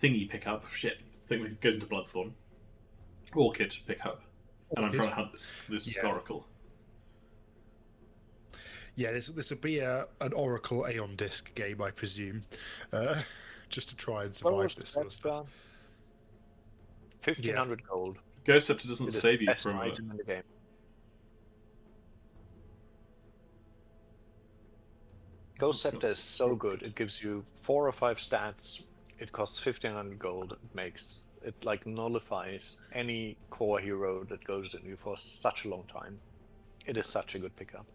[SPEAKER 2] thingy pickup. Shit, thing that goes into Bloodthorn. Orchid pickup, and I'm trying to hunt this Oracle.
[SPEAKER 3] Yeah, this will be an Oracle Aeon Disc game, I presume, just to try and survive this sort of stuff.
[SPEAKER 1] 1,500 gold.
[SPEAKER 2] Ghost Scepter doesn't
[SPEAKER 1] It is
[SPEAKER 2] save
[SPEAKER 1] the
[SPEAKER 2] you
[SPEAKER 1] best
[SPEAKER 2] from
[SPEAKER 1] item in the game. Ghost Scepter is so good. It gives you 4 or 5 stats. It costs 1,500 gold. It like nullifies any core hero that goes in you for such a long time. It is such a good pickup.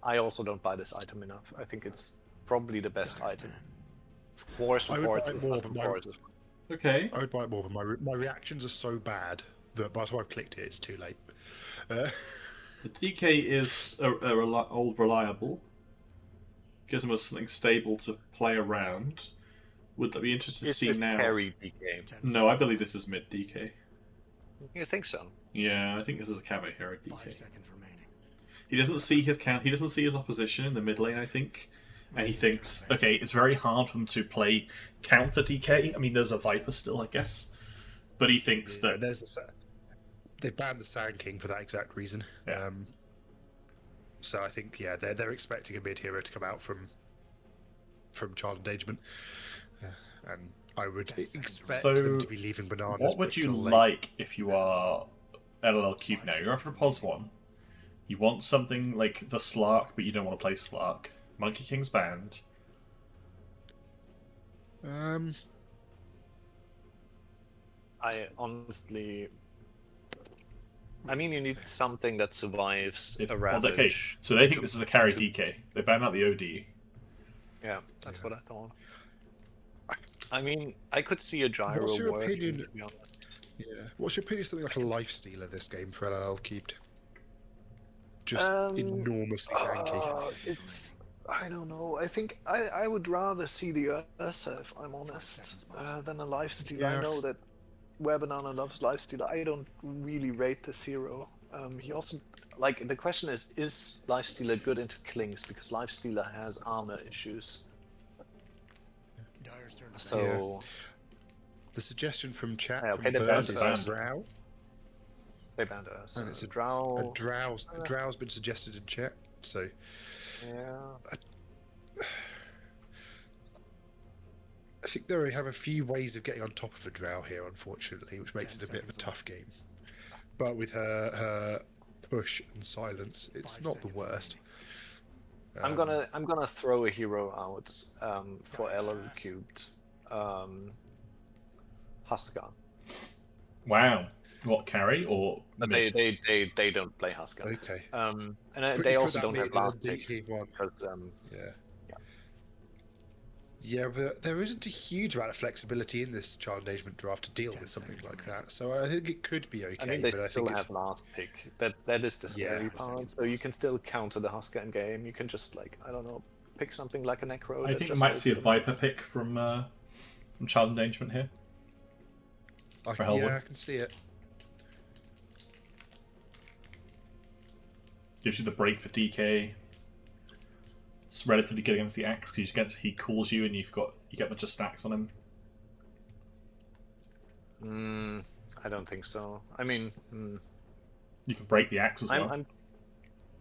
[SPEAKER 1] I also don't buy this item enough. I think it's probably the best item. For supports,
[SPEAKER 2] Okay.
[SPEAKER 3] I would buy it more, but my reactions are so bad that by the time I've clicked it, it's too late.
[SPEAKER 2] The DK is old reliable. Gives them something stable to play around. Would that be interested to see now?
[SPEAKER 1] Carry DK?
[SPEAKER 2] No, I believe this is mid DK.
[SPEAKER 1] You think so?
[SPEAKER 2] Yeah, I think this is a CamoHero DK. He doesn't see his He doesn't see his opposition in the mid lane, I think, and he thinks, okay, it's very hard for them to play counter DK. I mean, there's a Viper still, I guess, but he thinks that
[SPEAKER 3] they banned the Sand King for that exact reason.
[SPEAKER 2] Yeah.
[SPEAKER 3] So I think they're expecting a mid hero to come out from Child Endangerment, and I would expect them to be leaving Bananas.
[SPEAKER 2] What would you like if you are LLL Qubed now? You're after a POS 1. You want something like the Slark, but you don't want to play Slark. Monkey King's banned.
[SPEAKER 1] I honestly... I mean, you need something that survives a Ravage.
[SPEAKER 2] Okay, so they think this is a carry DK. They ban out the OD.
[SPEAKER 1] Yeah, that's what I thought. I mean, I could see a gyro
[SPEAKER 3] What's your
[SPEAKER 1] working,
[SPEAKER 3] opinion?
[SPEAKER 1] to be honest.
[SPEAKER 3] Yeah. What's your opinion of something like a lifestealer this game for LLL Qubed? Just enormously tanky.
[SPEAKER 1] It's... I don't know. I think I would rather see the Ursa, if I'm honest, than a lifestealer. I
[SPEAKER 3] Yeah.
[SPEAKER 1] know that Webanana loves lifestealer. I don't really rate this hero. He also... Like, the question is lifestealer good into Klings? Because lifestealer has armor issues.
[SPEAKER 4] Dyer's turn to
[SPEAKER 1] So...
[SPEAKER 3] The suggestion from chat
[SPEAKER 1] Yeah,
[SPEAKER 3] from
[SPEAKER 1] okay, they
[SPEAKER 3] Bird
[SPEAKER 1] banned
[SPEAKER 3] is
[SPEAKER 1] us.
[SPEAKER 3] Drow,
[SPEAKER 1] They banned us.
[SPEAKER 3] and it's a
[SPEAKER 1] Drow...
[SPEAKER 3] Drow's been suggested in chat. So
[SPEAKER 1] Yeah...
[SPEAKER 3] I think they have a few ways of getting on top of a Drow here, unfortunately, which makes it a bit of a tough game. But with her push and silence, it's not the worst.
[SPEAKER 1] I'm gonna throw a hero out for LLL Qubed. Husker.
[SPEAKER 2] Wow. What, carry or
[SPEAKER 1] But
[SPEAKER 2] mid?
[SPEAKER 1] they don't play Husker.
[SPEAKER 3] Okay.
[SPEAKER 1] And
[SPEAKER 3] Put-
[SPEAKER 1] they
[SPEAKER 3] put
[SPEAKER 1] also
[SPEAKER 3] that
[SPEAKER 1] don't
[SPEAKER 3] mid
[SPEAKER 1] have
[SPEAKER 3] in a
[SPEAKER 1] last pick.
[SPEAKER 3] DK one.
[SPEAKER 1] Because,
[SPEAKER 3] Yeah. Yeah, but there isn't a huge amount of flexibility in this child endangerment draft to deal with something like that. So I think it could be okay,
[SPEAKER 1] I mean, they
[SPEAKER 3] but I
[SPEAKER 1] still
[SPEAKER 3] think
[SPEAKER 1] have last pick. That is the scary
[SPEAKER 3] Yeah.
[SPEAKER 1] part. So you can still counter the Husker in game. You can just, like, I don't know, pick something like a Necro.
[SPEAKER 2] I
[SPEAKER 1] that
[SPEAKER 2] think we
[SPEAKER 1] just
[SPEAKER 2] might see a
[SPEAKER 1] hits-
[SPEAKER 2] Viper pick from Child Endangerment here. for Hellboy.
[SPEAKER 3] yeah, I can see it.
[SPEAKER 2] Gives you the break for DK. It's relatively good against the axe because he calls you and you get a bunch of stacks on him.
[SPEAKER 1] I don't think so. I mean,
[SPEAKER 2] You can break the axe as well.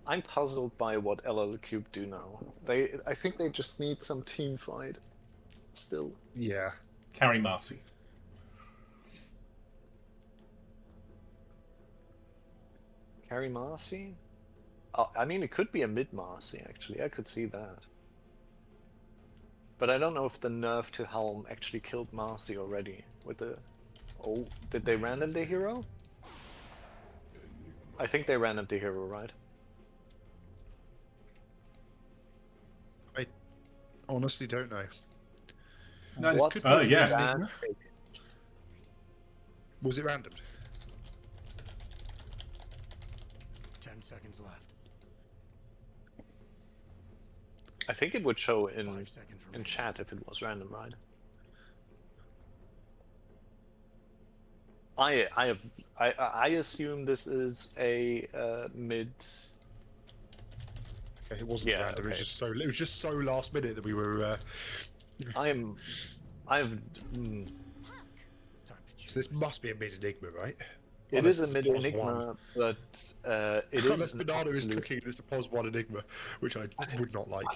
[SPEAKER 1] I'm puzzled by what LLL Qubed do now. I think they just need some team fight. Still.
[SPEAKER 3] Yeah.
[SPEAKER 2] Carry Marcy.
[SPEAKER 1] Carry Marcy? I mean, it could be a mid Marcy, actually. I could see that. But I don't know if the nerf to Helm actually killed Marcy already. With the... Oh, did they random the hero? I think they random the hero, right?
[SPEAKER 3] I honestly don't know.
[SPEAKER 2] No,
[SPEAKER 1] What?
[SPEAKER 3] could
[SPEAKER 2] Oh,
[SPEAKER 3] be
[SPEAKER 2] yeah.
[SPEAKER 3] an enigma. Was it random?
[SPEAKER 4] 10 seconds left.
[SPEAKER 1] I think it would show in
[SPEAKER 4] 5 seconds remaining.
[SPEAKER 1] chat if it was random, right? I assume this is a mid.
[SPEAKER 3] Okay, it wasn't
[SPEAKER 1] Yeah,
[SPEAKER 3] random.
[SPEAKER 1] okay.
[SPEAKER 3] It was just so last minute that we were.
[SPEAKER 1] I've.
[SPEAKER 4] Time to choose.
[SPEAKER 3] So this must be a mid enigma, right?
[SPEAKER 1] It
[SPEAKER 3] Unless
[SPEAKER 1] is a
[SPEAKER 3] it's
[SPEAKER 1] mid
[SPEAKER 3] POS
[SPEAKER 1] enigma,
[SPEAKER 3] one.
[SPEAKER 1] but it
[SPEAKER 3] Unless
[SPEAKER 1] is. an
[SPEAKER 3] Banana is
[SPEAKER 1] absolute-
[SPEAKER 3] cooking and it's a POS 1 enigma, which I would not like.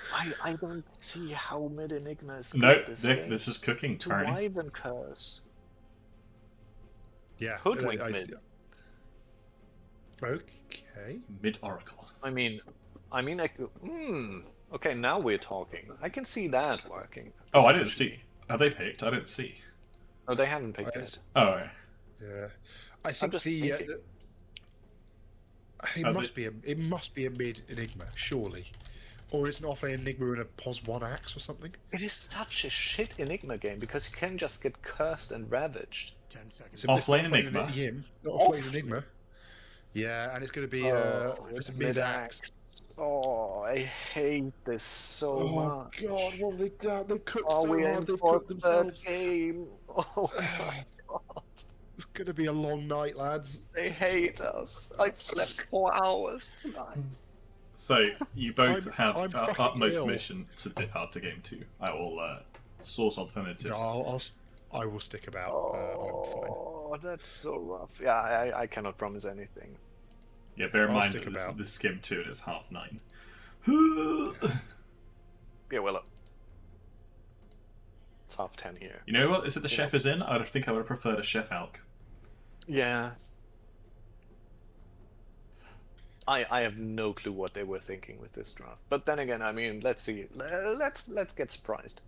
[SPEAKER 1] I don't see how mid enigma is.
[SPEAKER 2] No,
[SPEAKER 1] good this
[SPEAKER 2] Nick,
[SPEAKER 1] game.
[SPEAKER 2] this is cooking,
[SPEAKER 1] To
[SPEAKER 2] apparently.
[SPEAKER 1] Wyvern Curse.
[SPEAKER 3] Yeah.
[SPEAKER 1] Hoodwink mid.
[SPEAKER 3] Okay.
[SPEAKER 2] Mid Oracle.
[SPEAKER 1] I mean, okay, now we're talking. I can see that working.
[SPEAKER 2] Oh, I didn't see. Have they picked? I didn't see.
[SPEAKER 1] Oh, they haven't picked
[SPEAKER 3] I-
[SPEAKER 1] it.
[SPEAKER 2] Oh, yeah.
[SPEAKER 3] Yeah. I think
[SPEAKER 1] just
[SPEAKER 3] the.
[SPEAKER 1] thinking.
[SPEAKER 3] It
[SPEAKER 2] Oh,
[SPEAKER 3] must be a mid enigma, surely, or it's an offlane enigma in a POS 1 axe or something.
[SPEAKER 1] It is such a shit enigma game because you can just get cursed and ravaged.
[SPEAKER 4] 10 seconds.
[SPEAKER 3] So it's
[SPEAKER 2] Offlane
[SPEAKER 3] not
[SPEAKER 2] enigma?
[SPEAKER 3] Not offlane enigma. Yeah, and it's going to be it's a mid axe.
[SPEAKER 1] Oh, I hate this so much.
[SPEAKER 3] God, what have they done? They've cooked
[SPEAKER 1] Oh,
[SPEAKER 3] so
[SPEAKER 1] we
[SPEAKER 3] hard.
[SPEAKER 1] aim
[SPEAKER 3] They've
[SPEAKER 1] for
[SPEAKER 3] cooked
[SPEAKER 1] third
[SPEAKER 3] themselves.
[SPEAKER 1] game. Oh my god.
[SPEAKER 3] It's going to be a long night, lads.
[SPEAKER 1] They hate us. I've slept 4 hours tonight.
[SPEAKER 2] So, you both
[SPEAKER 3] I'm
[SPEAKER 2] have
[SPEAKER 3] fucking
[SPEAKER 2] utmost
[SPEAKER 3] ill.
[SPEAKER 2] permission to dip out to game 2. I will source alternatives.
[SPEAKER 3] No, I will stick about. I'm fine.
[SPEAKER 1] Oh, that's so rough. Yeah, I cannot promise anything.
[SPEAKER 2] Yeah, bear in
[SPEAKER 3] I'll
[SPEAKER 2] mind
[SPEAKER 3] stick
[SPEAKER 2] that
[SPEAKER 3] about.
[SPEAKER 2] this is game 2 and it's 9:30.
[SPEAKER 1] Yeah, well, it's 10:30 here.
[SPEAKER 2] You know what? Is it the chef is in? I think I would have preferred a chef Alk.
[SPEAKER 1] Yeah. I have no clue what they were thinking with this draft. But then again, I mean, let's see. Let's get surprised.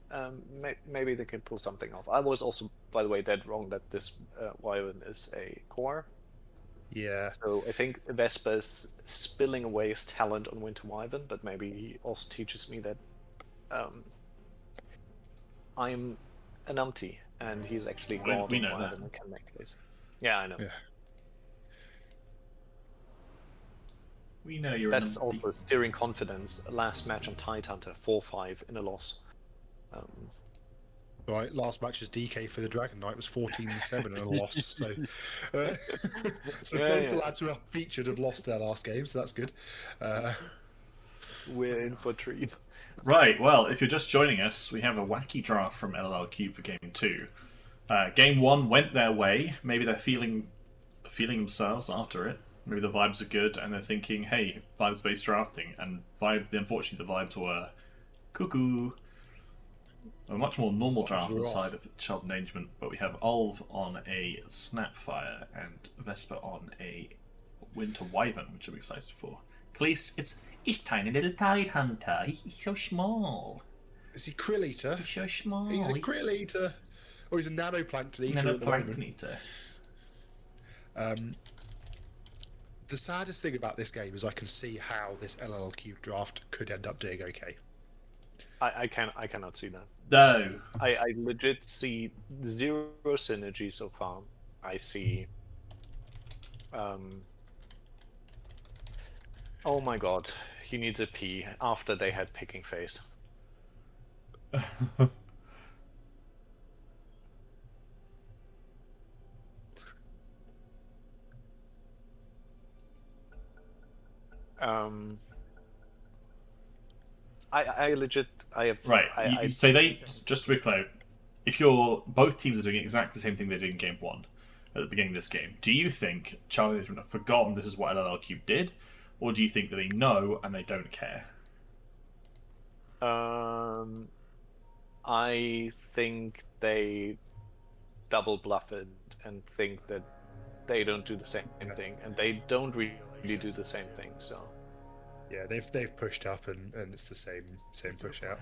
[SPEAKER 1] Maybe they can pull something off. I was also, by the way, dead wrong that this Wyvern is a core.
[SPEAKER 3] Yeah.
[SPEAKER 1] So I think Vesper is spilling away his talent on Winter Wyvern, but maybe he also teaches me that I'm an umpty, and he's actually
[SPEAKER 2] We
[SPEAKER 1] god
[SPEAKER 2] know
[SPEAKER 1] of
[SPEAKER 2] that.
[SPEAKER 1] Wyvern and can make plays. Yeah, I know.
[SPEAKER 3] Yeah.
[SPEAKER 2] We know you're
[SPEAKER 1] That's
[SPEAKER 2] an
[SPEAKER 1] also steering confidence. Last match on Tidehunter, 4-5 in a loss.
[SPEAKER 3] Right, last match's DK for the Dragon Knight was 14-7 and a loss. So, so both the lads who are featured have lost their last game, so that's good.
[SPEAKER 1] We're in for a treat.
[SPEAKER 2] Right, well, if you're just joining us, we have a wacky draft from LLL Qubed for Game 2. Game 1 went their way. Maybe they're feeling themselves after it. Maybe the vibes are good, and they're thinking, hey, vibes-based drafting. And unfortunately, the vibes were cuckoo. A much more normal draft on the side of Child Endangerment, but we have Olv on a Snapfire and Vesper on a Winter Wyvern, which I'm excited for. Cleese, it's tiny little Tidehunter. He's so small.
[SPEAKER 3] Is he Krill Eater?
[SPEAKER 2] He's so small.
[SPEAKER 3] He's a Krill Eater. Or he's a Nanoplankton Eater at the moment.
[SPEAKER 2] Nanoplankton Eater.
[SPEAKER 3] The saddest thing about this game is I can see how this LLL Qubed draft could end up doing okay.
[SPEAKER 1] I cannot see that.
[SPEAKER 2] No.
[SPEAKER 1] I legit see zero synergy so far. I see. Oh my god, he needs a P after they had picking phase. I legit I have
[SPEAKER 2] right. So they just to be clear, if you're both teams are doing exactly the same thing they did in Game 1 at the beginning of this game, do you think Child Endangerment have forgotten this is what LLL Qubed did, or do you think that they know and they don't care?
[SPEAKER 1] I think they double bluff it and think that they don't do the same thing, and they don't really do the same thing. So
[SPEAKER 3] yeah, they've pushed up and it's the same push out.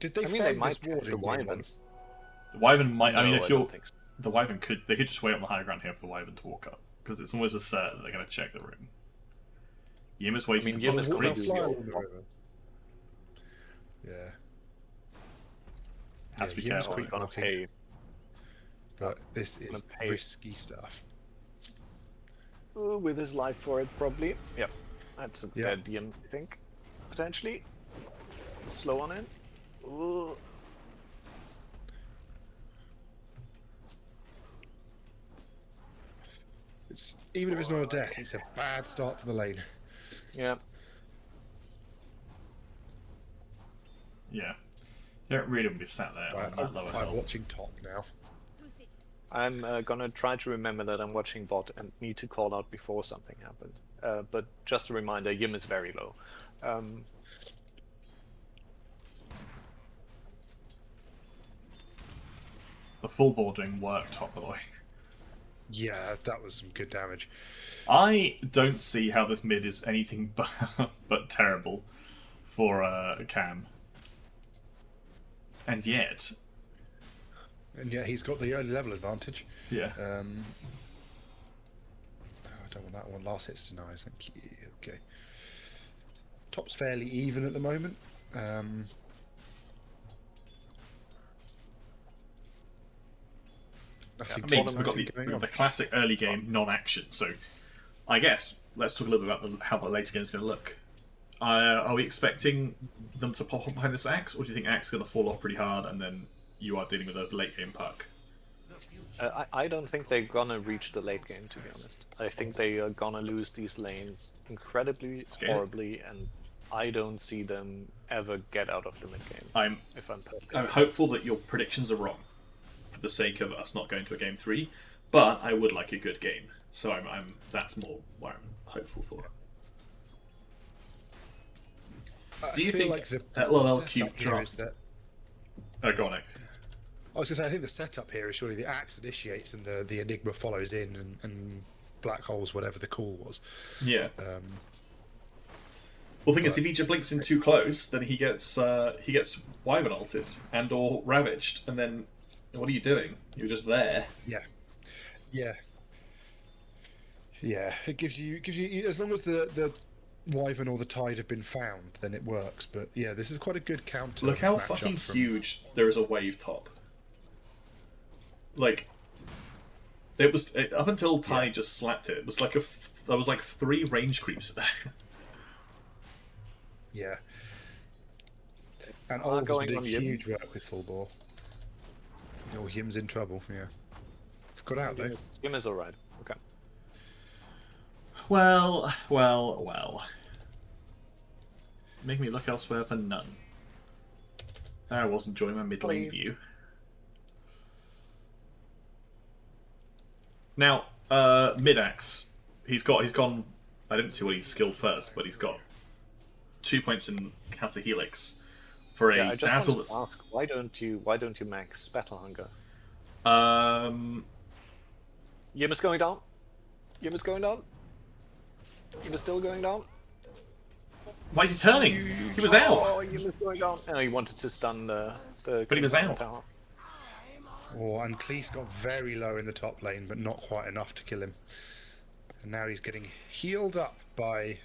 [SPEAKER 3] Did they?
[SPEAKER 1] I mean, they might
[SPEAKER 3] ward
[SPEAKER 1] the Wyvern.
[SPEAKER 2] The Wyvern might. I mean, if you're
[SPEAKER 1] don't think so.
[SPEAKER 2] the Wyvern they could just wait on the higher ground here for the Wyvern to walk up, because it's almost a cert that they're going to check the room. Yim is waiting to
[SPEAKER 1] Yim
[SPEAKER 2] block
[SPEAKER 1] is
[SPEAKER 2] the
[SPEAKER 1] going
[SPEAKER 2] creeps.
[SPEAKER 1] to
[SPEAKER 3] fly
[SPEAKER 1] do
[SPEAKER 3] along the river. Yeah.
[SPEAKER 2] Has to be
[SPEAKER 3] Yim's
[SPEAKER 2] careful.
[SPEAKER 3] quick
[SPEAKER 1] Gonna
[SPEAKER 3] blocking,
[SPEAKER 1] pay.
[SPEAKER 3] but this is
[SPEAKER 1] pay.
[SPEAKER 3] risky stuff.
[SPEAKER 1] With his life for it, probably. Yep. That's a
[SPEAKER 3] Yeah.
[SPEAKER 1] dead Yim, I think. Potentially. Slow on in. Ooh.
[SPEAKER 3] It's even if it's not a death, it's a bad start to the lane.
[SPEAKER 1] Yeah.
[SPEAKER 2] Yeah. You don't really want to be sat there on that lower
[SPEAKER 3] I'm
[SPEAKER 2] health.
[SPEAKER 3] watching top now.
[SPEAKER 1] I'm gonna try to remember that I'm watching bot and need to call out before something happened. But just a reminder, Yim is very low.
[SPEAKER 2] The full bordering worked top, by the way.
[SPEAKER 3] Yeah, that was some good damage.
[SPEAKER 2] I don't see how this mid is anything but terrible for Cam. And yet...
[SPEAKER 3] And yeah, he's got the early level advantage.
[SPEAKER 2] Yeah.
[SPEAKER 3] I don't want that one. Last hit's denies, thank you. Okay. Top's fairly even at the moment. Nothing
[SPEAKER 2] I mean,
[SPEAKER 3] too
[SPEAKER 2] we've got
[SPEAKER 3] exciting going on.
[SPEAKER 2] the classic early game non-action, so I guess let's talk a little bit about how the later game is going to look. Are we expecting them to pop up behind this axe, or do you think axe is going to fall off pretty hard and then you are dealing with a late game puck?
[SPEAKER 1] I don't think they're gonna reach the late game, to be honest. I think they are gonna lose these lanes incredibly horribly, and I don't see them ever get out of the mid game.
[SPEAKER 2] I'm hopeful that your predictions are wrong, for the sake of us not going to a game 3, but I would like a good game, so that's more what I'm hopeful for. Do you think
[SPEAKER 3] like the
[SPEAKER 2] LLL
[SPEAKER 3] setup
[SPEAKER 2] Qubed
[SPEAKER 3] here is
[SPEAKER 2] draft?
[SPEAKER 3] that
[SPEAKER 2] Go on, Nick.
[SPEAKER 3] I was going to say, I think the setup here is surely the axe initiates and the Enigma follows in and black holes, whatever the call was.
[SPEAKER 2] Yeah. Well, the thing is, if he just blinks in too close, then he gets Wyvern ulted and or ravaged, and then what are you doing? You're just there.
[SPEAKER 3] Yeah. It gives you as long as the Wyvern or the Tide have been found, then it works. But yeah, this is quite a good counter.
[SPEAKER 2] Look how
[SPEAKER 3] matchup
[SPEAKER 2] fucking
[SPEAKER 3] from-
[SPEAKER 2] huge there is a wave top. Like, it was up until Tide just slapped it. It was like there was like 3 range creeps there.
[SPEAKER 3] Yeah. And
[SPEAKER 1] Are
[SPEAKER 3] Olga's
[SPEAKER 1] going
[SPEAKER 3] doing
[SPEAKER 1] on Yim?
[SPEAKER 3] huge work with full bore. Oh, Yim's in trouble. Yeah. It's got out though.
[SPEAKER 1] Skim is alright. Okay.
[SPEAKER 2] Well. Make me look elsewhere for none. I wasn't enjoying my mid lane view. Now, mid-axe. He's gone. I didn't see what he skilled first, but he's got 2 points in counter helix for a
[SPEAKER 1] I just
[SPEAKER 2] dazzle.
[SPEAKER 1] wanted to ask, why don't you max battle hunger? Yim is going down. Yim is going down. Yim is still going down.
[SPEAKER 2] Why is he turning? He was out.
[SPEAKER 1] Oh, Yim is going down. Oh, he wanted to stun the
[SPEAKER 2] But he was out.
[SPEAKER 1] tower.
[SPEAKER 3] Oh, and Cleese got very low in the top lane, but not quite enough to kill him. And now he's getting healed up by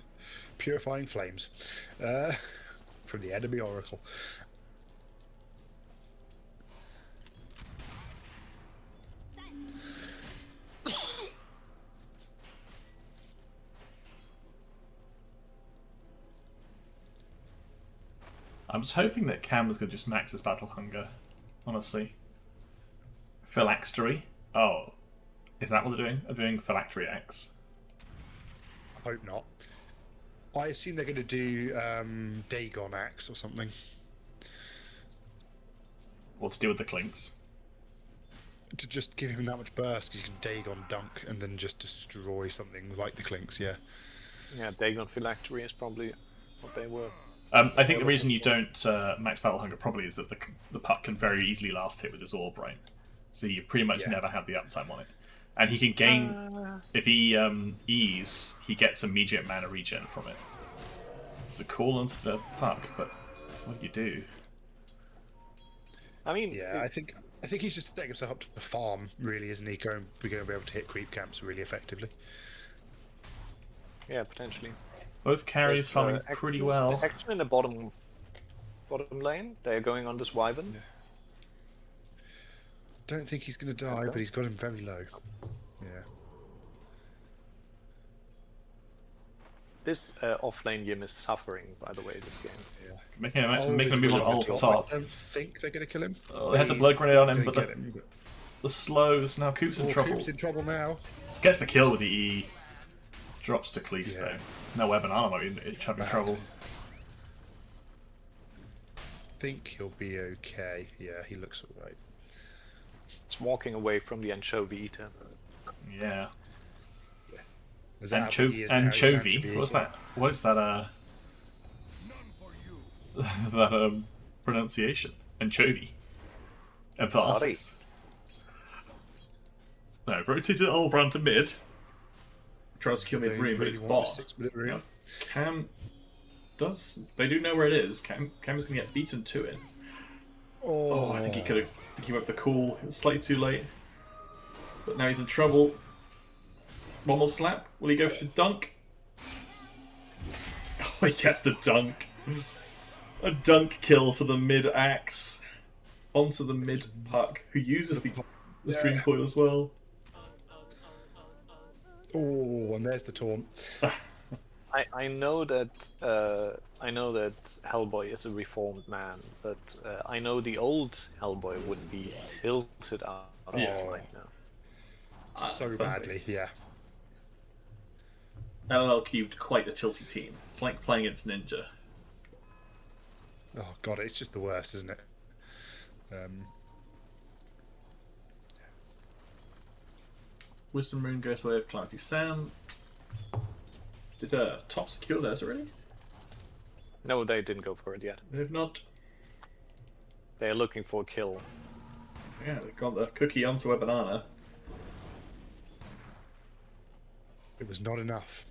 [SPEAKER 3] purifying flames from the enemy oracle.
[SPEAKER 2] I was hoping that Cam was going to just max his battle hunger, honestly. Phylactery? Oh. Is that what they're doing? They're doing Phylactery X.
[SPEAKER 3] I hope not. I assume they're going to do Dagon Axe or something.
[SPEAKER 2] What to do with the clinks?
[SPEAKER 3] To just give him that much burst, because you can Dagon Dunk and then just destroy something like the Clinks, yeah.
[SPEAKER 1] Yeah, Dagon Phylactery is probably what they were.
[SPEAKER 2] I think the reason you don't max battle hunger probably is that the puck can very easily last hit with his orb, right? So you pretty much never have the uptime on it. And he can gain, if he E's, he gets immediate mana regen from it. So call onto the puck, but what do you do?
[SPEAKER 1] I mean,
[SPEAKER 3] Yeah, I think he's just setting himself up to farm, really, isn't he? We're going to be able to hit creep camps really effectively.
[SPEAKER 1] yeah, potentially.
[SPEAKER 2] Both carries farming pretty well.
[SPEAKER 1] Action in the bottom lane. They're going on this Wyvern.
[SPEAKER 3] Don't think he's going to die, but he's got him very low. Yeah.
[SPEAKER 1] This off-lane Yim is suffering, by the way, this game.
[SPEAKER 3] Yeah.
[SPEAKER 2] Making a move on ult top.
[SPEAKER 3] I don't think they're going to kill him.
[SPEAKER 2] Oh, they had the blood grenade on him,
[SPEAKER 3] Gonna
[SPEAKER 2] but
[SPEAKER 3] get him,
[SPEAKER 2] the slows. Now Coop's in trouble.
[SPEAKER 3] Coop's in trouble now.
[SPEAKER 2] Gets the kill with the E. Drops to Cleese,
[SPEAKER 3] Yeah.
[SPEAKER 2] though. No weapon armor, it's having trouble.
[SPEAKER 3] Think he'll be okay. Yeah, he looks alright.
[SPEAKER 1] It's walking away from the anchovy eater.
[SPEAKER 2] Yeah.
[SPEAKER 3] Is that how big he is now? He's
[SPEAKER 2] Anchovy?
[SPEAKER 3] anchovy
[SPEAKER 2] What's
[SPEAKER 3] eater.
[SPEAKER 2] that? What is that, that, pronunciation? Anchovy. Emphasis. No, rotate it all round to mid. Tries to kill mid
[SPEAKER 3] They
[SPEAKER 2] room, but
[SPEAKER 3] really
[SPEAKER 2] it's
[SPEAKER 3] want a
[SPEAKER 2] bot.
[SPEAKER 3] 6-minute room.
[SPEAKER 2] Cam does. They do know where it is. Cam is going to get beaten to it. Oh, I think he could have. I think he went for the call. It was slightly too late. But now he's in trouble. One more slap. Will he go for the dunk? Oh, he gets the dunk. A dunk kill for the mid axe. Onto the mid puck, who uses the stream coil as well.
[SPEAKER 3] Oh, and there's the taunt.
[SPEAKER 1] I know that Hellboy is a reformed man, but I know the old Hellboy would be tilted out of his
[SPEAKER 3] Oh.
[SPEAKER 1] mind now.
[SPEAKER 3] So badly, yeah.
[SPEAKER 2] LLL Qubed, quite a tilty team. It's like playing against Ninja.
[SPEAKER 3] Oh god, it's just the worst, isn't it?
[SPEAKER 2] Wisdom Rune goes away with CalamitySam. Did top secure theirs already?
[SPEAKER 1] No, they didn't go for it yet.
[SPEAKER 2] They've not.
[SPEAKER 1] They're looking for a kill.
[SPEAKER 2] Yeah, they got the cookie onto a banana.
[SPEAKER 3] It was not enough.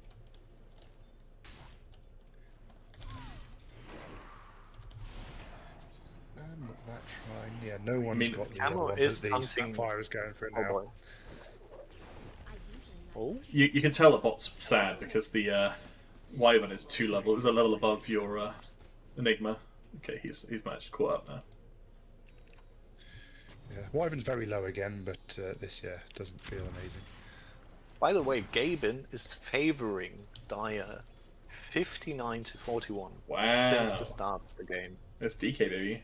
[SPEAKER 3] And that shrine, yeah, no one's
[SPEAKER 2] mean,
[SPEAKER 3] got the
[SPEAKER 1] Camo
[SPEAKER 3] other one,
[SPEAKER 1] is
[SPEAKER 3] but the
[SPEAKER 1] hunting
[SPEAKER 3] Sapphire is going for it now.
[SPEAKER 1] Hellboy. Oh,
[SPEAKER 2] You can tell that bot's sad because the Wyvern is 2 levels. Is a level above your Enigma. Okay, he's managed to caught up now.
[SPEAKER 3] Yeah, Wyvern's very low again, but this year doesn't feel amazing.
[SPEAKER 1] By the way, Gaben is favoring Dyer 59 to 41
[SPEAKER 2] Wow.
[SPEAKER 1] since the start of the game.
[SPEAKER 2] That's DK, baby.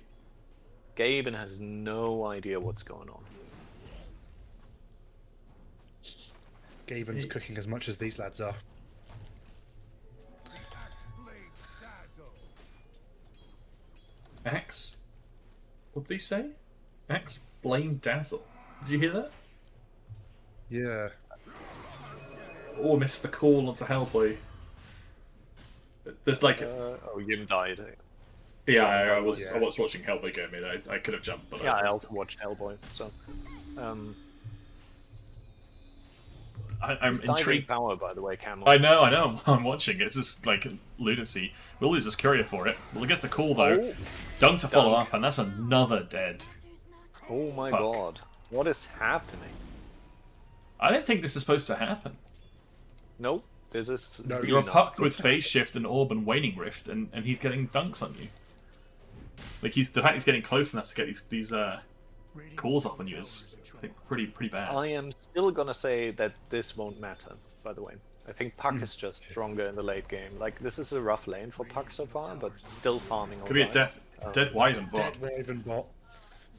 [SPEAKER 1] Gaben has no idea what's going on.
[SPEAKER 3] Gaben's cooking as much as these lads are.
[SPEAKER 2] Axe? What did he say? Axe blame Dazzle. Did you hear that?
[SPEAKER 3] Yeah.
[SPEAKER 2] Oh, missed the call onto Hellboy. There's like...
[SPEAKER 1] Oh, Yim died.
[SPEAKER 2] yeah, I was watching Hellboy go mid. I could have jumped, but
[SPEAKER 1] Yeah, I also watched Hellboy, so...
[SPEAKER 2] I'm
[SPEAKER 1] He's diving
[SPEAKER 2] intrigued.
[SPEAKER 1] power, by the way, Camo.
[SPEAKER 2] I know, I'm watching it. It's just like lunacy. We'll lose his courier for it. Well, he gets the call though.
[SPEAKER 1] Oh.
[SPEAKER 2] Dunk to follow
[SPEAKER 1] Dunk.
[SPEAKER 2] up, and that's another dead.
[SPEAKER 1] Oh my
[SPEAKER 2] Fuck.
[SPEAKER 1] god. What is happening?
[SPEAKER 2] I don't think this is supposed to happen.
[SPEAKER 1] Nope. This is
[SPEAKER 3] No,
[SPEAKER 1] really
[SPEAKER 2] You're
[SPEAKER 1] not.
[SPEAKER 2] pucked with Phase Shift and Orb and Waning Rift, and he's getting dunks on you. Like the fact he's getting close enough to get these calls off on you is, I think, pretty bad.
[SPEAKER 1] I am still gonna say that this won't matter, by the way. I think Puck is just stronger in the late game. Like, this is a rough lane for Puck so far, but still farming
[SPEAKER 2] Could be a
[SPEAKER 1] alright.
[SPEAKER 2] dead Wyvern bot.
[SPEAKER 3] Dead Wyvern bot.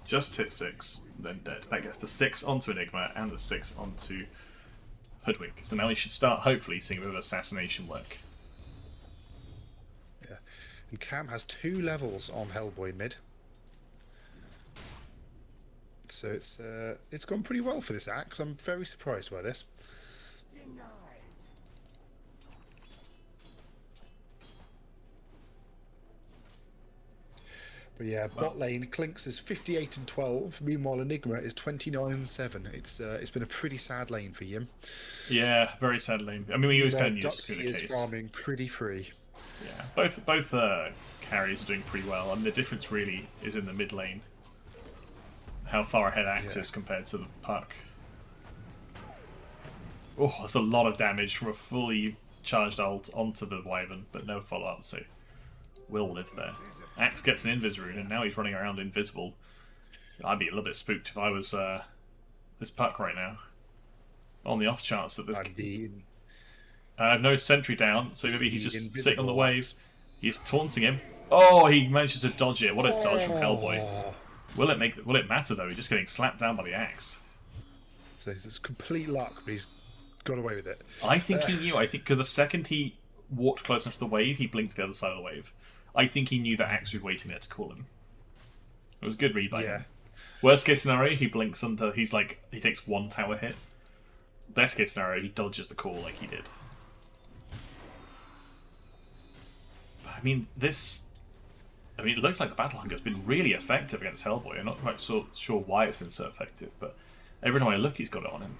[SPEAKER 2] Just hit 6, then dead. That gets the 6 onto Enigma and the 6 onto Hoodwink. So now he should start, hopefully, seeing a bit of assassination work.
[SPEAKER 3] Yeah. And Cam has 2 levels on Hellboy mid. So it's gone pretty well for this axe. I'm very surprised by this. But yeah, bot lane Clinks is 58 and 12. Meanwhile, Enigma is 29 and 7. It's been a pretty sad lane for Yim.
[SPEAKER 2] Yeah, very sad lane. I mean, we always kind of used to see
[SPEAKER 3] DuckT
[SPEAKER 2] the
[SPEAKER 3] is
[SPEAKER 2] case.
[SPEAKER 3] farming pretty free.
[SPEAKER 2] Yeah, both carries are doing pretty well, and the difference really is in the mid lane. How far ahead Axe is compared to the Puck. Oh, that's a lot of damage from a fully charged ult onto the Wyvern, but no follow-up, so will live there. Axe gets an Invis rune, and now he's running around invisible. I'd be a little bit spooked if I was this Puck right now. On the off chance that this... I have no sentry down, so maybe he's just sitting on the wave. He's taunting him. Oh, he manages to dodge it. What a dodge from Hellboy. Will it matter though? He's just getting slapped down by the axe.
[SPEAKER 3] So it's complete luck, but he's got away with it.
[SPEAKER 2] I think he knew. I think because the second he walked close enough to the wave, he blinked to the other side of the wave. I think he knew that axe was waiting there to call him. It was a good read by him. Worst case scenario, he blinks under. He takes 1 tower hit. Best case scenario, he dodges the call like he did. I mean, it looks like the Battle Hunger has been really effective against Hellboy. I'm not quite sure why it's been so effective, but every time I look, he's got it on him.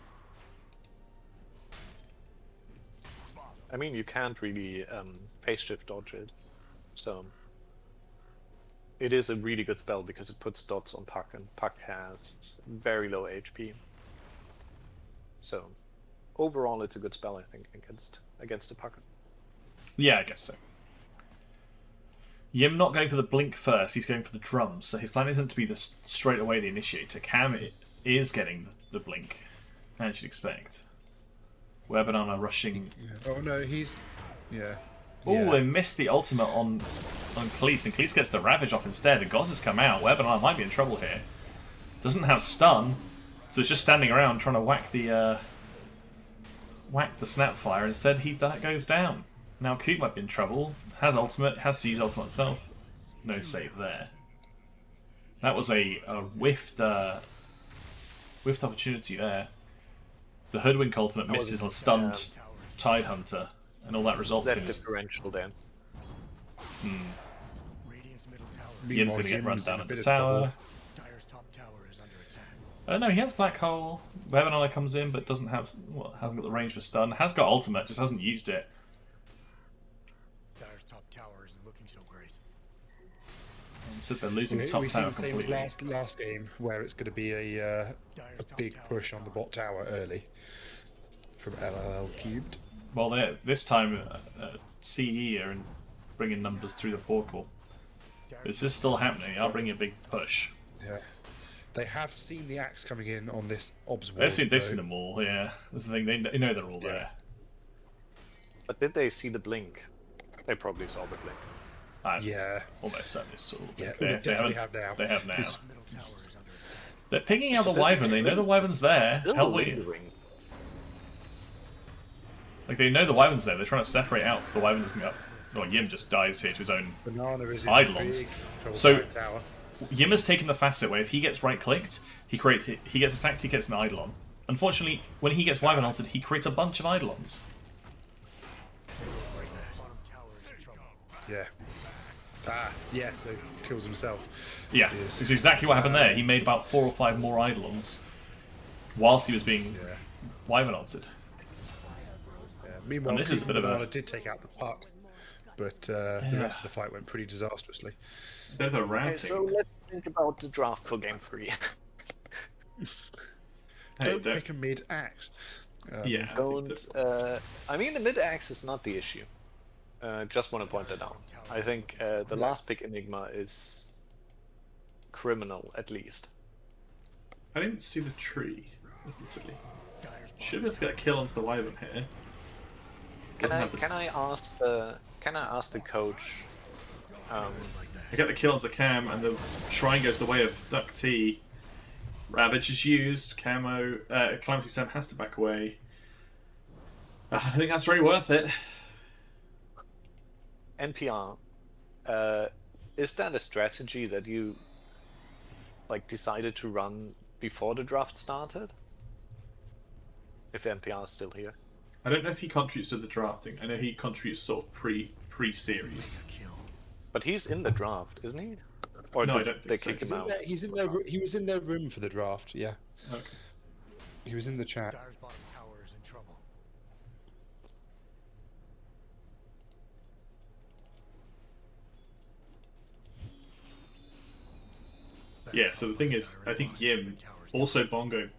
[SPEAKER 1] I mean, you can't really phase shift dodge it, so it is a really good spell because it puts dots on Puck, and Puck has very low HP. So overall, it's a good spell, I think, against the Puck.
[SPEAKER 2] Yeah, I guess so. Yim not going for the blink first, he's going for the drums, so his plan isn't to be straight away the initiator. Cam is getting the blink, as you'd expect. Where Banana rushing...
[SPEAKER 3] Yeah. Oh no, he's... Yeah.
[SPEAKER 2] Oh, they missed the ultimate on Cleese, and Cleese gets the Ravage off instead, and Goz has come out. Where Banana might be in trouble here. Doesn't have stun, so it's just standing around trying to whack the Snapfire. Instead, he goes down. Now Coop might be in trouble. Has ultimate, has to use ultimate itself. No save there. That was a whiffed opportunity there. The Hoodwink ultimate misses on stunned Tidehunter, and all that results in his...
[SPEAKER 1] differential then.
[SPEAKER 2] Yim's going to get run down at the tower.
[SPEAKER 4] Dyer's top tower is under attack.
[SPEAKER 2] No, he has Black Hole. Webanana comes in, but hasn't got the range for stun. Has got ultimate, just hasn't used it.
[SPEAKER 4] Dyer's top tower isn't looking so great.
[SPEAKER 2] Instead, they're losing top
[SPEAKER 3] we see
[SPEAKER 2] tower
[SPEAKER 3] the same
[SPEAKER 2] completely.
[SPEAKER 3] as last game, where it's going to be a big push on the bot tower early from LLL Qubed.
[SPEAKER 2] Well, this time CE are bringing numbers through the portal. Is this still happening? I'll bring a big push.
[SPEAKER 3] Yeah. They have seen the axe coming in on this obs wall.
[SPEAKER 2] They've seen them all, yeah. That's the thing, they know they're all there.
[SPEAKER 1] But did they see the blink? They probably saw the blink.
[SPEAKER 3] Yeah.
[SPEAKER 2] Almost certainly saw the
[SPEAKER 3] Yeah,
[SPEAKER 2] blink.
[SPEAKER 3] they definitely have now.
[SPEAKER 2] They have now.
[SPEAKER 3] It's-
[SPEAKER 2] They're picking out the wyvern, they know the wyvern's there.
[SPEAKER 1] Still
[SPEAKER 2] Hellboy.
[SPEAKER 1] lingering.
[SPEAKER 2] Like, they know the wyvern's there, they're trying to separate out so the wyvern doesn't go up. Well, Yim just dies here to his own
[SPEAKER 3] Banana is in
[SPEAKER 2] Eidolons.
[SPEAKER 3] big trouble
[SPEAKER 2] So-
[SPEAKER 3] with that tower.
[SPEAKER 2] Yim has taken the facet where if he gets right-clicked, he gets attacked, he gets an Eidolon. Unfortunately, when he gets wyvern altered, he creates a bunch of Eidolons.
[SPEAKER 3] Yeah. Yeah, so kills himself.
[SPEAKER 2] Yeah,
[SPEAKER 3] Yes.
[SPEAKER 2] it's exactly what happened there. He made about 4 or 5 more Eidolons whilst he was being
[SPEAKER 3] Yeah.
[SPEAKER 2] wyvern altered.
[SPEAKER 3] Meanwhile,
[SPEAKER 2] And this is a bit of a-
[SPEAKER 3] Banana did take out the puck, but the rest of the fight went pretty disastrously.
[SPEAKER 2] Bit of a
[SPEAKER 1] Okay,
[SPEAKER 2] routing.
[SPEAKER 1] so let's think about the draft for game 3.
[SPEAKER 2] Hey,
[SPEAKER 3] Don't pick a mid axe.
[SPEAKER 2] yeah, I think that-
[SPEAKER 1] I mean, the mid-axe is not the issue. Just want to point that out. I think the last pick Enigma is criminal, at least.
[SPEAKER 2] I didn't see the tree. Admittedly. Should have got a kill onto the wyvern here.
[SPEAKER 1] Can I ask the coach?
[SPEAKER 2] I get the kill onto Cam, and the shrine goes the way of DuckT. Ravage is used. CalamitySam has to back away. I think that's very worth it.
[SPEAKER 1] NPR. Is that a strategy that you decided to run before the draft started? If NPR is still here.
[SPEAKER 2] I don't know if he contributes to the drafting. I know he contributes sort of pre-series.
[SPEAKER 1] But he's in the draft, isn't he? Or
[SPEAKER 2] No, I
[SPEAKER 1] did
[SPEAKER 2] don't think
[SPEAKER 1] they
[SPEAKER 2] so.
[SPEAKER 1] kick him out?
[SPEAKER 3] He was in their room for the draft. Yeah,
[SPEAKER 2] Okay.
[SPEAKER 3] he was in the chat.
[SPEAKER 4] Dyer's bottom tower is in trouble.
[SPEAKER 2] Yeah, so the thing is, I think Yim also bongo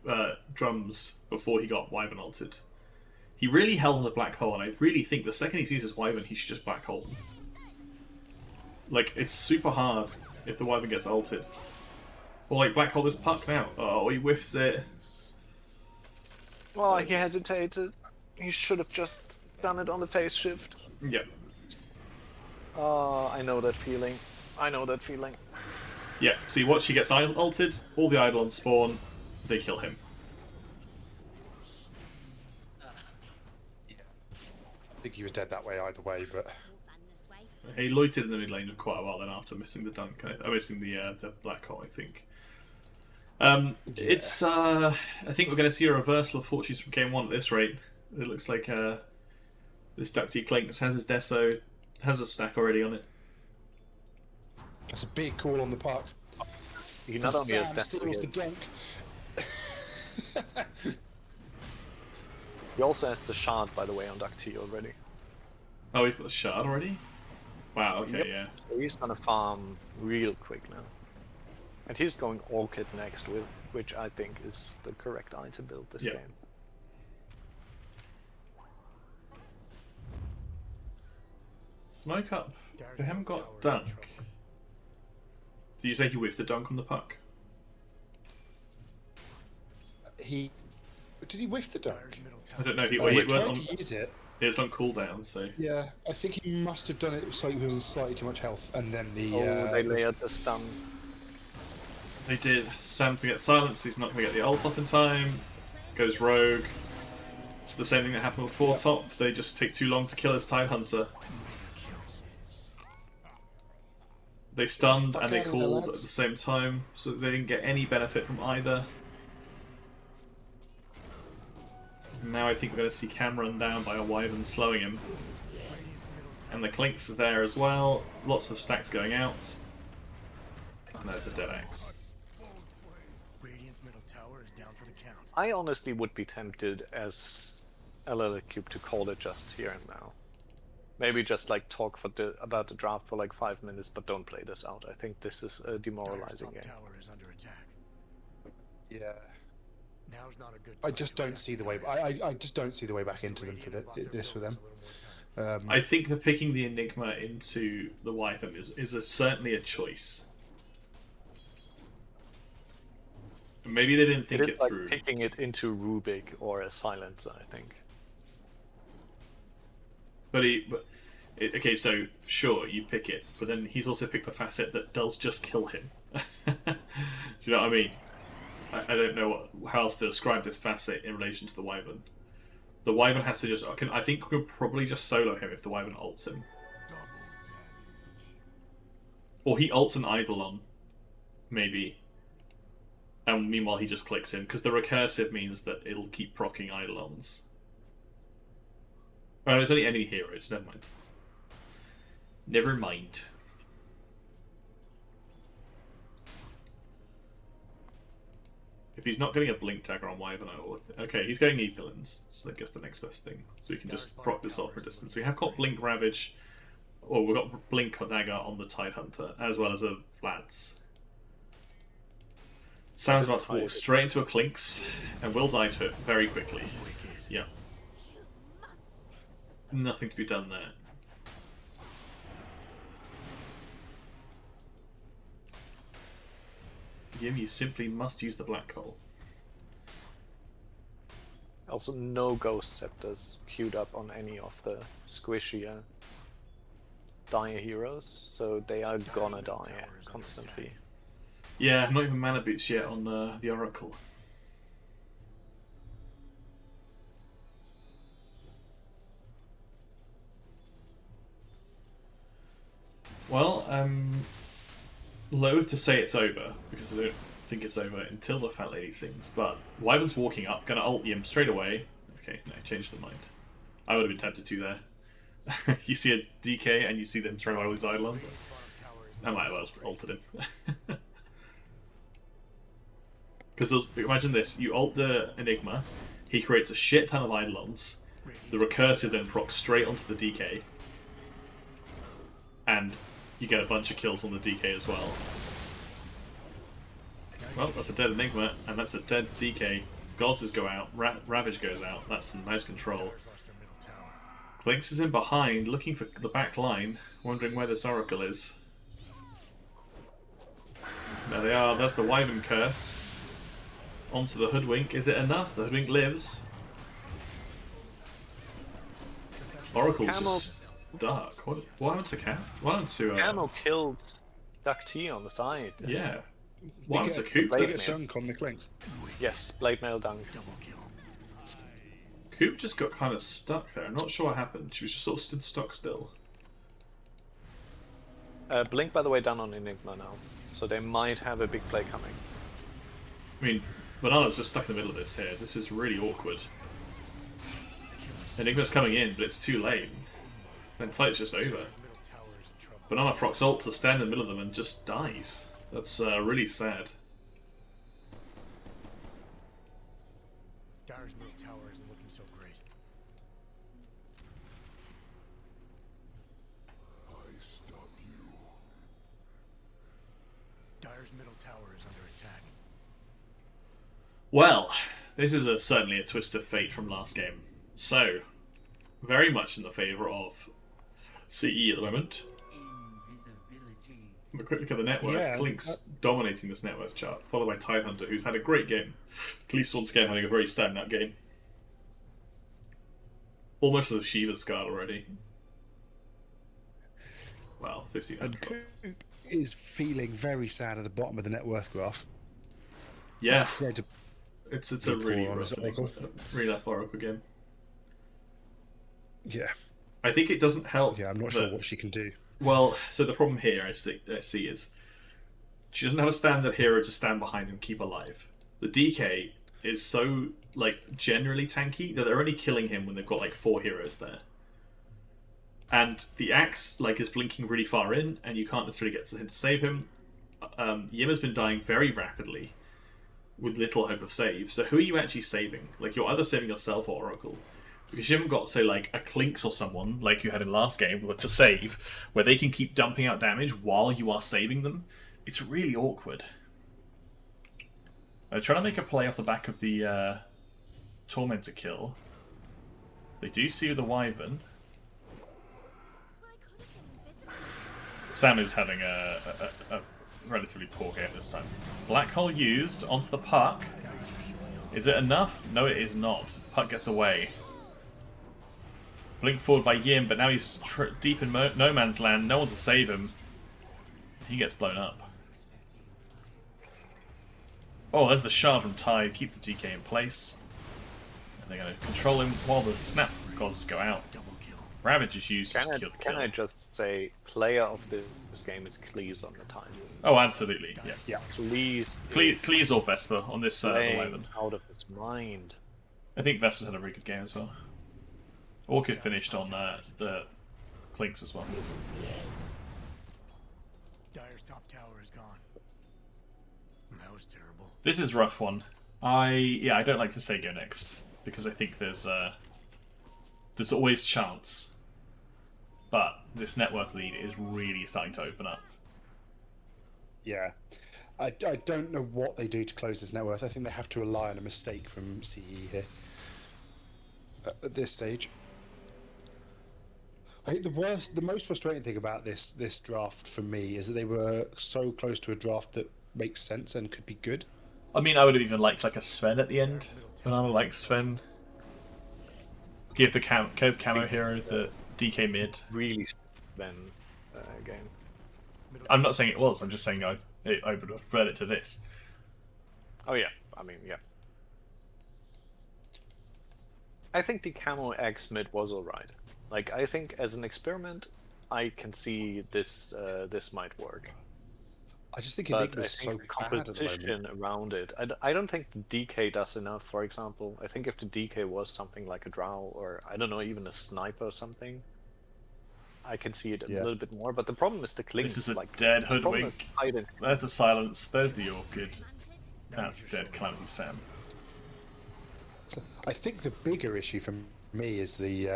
[SPEAKER 2] drums before he got wyvern altered. He really held on the black hole, and I really think the second he sees his wyvern, he should just black hole. Like, it's super hard if the wyvern gets altered. Or like black hole this puck now. Oh, he whiffs it.
[SPEAKER 1] Well, he hesitated. He should have just done it on the phase shift.
[SPEAKER 2] Yep.
[SPEAKER 1] Oh, I know that feeling. I know that feeling.
[SPEAKER 2] Yeah, so you watch, he gets altered, all the Eidolons spawn, they kill him.
[SPEAKER 3] I think he was dead that way either way, but
[SPEAKER 2] He loitered in the mid lane for quite a while then after missing the dunk, missing the black hole, I think. It's, I think we're going to see a reversal of fortunes from game 1 at this rate. It looks like this DuckT Clanks has his Deso, has a stack already on it.
[SPEAKER 3] that's a big call on the puck.
[SPEAKER 1] He not only has
[SPEAKER 3] Sam
[SPEAKER 1] that,
[SPEAKER 3] steals the dunk.
[SPEAKER 1] he also has the shard, by the way, on DuckT already.
[SPEAKER 2] Oh, he's got the shard already? Wow, okay,
[SPEAKER 1] Yep.
[SPEAKER 2] yeah.
[SPEAKER 1] So he's gonna farm real quick now. And he's going Orchid next, which I think is the correct eye to build this
[SPEAKER 2] Yeah.
[SPEAKER 1] game.
[SPEAKER 2] Smoke up. They haven't got dunk. Did you say he whiffed the dunk on the puck?
[SPEAKER 3] Did he whiff the dunk?
[SPEAKER 2] I don't know. He,
[SPEAKER 3] Oh,
[SPEAKER 2] well,
[SPEAKER 3] he
[SPEAKER 2] he
[SPEAKER 3] tried
[SPEAKER 2] went on,
[SPEAKER 3] to use it.
[SPEAKER 2] it's on cooldown, so.
[SPEAKER 3] Yeah, I think he must have done it with slightly too much health, and then the.
[SPEAKER 1] Oh, they layered the stun.
[SPEAKER 2] They did. Sam can get silenced, he's not going to get the ult off in time. Goes rogue. It's the same thing that happened before top. They just take too long to kill his Tidehunter. They stunned
[SPEAKER 3] fuck
[SPEAKER 2] and they
[SPEAKER 3] out of there,
[SPEAKER 2] called at the
[SPEAKER 3] lads.
[SPEAKER 2] same time, so they didn't get any benefit from either. Now I think we're going to see Cam run down by a wyvern slowing him. And the Clinks is there as well. Lots of stacks going out. And there's a dead axe.
[SPEAKER 4] Radiant's middle tower is down for the count.
[SPEAKER 1] I honestly would be tempted as LLL Qubed to call it just here and now. Maybe just talk about the draft for 5 minutes, but don't play this out. I think this is a demoralizing
[SPEAKER 4] Dyer's
[SPEAKER 1] game.
[SPEAKER 4] top tower is under attack.
[SPEAKER 3] Yeah.
[SPEAKER 4] Now's not a good
[SPEAKER 3] I
[SPEAKER 4] time
[SPEAKER 3] just
[SPEAKER 4] to
[SPEAKER 3] don't see the way. I just don't see the way back into them for this for them.
[SPEAKER 2] I think that picking the Enigma into the Wyvern is certainly a choice. Maybe they didn't think
[SPEAKER 1] It
[SPEAKER 2] it
[SPEAKER 1] is like
[SPEAKER 2] through.
[SPEAKER 1] picking it into Rubik or a Silencer, I think.
[SPEAKER 2] Okay, so sure, you pick it, but then he's also picked the facet that does just kill him. Do you know what I mean? I don't know how else to describe this facet in relation to the Wyvern. The Wyvern has to just... I think we'll probably just solo him if the Wyvern ults him. Or he ults an Eidolon, maybe. And meanwhile he just clicks him, because the recursive means that it'll keep proccing Eidolons. Oh, it's only enemy heroes, never mind. Never mind. If he's not getting a blink dagger on Wyvern, okay, he's going Ethelins, so I guess the next best thing. So we can just proc this off for distance. We have got Blink Ravage, or we've got Blink Dagger on the Tidehunter, as well as a Vlad's. Sam's about to walk straight into a Clinks, and will die to it very quickly. Yeah. Nothing to be done there. Yim, you simply must use the black hole.
[SPEAKER 1] Also, no Ghost Scepters queued up on any of the squishier dire heroes, so they are gonna die constantly.
[SPEAKER 2] Yeah, not even mana boots yet on the Oracle. Well, loath to say it's over, because I don't think it's over until the fat lady sings, but Wyvern's walking up, gonna ult Yim straight away. Okay, no, changed the mind. I would have been tempted to there. You see a DK and you see them throwing all these Eidolons. I might have well ulted him. Because imagine this, you ult the Enigma, he creates a shit ton of Eidolons, the recursive then procs straight onto the DK, and you get a bunch of kills on the DK as well. Well, that's a dead Enigma, and that's a dead DK. Gosses go out, Ravage goes out, that's some nice control. Clinks is in behind, looking for the back line, wondering where this Oracle is. There they are, that's the Wyvern curse. Onto the Hoodwink, is it enough? The Hoodwink lives. Oracle's just dark. What happened to Cam? What happened to...
[SPEAKER 1] Camo killed DuckT on the side.
[SPEAKER 2] Yeah. What happened to Coop?
[SPEAKER 3] They get dunk on the Clinks.
[SPEAKER 1] Yes, Blade Mail dunk.
[SPEAKER 2] Coop just got kind of stuck there. I'm not sure what happened. She was just sort of stood stuck still.
[SPEAKER 1] Blink, by the way, done on Enigma now, so they might have a big play coming.
[SPEAKER 2] I mean, Banana's just stuck in the middle of this here. This is really awkward. Enigma's coming in, but it's too late. Then fight's just over. Banana procs ult to stand in the middle of them and just dies. That's really sad.
[SPEAKER 4] Dyer's middle tower isn't looking so great.
[SPEAKER 6] I stop you.
[SPEAKER 4] Dyer's middle tower is under attack.
[SPEAKER 2] Well, this is certainly a twist of fate from last game. So, very much in the favour of CE at the moment. Have a quick look at the net worth.
[SPEAKER 3] Yeah,
[SPEAKER 2] Clinks dominating this net worth chart, followed by Tidehunter, who's had a great game. Cleese once again having a very standout game. Almost as a Shiva's card already. Wow, 1500.
[SPEAKER 3] And Coop is feeling very sad at the bottom of the net worth graph.
[SPEAKER 2] Yeah,
[SPEAKER 3] Incredible.
[SPEAKER 2] it's a really
[SPEAKER 3] poor on
[SPEAKER 2] rough,
[SPEAKER 3] his Oracle.
[SPEAKER 2] really rough Oracle game.
[SPEAKER 3] Yeah.
[SPEAKER 2] I think it doesn't help.
[SPEAKER 3] Yeah, I'm not sure what she can do.
[SPEAKER 2] Well, so the problem here I see is she doesn't have a standard hero to stand behind and keep alive. The DK is so generally tanky that they're only killing him when they've got 4 heroes there. And the axe is blinking really far in, and you can't necessarily get to him to save him. Yim has been dying very rapidly with little hope of save. So who are you actually saving? You're either saving yourself or Oracle. Because you haven't got, say, a Clinks or someone, like you had in last game, to save, where they can keep dumping out damage while you are saving them. It's really awkward. They're trying to make a play off the back of the Tormentor kill. They do see the Wyvern. Sam is having a relatively poor game this time. Black hole used onto the puck. Is it enough? No, it is not. Puck gets away. Blink forward by Yim, but now he's deep in no man's land. No one to save him. He gets blown up. Oh, there's the shard from Tide. Keeps the DK in place. And they're going to control him while the snap causes go out. Ravage is used to kill the kill.
[SPEAKER 1] Can I just say, player of this game is Cleese on the time?
[SPEAKER 2] Oh, absolutely. Yeah.
[SPEAKER 3] Yeah.
[SPEAKER 2] Cleese or Vesper on this Wyvern.
[SPEAKER 1] Out of his mind.
[SPEAKER 2] I think Vesper had a really good game as well. Orchid finished on the Clinks as well.
[SPEAKER 4] Dire's top tower is gone. That was terrible.
[SPEAKER 2] This is a rough one. I don't like to say go next because I think there's always chance, but this net worth lead is really starting to open up.
[SPEAKER 3] Yeah. I don't know what they do to close this net worth. I think they have to rely on a mistake from CE here at this stage. I think the most frustrating thing about this draft for me is that they were so close to a draft that makes sense and could be good.
[SPEAKER 2] I mean, I would have even liked like a Sven at the end. But I would like Sven. Give the CamoHero the DK mid.
[SPEAKER 1] Really Sven game.
[SPEAKER 2] I'm not saying it was. I'm just saying I would have preferred it to this.
[SPEAKER 1] Oh yeah, I mean yeah. I think the Camo X mid was alright. Like I think as an experiment, I can see this this might work.
[SPEAKER 3] I just think
[SPEAKER 1] But
[SPEAKER 3] Enigma's
[SPEAKER 1] I think
[SPEAKER 3] so
[SPEAKER 1] the
[SPEAKER 3] bad at the
[SPEAKER 1] composition
[SPEAKER 3] moment.
[SPEAKER 1] around it. I don't think the DK does enough. For example, I think if the DK was something like a Drow or I don't know, even a sniper or something, I can see it a little bit more. But the problem is the Cleese.
[SPEAKER 2] This is a
[SPEAKER 1] like,
[SPEAKER 2] dead
[SPEAKER 1] the problem is
[SPEAKER 2] hoodwink.
[SPEAKER 1] hiding.
[SPEAKER 2] There's the silence. There's the Orchid. That's dead CalamitySam.
[SPEAKER 3] So I think the bigger issue for me is the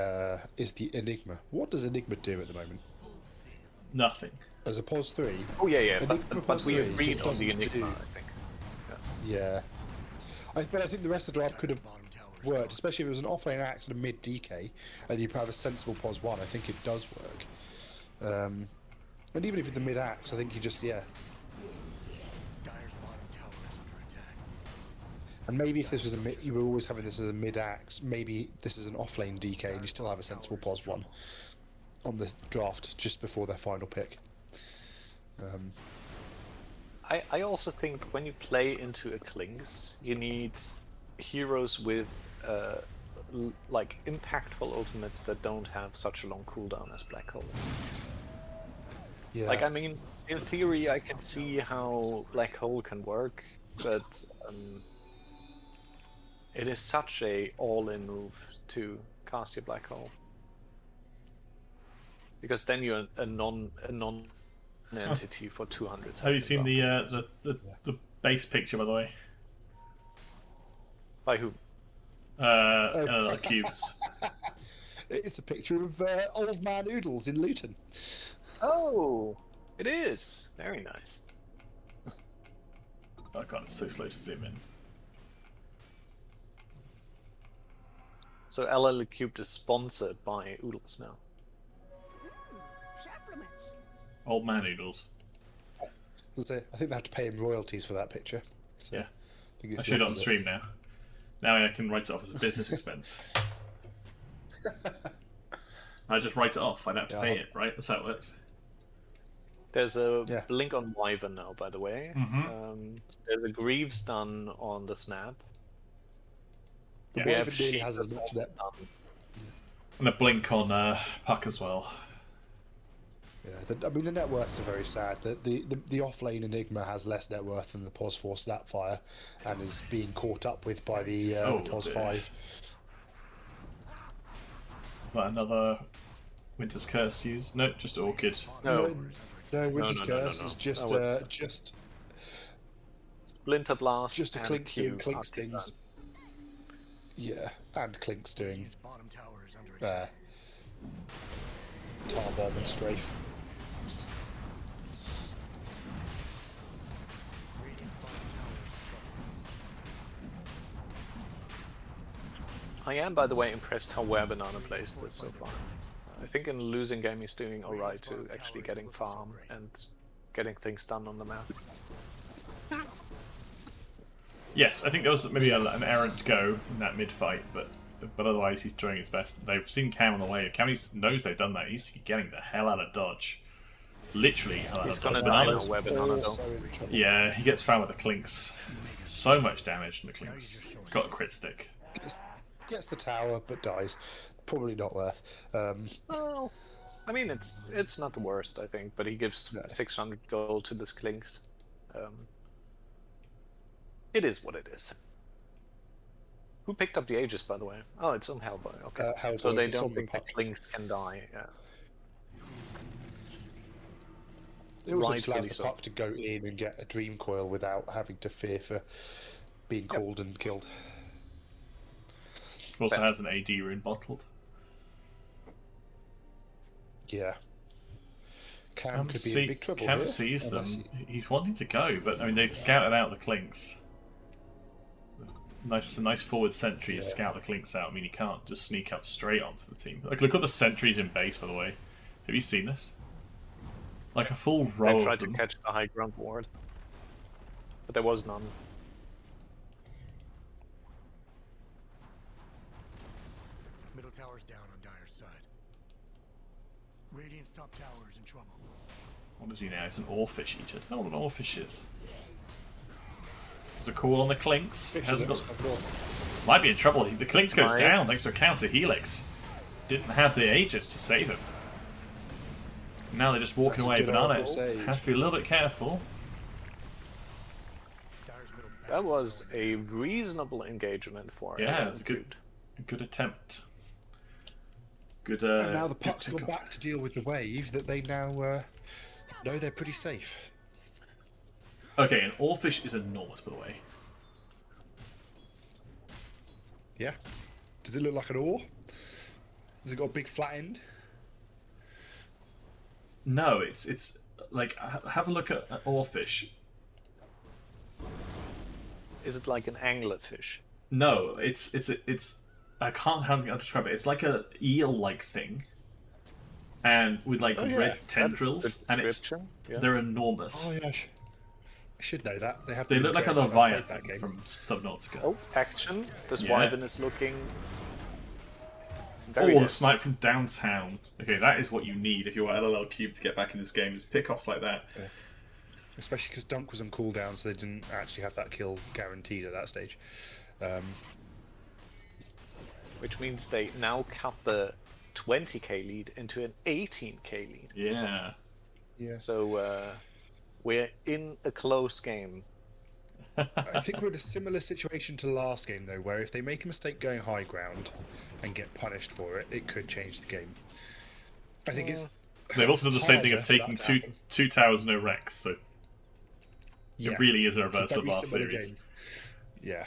[SPEAKER 3] Enigma. What does Enigma do at the moment?
[SPEAKER 2] Nothing.
[SPEAKER 3] As a POS 3?
[SPEAKER 1] Oh yeah,
[SPEAKER 3] Enigma
[SPEAKER 1] but
[SPEAKER 3] POS
[SPEAKER 1] we
[SPEAKER 3] 3
[SPEAKER 1] agreed
[SPEAKER 3] just
[SPEAKER 1] on the
[SPEAKER 3] doesn't
[SPEAKER 1] Enigma,
[SPEAKER 3] do-
[SPEAKER 1] I think.
[SPEAKER 3] Yeah. But I think the rest of the draft could have worked, especially if it was an offlane axe and a mid DK, and you have a sensible POS 1. I think it does work. And even if it's the mid axe, I think you just
[SPEAKER 4] Dire's bottom tower is under attack.
[SPEAKER 3] And maybe if this was you were always having this as a mid axe, maybe this is an offlane DK, and you still have a sensible POS 1 on the draft just before their final pick.
[SPEAKER 1] I also think when you play into a Clinks, you need heroes with like impactful ultimates that don't have such a long cooldown as Black Hole.
[SPEAKER 3] Yeah.
[SPEAKER 1] Like I mean, in theory, I can see how Black Hole can work, but it is such a all-in move to cast your Black Hole, because then you're a non entity for 200.
[SPEAKER 2] Have you seen the base picture, by the way?
[SPEAKER 1] By who?
[SPEAKER 2] LLL Qubed.
[SPEAKER 3] It's a picture of Old Man Oodles in Luton.
[SPEAKER 1] Oh, it is very nice.
[SPEAKER 2] Oh god, it's so slow to zoom in.
[SPEAKER 1] So LLL Qubed is sponsored by Oodles now.
[SPEAKER 5] Supplements.
[SPEAKER 2] Old man Oodles.
[SPEAKER 3] I think they have to pay him royalties for that picture. So
[SPEAKER 2] Yeah.
[SPEAKER 3] I think
[SPEAKER 2] I
[SPEAKER 3] it's
[SPEAKER 2] showed it on
[SPEAKER 3] opposite.
[SPEAKER 2] stream now. Now I can write it off as a business expense. I just write it off. I don't have to pay it, right? That's how it works.
[SPEAKER 1] There's a
[SPEAKER 3] Yeah.
[SPEAKER 1] blink on Wyvern now, by the way. There's a Greaves done on the snap.
[SPEAKER 3] The
[SPEAKER 1] We
[SPEAKER 3] Wyvern
[SPEAKER 1] have
[SPEAKER 3] nearly
[SPEAKER 1] Sheep
[SPEAKER 3] has as much net.
[SPEAKER 1] done.
[SPEAKER 2] And a blink on Puck as well.
[SPEAKER 3] Yeah, I mean the net worths are very sad. The offlane Enigma has less net worth than the POS 4 Snapfire, and is being caught up with by the POS
[SPEAKER 2] dear.
[SPEAKER 3] 5.
[SPEAKER 2] Is that another Winter's Curse used? Nope, just Orchid.
[SPEAKER 1] No,
[SPEAKER 3] No, Winter's
[SPEAKER 1] no,
[SPEAKER 3] Curse
[SPEAKER 1] no.
[SPEAKER 3] is just
[SPEAKER 1] No, Splinter Blast.
[SPEAKER 3] just a
[SPEAKER 1] and
[SPEAKER 3] Clinks doing
[SPEAKER 1] Q
[SPEAKER 3] Clinks
[SPEAKER 1] after
[SPEAKER 3] things.
[SPEAKER 1] that.
[SPEAKER 3] Yeah, and Clinks doing
[SPEAKER 4] His bottom tower is under attack.
[SPEAKER 3] Tar Bomb and Strafe.
[SPEAKER 4] Radiant's bottom tower is in trouble.
[SPEAKER 1] I am, by the way, impressed how well Banana plays this so far. I think in losing game he's doing alright to actually getting farm and getting things done on the map.
[SPEAKER 2] Yes, I think there was maybe an errant go in that mid-fight, but otherwise he's doing his best. They've seen Cam on the way. Cam knows they've done that. He's getting the hell out of dodge. Literally hell out
[SPEAKER 1] He's
[SPEAKER 2] of
[SPEAKER 1] gonna
[SPEAKER 2] dodge.
[SPEAKER 1] die now
[SPEAKER 2] Bananas.
[SPEAKER 1] where Banana
[SPEAKER 3] Also
[SPEAKER 1] don't.
[SPEAKER 3] in trouble.
[SPEAKER 2] Yeah, he gets found with the clinks. So much damage from the clinks. He's got a crit stick.
[SPEAKER 3] Gets the tower, but dies. Probably not worth.
[SPEAKER 1] Well, I mean, it's not the worst, I think, but he gives 600 gold to the Clinks. It is what it is. Who picked up the Aegis, by the way? Oh, it's on Hellboy. Okay,
[SPEAKER 3] Hellboy,
[SPEAKER 1] so they
[SPEAKER 3] it's
[SPEAKER 1] don't
[SPEAKER 3] on the
[SPEAKER 1] think the
[SPEAKER 3] puck.
[SPEAKER 1] Clinks can die. Yeah.
[SPEAKER 3] It also
[SPEAKER 1] Rightfully
[SPEAKER 3] allows the
[SPEAKER 1] so.
[SPEAKER 3] puck to go in and get a dream coil without having to fear for being called and killed.
[SPEAKER 2] Also has an AD rune bottled.
[SPEAKER 3] Yeah. Cam could be in big trouble
[SPEAKER 2] Cam
[SPEAKER 3] here.
[SPEAKER 2] sees them.
[SPEAKER 3] unless
[SPEAKER 2] He's wanting to go, but I mean they've scouted out the clinks. Nice forward sentry to scout the clinks out. I mean he can't just sneak up straight onto the team. Like look at the sentries in base, by the way. Have you seen this? Like a full row
[SPEAKER 1] I
[SPEAKER 2] of
[SPEAKER 1] tried to
[SPEAKER 2] them.
[SPEAKER 1] catch the high ground ward, but there was none.
[SPEAKER 4] Middle tower's down on Dire's side. Radiant's top tower is in trouble.
[SPEAKER 2] What is he now? He's an oarfish eater. I don't know what an oarfish is. There's a call on the clinks. Hasn't got... Might be in trouble. The clinks goes
[SPEAKER 1] Nice.
[SPEAKER 2] down thanks to a counter helix. Didn't have the Aegis to save him. Now they're just walking
[SPEAKER 3] That's a
[SPEAKER 2] away.
[SPEAKER 3] good
[SPEAKER 2] Banana
[SPEAKER 3] old save.
[SPEAKER 2] has to be a little bit careful.
[SPEAKER 4] Dire's middle
[SPEAKER 1] That was a reasonable engagement for
[SPEAKER 2] Yeah,
[SPEAKER 1] LLL
[SPEAKER 2] it's a good,
[SPEAKER 1] Qubed.
[SPEAKER 2] a good attempt. Good.
[SPEAKER 3] And now the puck's
[SPEAKER 2] good
[SPEAKER 3] gone back to deal with the wave that they now know they're pretty safe.
[SPEAKER 2] Okay, an oarfish is enormous, by the way.
[SPEAKER 3] Yeah. Does it look like an oar? Has it got a big flat end?
[SPEAKER 2] No, it's like have a look at an oarfish.
[SPEAKER 1] Is it like an anglerfish?
[SPEAKER 2] No, it's I can't how to describe it. It's like a eel-like thing, and with like red tendrils, and it's
[SPEAKER 1] Description? Yeah.
[SPEAKER 2] they're enormous.
[SPEAKER 3] Oh yeah, I should know that. They have.
[SPEAKER 2] They
[SPEAKER 3] been
[SPEAKER 2] look like a
[SPEAKER 3] encouraged. I've played that
[SPEAKER 2] Leviathan
[SPEAKER 3] game.
[SPEAKER 2] from Subnautica.
[SPEAKER 1] Oh, action. This
[SPEAKER 2] Yeah.
[SPEAKER 1] wyvern is looking very
[SPEAKER 2] Oh,
[SPEAKER 1] good.
[SPEAKER 2] snipe from downtown. Okay, that is what you need if you're LLL Qubed to get back in this game. Is pickoffs like that.
[SPEAKER 3] Especially because Dunk was on cooldown, so they didn't actually have that kill guaranteed at that stage.
[SPEAKER 1] Which means they now cut the 20k lead into an 18k lead.
[SPEAKER 2] Yeah.
[SPEAKER 3] Yeah.
[SPEAKER 1] So we're in a close game.
[SPEAKER 3] I think we're in a similar situation to last game, though, where if they make a mistake going high ground and get punished for it, it could change the game. I think it's.
[SPEAKER 2] They've also done the same thing
[SPEAKER 3] harder
[SPEAKER 2] of
[SPEAKER 3] for that
[SPEAKER 2] taking
[SPEAKER 3] to
[SPEAKER 2] two
[SPEAKER 3] happen.
[SPEAKER 2] two towers, no wrecks. So
[SPEAKER 3] Yeah.
[SPEAKER 2] it really is a
[SPEAKER 3] It's a
[SPEAKER 2] reversal of
[SPEAKER 3] very
[SPEAKER 2] last
[SPEAKER 3] similar
[SPEAKER 2] series.
[SPEAKER 3] game. Yeah.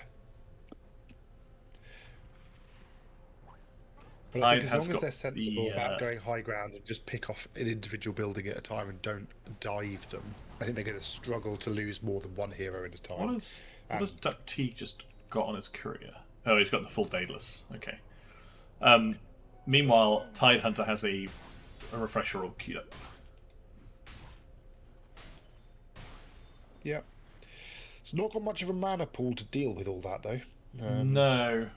[SPEAKER 3] But I think as
[SPEAKER 2] has
[SPEAKER 3] long as
[SPEAKER 2] got
[SPEAKER 3] they're sensible
[SPEAKER 2] the,
[SPEAKER 3] about going high ground and just pick off an individual building at a time and don't dive them, I think they're going to struggle to lose more than one hero at a time.
[SPEAKER 2] What has DuckT just got on his courier? Oh, he's got the full Daedalus. Okay. Meanwhile, Tidehunter has a refresher all queued up.
[SPEAKER 3] Yeah. It's not got much of a mana pool to deal with all that, though.
[SPEAKER 2] No.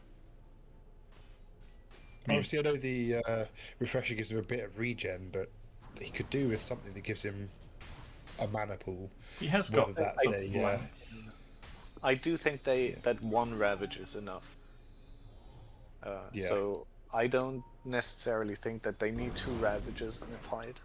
[SPEAKER 3] Obviously, I know the refresher gives him a bit of regen, but he could do with something that gives him a mana pool.
[SPEAKER 2] He has
[SPEAKER 3] Whether
[SPEAKER 2] got
[SPEAKER 3] that's
[SPEAKER 2] a
[SPEAKER 3] a
[SPEAKER 2] Lance.
[SPEAKER 1] I do think that one Ravage is enough.
[SPEAKER 3] Yeah.
[SPEAKER 1] So I don't necessarily think that they need two Ravages in a fight.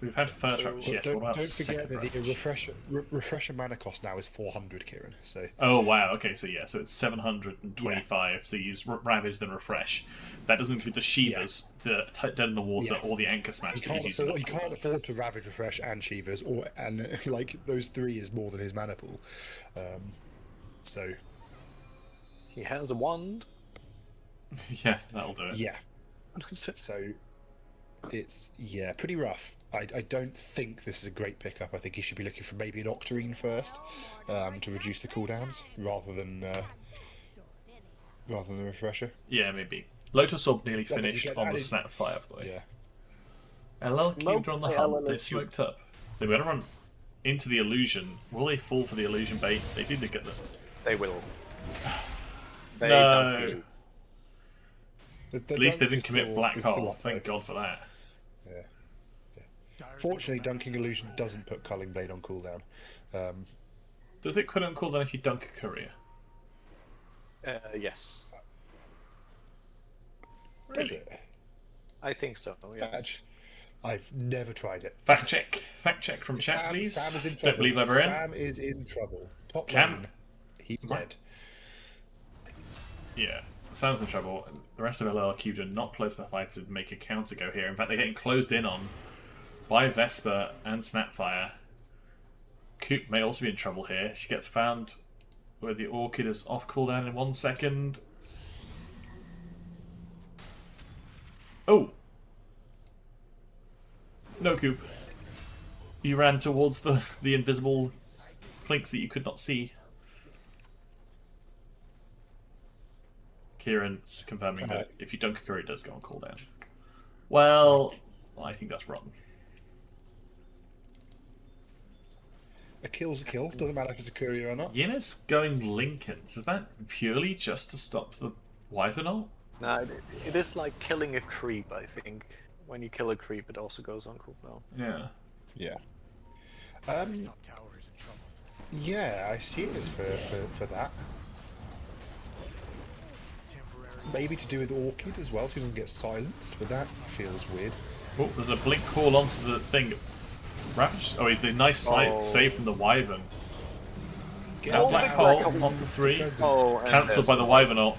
[SPEAKER 2] We've had first
[SPEAKER 1] So-
[SPEAKER 2] Ravage,
[SPEAKER 3] But
[SPEAKER 2] yes.
[SPEAKER 3] don't,
[SPEAKER 2] What about
[SPEAKER 3] don't forget
[SPEAKER 2] second
[SPEAKER 3] that the
[SPEAKER 2] Ravage?
[SPEAKER 3] refresher mana cost now is 400, Kieran. So
[SPEAKER 2] Oh wow, okay, so yeah, so it's 725, so you use Ravage then Refresh. That doesn't include the Shivas, the Dead in the Water,
[SPEAKER 3] Yeah.
[SPEAKER 2] or the Anchor Smash.
[SPEAKER 3] he
[SPEAKER 2] that
[SPEAKER 3] can't
[SPEAKER 2] he's using.
[SPEAKER 3] afford, he can't afford to Ravage, Refresh, and Shivas, and like those three is more than his mana pool. So
[SPEAKER 1] He has a wand.
[SPEAKER 2] Yeah, that'll do it.
[SPEAKER 3] yeah, so it's pretty rough. I don't think this is a great pickup. I think he should be looking for maybe an Octarine first to reduce the cooldowns rather than rather than a refresher.
[SPEAKER 2] Yeah, maybe. Lotus Orb nearly
[SPEAKER 3] Well, but you
[SPEAKER 2] finished
[SPEAKER 3] get
[SPEAKER 2] on the
[SPEAKER 3] added-
[SPEAKER 2] Snapfire, by the way.
[SPEAKER 3] Yeah.
[SPEAKER 2] LL Qubed are on the
[SPEAKER 1] Nope,
[SPEAKER 2] hunt.
[SPEAKER 1] LLL
[SPEAKER 2] They
[SPEAKER 1] Qubed.
[SPEAKER 2] smoked up. They're going to run into the illusion. Will they fall for the illusion bait? They did get the...
[SPEAKER 1] They will. They
[SPEAKER 2] No.
[SPEAKER 1] dunked you.
[SPEAKER 2] At least they didn't commit Black Hole. Thank God for that.
[SPEAKER 3] Fortunately, Dunking Illusion doesn't put Culling Blade on cooldown.
[SPEAKER 2] Does it quit on cooldown if you dunk a courier?
[SPEAKER 1] Yes.
[SPEAKER 3] Does it?
[SPEAKER 1] I think so, yes.
[SPEAKER 3] Badge. I've never tried it.
[SPEAKER 2] Fact check from chat, please.
[SPEAKER 3] Sam is in
[SPEAKER 2] Don't
[SPEAKER 3] trouble.
[SPEAKER 2] believe Librarian.
[SPEAKER 3] Sam is in trouble. Top
[SPEAKER 2] Cam.
[SPEAKER 3] lane. He's dead.
[SPEAKER 2] Yeah, Sam's in trouble. The rest of LLL Qubed are not close enough to make a counter go here. In fact, they're getting closed in on by Vesper and Snapfire. Coop may also be in trouble here. She gets found where the Orchid is off cooldown in 1 second. Oh! No, Coop. You ran towards the invisible clinks that you could not see. Kieran's confirming that if you dunk a courier, it does go on cooldown. Well, I think that's wrong.
[SPEAKER 3] A kill's a kill. Doesn't matter if it's a courier or not.
[SPEAKER 2] Yinna's going Lincolns. Is that purely just to stop the Wyvern ult?
[SPEAKER 1] No, it is like killing a creep, I think. When you kill a creep, it also goes on cooldown.
[SPEAKER 2] Yeah.
[SPEAKER 3] Yeah.
[SPEAKER 4] Top tower is in trouble.
[SPEAKER 3] Yeah, I see it as for that.
[SPEAKER 4] Temporary.
[SPEAKER 3] Maybe to do with Orchid as well, so he doesn't get silenced, but that feels weird.
[SPEAKER 2] Oh, there's a blink call onto the thing. Ravage. Oh, the nice save from the Wyvern.
[SPEAKER 3] Get
[SPEAKER 2] Now
[SPEAKER 3] out
[SPEAKER 2] Black
[SPEAKER 3] of
[SPEAKER 2] Hole
[SPEAKER 3] there.
[SPEAKER 2] onto 3.
[SPEAKER 1] Oh, and
[SPEAKER 2] Cancelled by
[SPEAKER 1] there's
[SPEAKER 2] the Wyvern ult.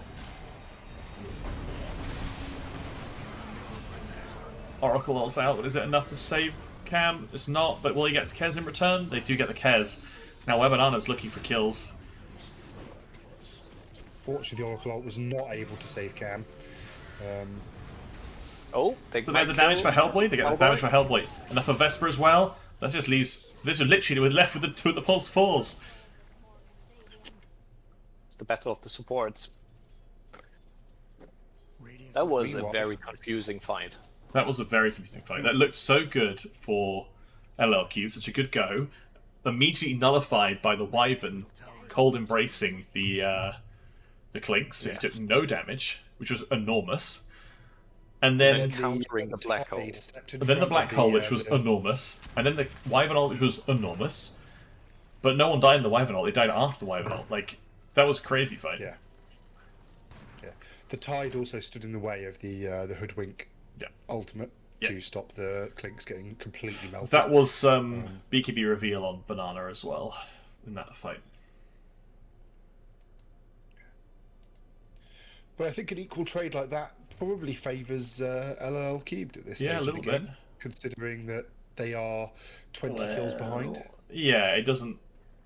[SPEAKER 2] Oracle ult's out, but is it enough to save Cam? It's not, but will he get the Kez in return? They do get the Kez. Now Webbanana's looking for kills.
[SPEAKER 3] Fortunately, the Oracle ult was not able to save Cam.
[SPEAKER 1] Oh, they
[SPEAKER 2] So they
[SPEAKER 1] might
[SPEAKER 2] have the damage for
[SPEAKER 1] kill
[SPEAKER 2] Hellboy, they get the damage for Hellboy. Enough for Vesper as well. That just leaves... This is literally we're left with the two of the Pulse 4s.
[SPEAKER 1] It's the battle of the supports.
[SPEAKER 4] Radiant's
[SPEAKER 1] That was a
[SPEAKER 3] Meanwhile-
[SPEAKER 1] very confusing fight.
[SPEAKER 2] That was a very confusing fight. That looked so good for LL Qubed, such a good go. Immediately nullified by the Wyvern cold embracing the Clinks, so he
[SPEAKER 1] Yes.
[SPEAKER 2] took no damage, which was enormous. And then
[SPEAKER 1] countering the black hole.
[SPEAKER 2] And then the black hole, which was enormous. And then the Wyvern ult, which was enormous. But no one died in the Wyvern ult. They died after the Wyvern ult. Like, that was a crazy fight.
[SPEAKER 3] Yeah. Yeah. The Tide also stood in the way of the Hoodwink ultimate to stop the Clinks getting completely melted.
[SPEAKER 2] That was BKB reveal on Banana as well in that fight.
[SPEAKER 3] But I think an equal trade like that probably favours LLL Qubed at this stage
[SPEAKER 2] Yeah, a
[SPEAKER 3] of
[SPEAKER 2] little
[SPEAKER 3] the game,
[SPEAKER 2] bit.
[SPEAKER 3] considering that they are 20 kills behind.
[SPEAKER 2] Yeah, it doesn't...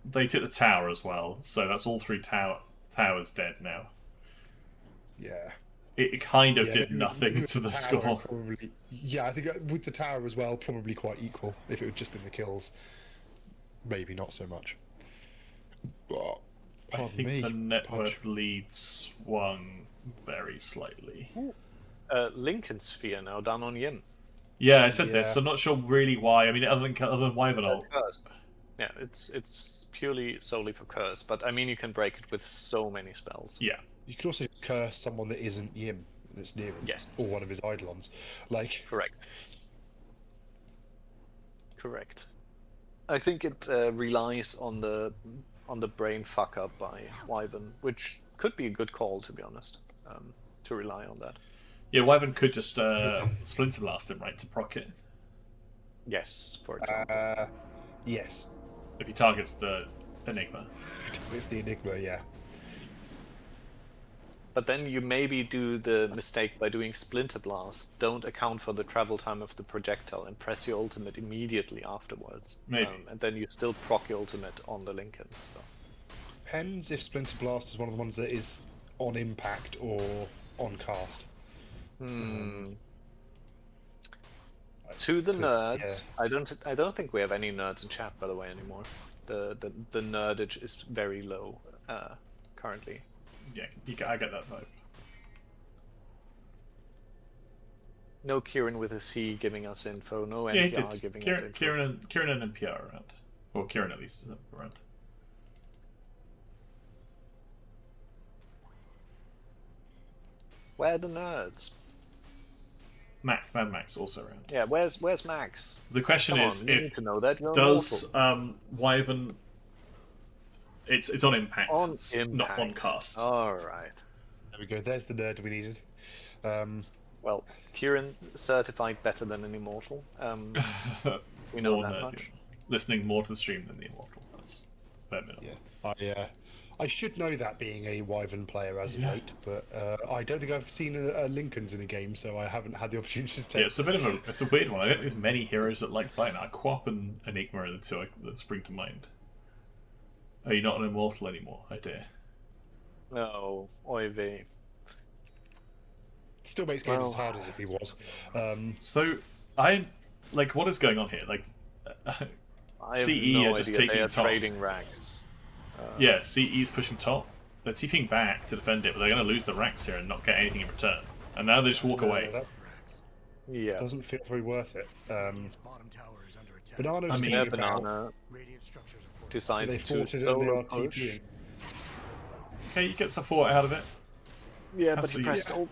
[SPEAKER 2] They took the tower as well, so that's all 3 towers dead now.
[SPEAKER 3] Yeah.
[SPEAKER 2] It kind of did
[SPEAKER 3] with
[SPEAKER 2] nothing
[SPEAKER 3] the
[SPEAKER 2] to the
[SPEAKER 3] tower,
[SPEAKER 2] score.
[SPEAKER 3] Probably, yeah, I think with the tower as well, probably quite equal. If it had just been the kills, maybe not so much. But,
[SPEAKER 2] I
[SPEAKER 3] pardon
[SPEAKER 2] think
[SPEAKER 3] me,
[SPEAKER 2] the net
[SPEAKER 3] Pudge.
[SPEAKER 2] worth lead swung very slightly.
[SPEAKER 1] Lincoln Sphere now down on Yin.
[SPEAKER 2] Yeah, I said this.
[SPEAKER 3] Yeah.
[SPEAKER 2] I'm not sure really why. I mean, other than Wyvern ult.
[SPEAKER 1] Curse. Yeah, it's purely solely for curse, but I mean you can break it with so many spells.
[SPEAKER 2] Yeah.
[SPEAKER 3] You could also curse someone that isn't Yim, that's near him.
[SPEAKER 1] Yes.
[SPEAKER 3] Or one of his Eidolons. Like,
[SPEAKER 1] Correct. Correct. I think it relies on the brain fuck up by Wyvern, which could be a good call, to be honest, to rely on that.
[SPEAKER 2] Yeah, Wyvern could just Splinter Blast him, right, to proc it.
[SPEAKER 1] Yes, for example.
[SPEAKER 3] yes.
[SPEAKER 2] If he targets the Enigma.
[SPEAKER 3] It's the Enigma, yeah.
[SPEAKER 1] But then you maybe do the mistake by doing Splinter Blast. Don't account for the travel time of the projectile and press your ultimate immediately afterwards.
[SPEAKER 2] Maybe.
[SPEAKER 1] And then you still proc your ultimate on the Lincolns. So.
[SPEAKER 3] Depends if Splinter Blast is one of the ones that is on impact or on cast.
[SPEAKER 1] To the
[SPEAKER 3] 'Cause,
[SPEAKER 1] nerds, I don't think we have any nerds in chat, by the way, anymore. The nerdage is very low currently.
[SPEAKER 2] Yeah, I get that vibe.
[SPEAKER 1] No Kieran with a C giving us info. No
[SPEAKER 2] Yeah, he
[SPEAKER 1] NPR
[SPEAKER 2] did.
[SPEAKER 1] giving us info.
[SPEAKER 2] Kieran and NPR are around. Or Kieran at least is around.
[SPEAKER 1] Where are the nerds?
[SPEAKER 2] Mad Max also around.
[SPEAKER 1] Yeah, where's Max?
[SPEAKER 2] The question
[SPEAKER 1] Come
[SPEAKER 2] is,
[SPEAKER 1] on, you need
[SPEAKER 2] if
[SPEAKER 1] to know that. You're
[SPEAKER 2] does
[SPEAKER 1] immortal.
[SPEAKER 2] Wyvern? It's on Impact,
[SPEAKER 1] On
[SPEAKER 2] not on
[SPEAKER 1] Impact.
[SPEAKER 2] Cast.
[SPEAKER 1] All right.
[SPEAKER 3] There we go. There's the nerd we needed.
[SPEAKER 1] Well, Kieran certified better than an immortal. We know
[SPEAKER 2] More
[SPEAKER 1] that
[SPEAKER 2] nerd,
[SPEAKER 1] much.
[SPEAKER 2] Listening more to the stream than the immortal. That's bare minimum.
[SPEAKER 3] Yeah, I should know that being a Wyvern player as of late, but I don't think I've seen Lincolns in a game, so I haven't had the opportunity to test.
[SPEAKER 2] Yeah, it's a bit of it's a weird one. I don't think there's many heroes that like playing that. Quap and Enigma are the two that spring to mind. Are you not an immortal anymore? Oh dear.
[SPEAKER 1] No, oy vey.
[SPEAKER 3] Still makes games as hard as if he was.
[SPEAKER 2] So what is going on here? Like,
[SPEAKER 1] I have
[SPEAKER 2] CE
[SPEAKER 1] no
[SPEAKER 2] are just
[SPEAKER 1] idea.
[SPEAKER 2] taking
[SPEAKER 1] They are
[SPEAKER 2] top.
[SPEAKER 1] trading racks.
[SPEAKER 2] Yeah, CE is pushing top. They're TPing back to defend it, but they're going to lose the racks here and not get anything in return. And now they just walk away.
[SPEAKER 3] That
[SPEAKER 1] Yeah.
[SPEAKER 3] doesn't feel very worth it.
[SPEAKER 4] Bottom tower is under attack.
[SPEAKER 3] Banana's
[SPEAKER 2] I mean,
[SPEAKER 3] thinking about
[SPEAKER 1] Banana
[SPEAKER 4] Radiant structures are fortified.
[SPEAKER 3] they
[SPEAKER 1] decides to
[SPEAKER 3] fought it and they
[SPEAKER 1] solo
[SPEAKER 3] are
[SPEAKER 1] push.
[SPEAKER 3] TPing.
[SPEAKER 2] Okay, you get support out of it.
[SPEAKER 1] Yeah,
[SPEAKER 2] That's
[SPEAKER 1] but you
[SPEAKER 2] the-
[SPEAKER 1] pressed ult.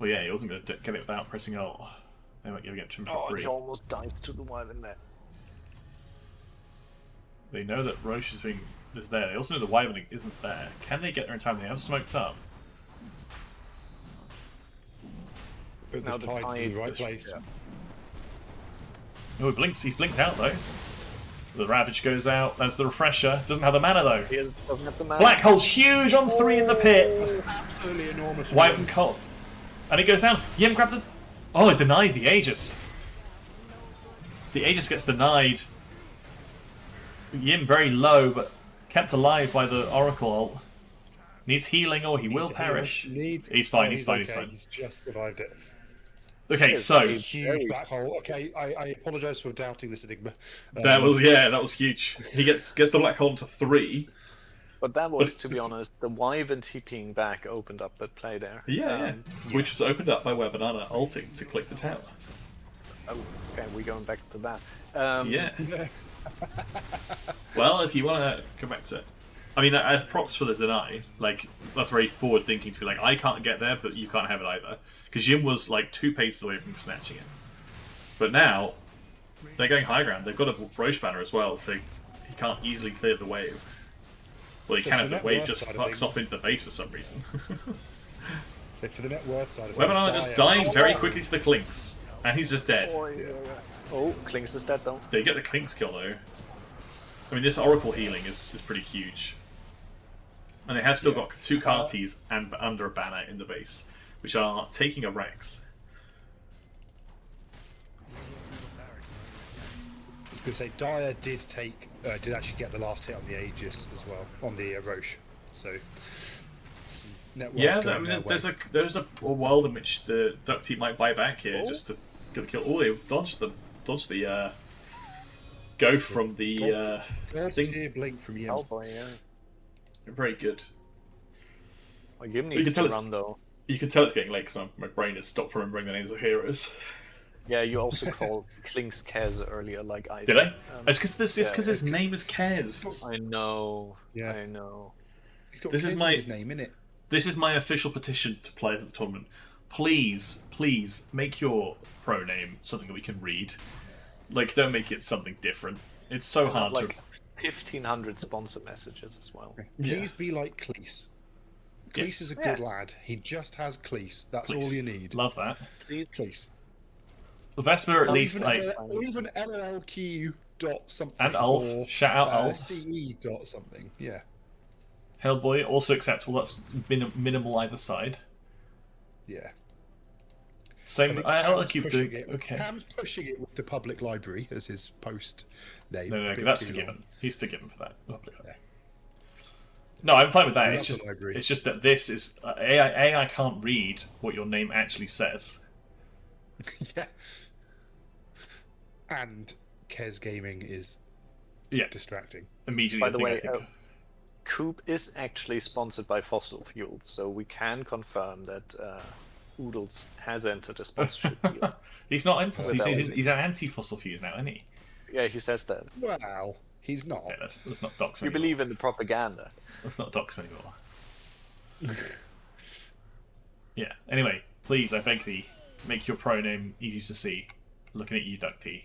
[SPEAKER 2] Well, yeah, he wasn't going to get it without pressing ult. They might give it to him for
[SPEAKER 1] Oh,
[SPEAKER 2] free.
[SPEAKER 1] he almost dies to the Wyvern there.
[SPEAKER 2] They know that Roche is there. They also know the Wyvern isn't there. Can they get there in time? They have smoked up.
[SPEAKER 3] But
[SPEAKER 1] Now
[SPEAKER 3] this
[SPEAKER 1] the
[SPEAKER 3] tide's in
[SPEAKER 1] tide
[SPEAKER 3] the right
[SPEAKER 1] is-
[SPEAKER 3] place.
[SPEAKER 1] yeah.
[SPEAKER 2] Oh, he's blinked out though. The Ravage goes out. That's the refresher. Doesn't have the mana though.
[SPEAKER 1] He doesn't have the mana.
[SPEAKER 2] Black hole's huge on 3 in the pit.
[SPEAKER 3] That's absolutely enormous.
[SPEAKER 2] Wyvern cult. And it goes down. Yim grabbed the... Oh, it denies the Aegis. The Aegis gets denied. Yim very low, but kept alive by the Oracle ult. Needs healing or he will perish. He's fine, he's fine, he's
[SPEAKER 3] okay.
[SPEAKER 2] fine.
[SPEAKER 3] He's just survived it.
[SPEAKER 2] Okay, so...
[SPEAKER 3] Huge black hole. Okay, I apologise for doubting this Enigma.
[SPEAKER 2] That was huge. He gets the black hole to 3.
[SPEAKER 1] But that was, to be honest, the Wyvern TPing back opened up that play there.
[SPEAKER 2] Yeah. Which was opened up by where Banana ulting to click the tower.
[SPEAKER 1] Oh, okay, we're going back to that.
[SPEAKER 2] Yeah. Well, if you want to come back to it. I mean, I have props for the deny. Like, that's very forward thinking to be like, I can't get there, but you can't have it either. Because Yim was like 2 paces away from snatching it. But now, they're going high ground. They've got a Roche banner as well, so he can't easily clear the wave. Well, he
[SPEAKER 3] So
[SPEAKER 2] can
[SPEAKER 3] for
[SPEAKER 2] if the
[SPEAKER 3] net
[SPEAKER 2] wave
[SPEAKER 3] worth
[SPEAKER 2] just
[SPEAKER 3] side of
[SPEAKER 2] fucks
[SPEAKER 3] things-
[SPEAKER 2] off into the base for some reason.
[SPEAKER 3] So for the net worth side of
[SPEAKER 2] Where
[SPEAKER 3] things,
[SPEAKER 2] Banana just dives very quickly to the Clinks, and he's just dead.
[SPEAKER 1] Oh, Clinks is dead though.
[SPEAKER 2] They get the Clinks kill though. I mean, this Oracle healing is pretty huge. And they have still got 2 Carties and under a banner in the base, which are taking a Rex.
[SPEAKER 3] I was going to say, Dyer did actually get the last hit on the Aegis as well, on the Roche. So, some net worth
[SPEAKER 2] Yeah, I
[SPEAKER 3] going
[SPEAKER 2] mean,
[SPEAKER 3] their way.
[SPEAKER 2] there's a world in which the DuckT might buy back here just to get the kill. Oh, they dodged the go from the
[SPEAKER 3] God's
[SPEAKER 2] thing.
[SPEAKER 3] tier blink from Yim.
[SPEAKER 1] Hellboy, yeah.
[SPEAKER 2] Very good.
[SPEAKER 1] Well, Yim
[SPEAKER 2] can
[SPEAKER 1] needs
[SPEAKER 2] tell
[SPEAKER 1] to
[SPEAKER 2] it's-
[SPEAKER 1] run though.
[SPEAKER 2] You can tell it's getting late because my brain has stopped remembering the names of heroes.
[SPEAKER 1] Yeah, you also called Clinks Kez earlier, like I
[SPEAKER 2] Did I? It's because
[SPEAKER 1] yeah,
[SPEAKER 2] his name is Kez.
[SPEAKER 1] I know.
[SPEAKER 3] Yeah.
[SPEAKER 1] I know.
[SPEAKER 3] He's got
[SPEAKER 2] This is
[SPEAKER 3] Kez in
[SPEAKER 2] my-
[SPEAKER 3] his name, innit?
[SPEAKER 2] This is my official petition to players of the tournament. Please, please make your pro name something that we can read. Like, don't make it something different. It's so
[SPEAKER 1] I have
[SPEAKER 2] hard
[SPEAKER 1] like
[SPEAKER 2] to.
[SPEAKER 1] 1,500 sponsor messages as well.
[SPEAKER 3] Please be like Cleese. Cleese
[SPEAKER 2] Yes.
[SPEAKER 3] is a good lad. He just has Cleese. That's all
[SPEAKER 2] Please.
[SPEAKER 3] you need.
[SPEAKER 2] Love that.
[SPEAKER 1] Please.
[SPEAKER 3] Cleese.
[SPEAKER 2] The Vesper at
[SPEAKER 1] Or
[SPEAKER 2] least
[SPEAKER 3] Even,
[SPEAKER 2] like
[SPEAKER 3] or even LLL dot something.
[SPEAKER 2] And Ulf.
[SPEAKER 3] Or,
[SPEAKER 2] Shout out Ulf.
[SPEAKER 3] CE dot something. Yeah.
[SPEAKER 2] Hellboy also acceptable. That's minimal either side.
[SPEAKER 3] Yeah.
[SPEAKER 2] Same.
[SPEAKER 3] think
[SPEAKER 2] LLL
[SPEAKER 3] Cam's
[SPEAKER 2] Qubed
[SPEAKER 3] pushing
[SPEAKER 2] doing
[SPEAKER 3] it.
[SPEAKER 2] okay.
[SPEAKER 3] Cam's pushing it with the public library as his post name.
[SPEAKER 2] No,
[SPEAKER 3] A bit
[SPEAKER 2] that's
[SPEAKER 3] too
[SPEAKER 2] forgiven.
[SPEAKER 3] long.
[SPEAKER 2] He's forgiven for that. Public.
[SPEAKER 3] Yeah.
[SPEAKER 2] No, I'm fine with that.
[SPEAKER 3] I
[SPEAKER 2] It's
[SPEAKER 3] love the
[SPEAKER 2] just,
[SPEAKER 3] library.
[SPEAKER 2] it's just that this is AI can't read what your name actually says.
[SPEAKER 3] Yeah. And Kez Gaming is
[SPEAKER 2] Yeah,
[SPEAKER 3] distracting.
[SPEAKER 2] immediately.
[SPEAKER 1] By the
[SPEAKER 2] thing I
[SPEAKER 1] way,
[SPEAKER 2] think of.
[SPEAKER 1] Coop is actually sponsored by fossil fuels, so we can confirm that Oodles has entered a sponsorship deal.
[SPEAKER 2] He's not in fossil.
[SPEAKER 1] Without-
[SPEAKER 2] He's an anti-fossil fuels now, isn't he?
[SPEAKER 1] Yeah, he says that.
[SPEAKER 3] Well, he's not.
[SPEAKER 2] Yeah, let's not dox him
[SPEAKER 1] You
[SPEAKER 2] anymore.
[SPEAKER 1] believe in the propaganda.
[SPEAKER 2] Let's not dox him anymore. Yeah. Anyway, please, I beg thee, make your pro name easy to see. Looking at you, DuckT.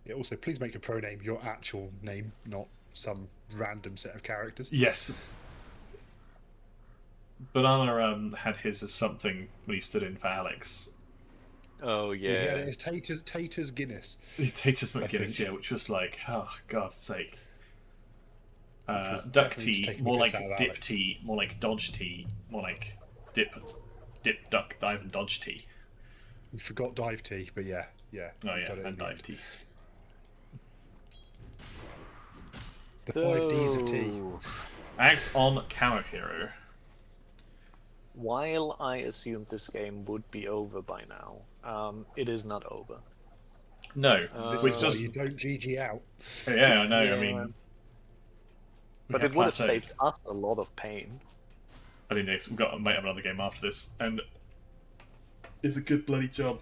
[SPEAKER 3] Yeah, also, please make your pro name your actual name, not some random set of characters.
[SPEAKER 2] Yes. Banana had his as something when he stood in for Alex.
[SPEAKER 1] Oh
[SPEAKER 3] Yeah,
[SPEAKER 1] yeah.
[SPEAKER 3] it's Taters Guinness.
[SPEAKER 2] Tatus
[SPEAKER 3] I
[SPEAKER 2] McGinnis,
[SPEAKER 3] think.
[SPEAKER 2] yeah, which was like, oh, God's sake.
[SPEAKER 3] was definitely just
[SPEAKER 2] DuckT,
[SPEAKER 3] taking
[SPEAKER 2] more
[SPEAKER 3] the
[SPEAKER 2] like
[SPEAKER 3] piss out of Alex.
[SPEAKER 2] DipT, more like DodgeT, more like Dip, Duck, Dive, and DodgeT.
[SPEAKER 3] You forgot Dive T, but yeah.
[SPEAKER 2] Oh yeah,
[SPEAKER 3] got it
[SPEAKER 2] and
[SPEAKER 3] in the end.
[SPEAKER 2] DiveT.
[SPEAKER 3] The 5 Ds of T.
[SPEAKER 1] Oh.
[SPEAKER 2] Axe on CamoHero.
[SPEAKER 1] While I assumed this game would be over by now, it is not over.
[SPEAKER 2] No,
[SPEAKER 3] This
[SPEAKER 2] which
[SPEAKER 3] is
[SPEAKER 2] just
[SPEAKER 3] why you don't GG out.
[SPEAKER 2] yeah, I know. I
[SPEAKER 1] Yeah.
[SPEAKER 2] mean, we
[SPEAKER 1] But
[SPEAKER 2] have
[SPEAKER 1] it would have
[SPEAKER 2] plateaued.
[SPEAKER 1] saved us a lot of pain.
[SPEAKER 2] I mean, we've got might have another game after this, and it's a good bloody job.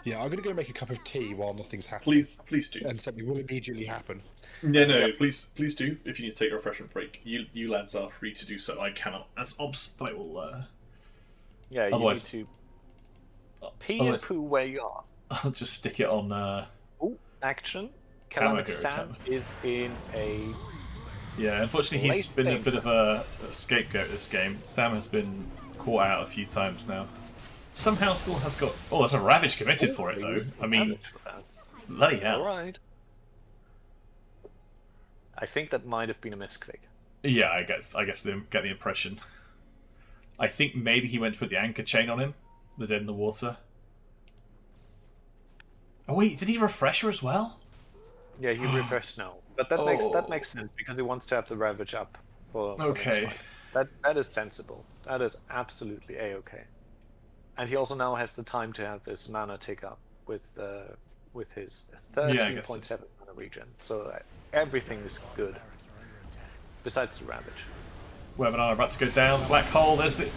[SPEAKER 3] Yeah, I'm going to go make a cup of tea while nothing's happening.
[SPEAKER 2] Please do.
[SPEAKER 3] And something will immediately happen.
[SPEAKER 2] Yeah, no, please do. If you need to take a refreshment break, you lads are free to do so. I cannot, as obs, but I will.
[SPEAKER 1] Yeah,
[SPEAKER 2] Otherwise-
[SPEAKER 1] you need to pee and
[SPEAKER 2] otherwise-
[SPEAKER 1] poo where you are.
[SPEAKER 2] I'll just stick it on.
[SPEAKER 1] Oh, action.
[SPEAKER 2] CamoHero,
[SPEAKER 1] CalamitySam is in a...
[SPEAKER 2] Yeah, unfortunately, he's
[SPEAKER 1] Late
[SPEAKER 2] been a
[SPEAKER 1] thing.
[SPEAKER 2] bit of a scapegoat this game. Sam has been caught out a few times now. Somehow still has got. Oh, there's a Ravage committed for it though. I mean, bloody hell.
[SPEAKER 1] Alright. I think that might have been a misclick.
[SPEAKER 2] Yeah, I guess they get the impression. I think maybe he went to put the anchor chain on him, the dead in the water. Oh wait, did he refresh her as well?
[SPEAKER 1] Yeah, he refreshed now. But that makes sense because he wants to have the Ravage up for next
[SPEAKER 2] Okay.
[SPEAKER 1] fight. That is sensible. That is absolutely a-okay. And he also now has the time to have his mana tick up with his
[SPEAKER 2] Yeah, I guess
[SPEAKER 1] 13.7 mana regen. So everything is good. Besides the Ravage.
[SPEAKER 2] Webinar about to go down. Black hole. There's the.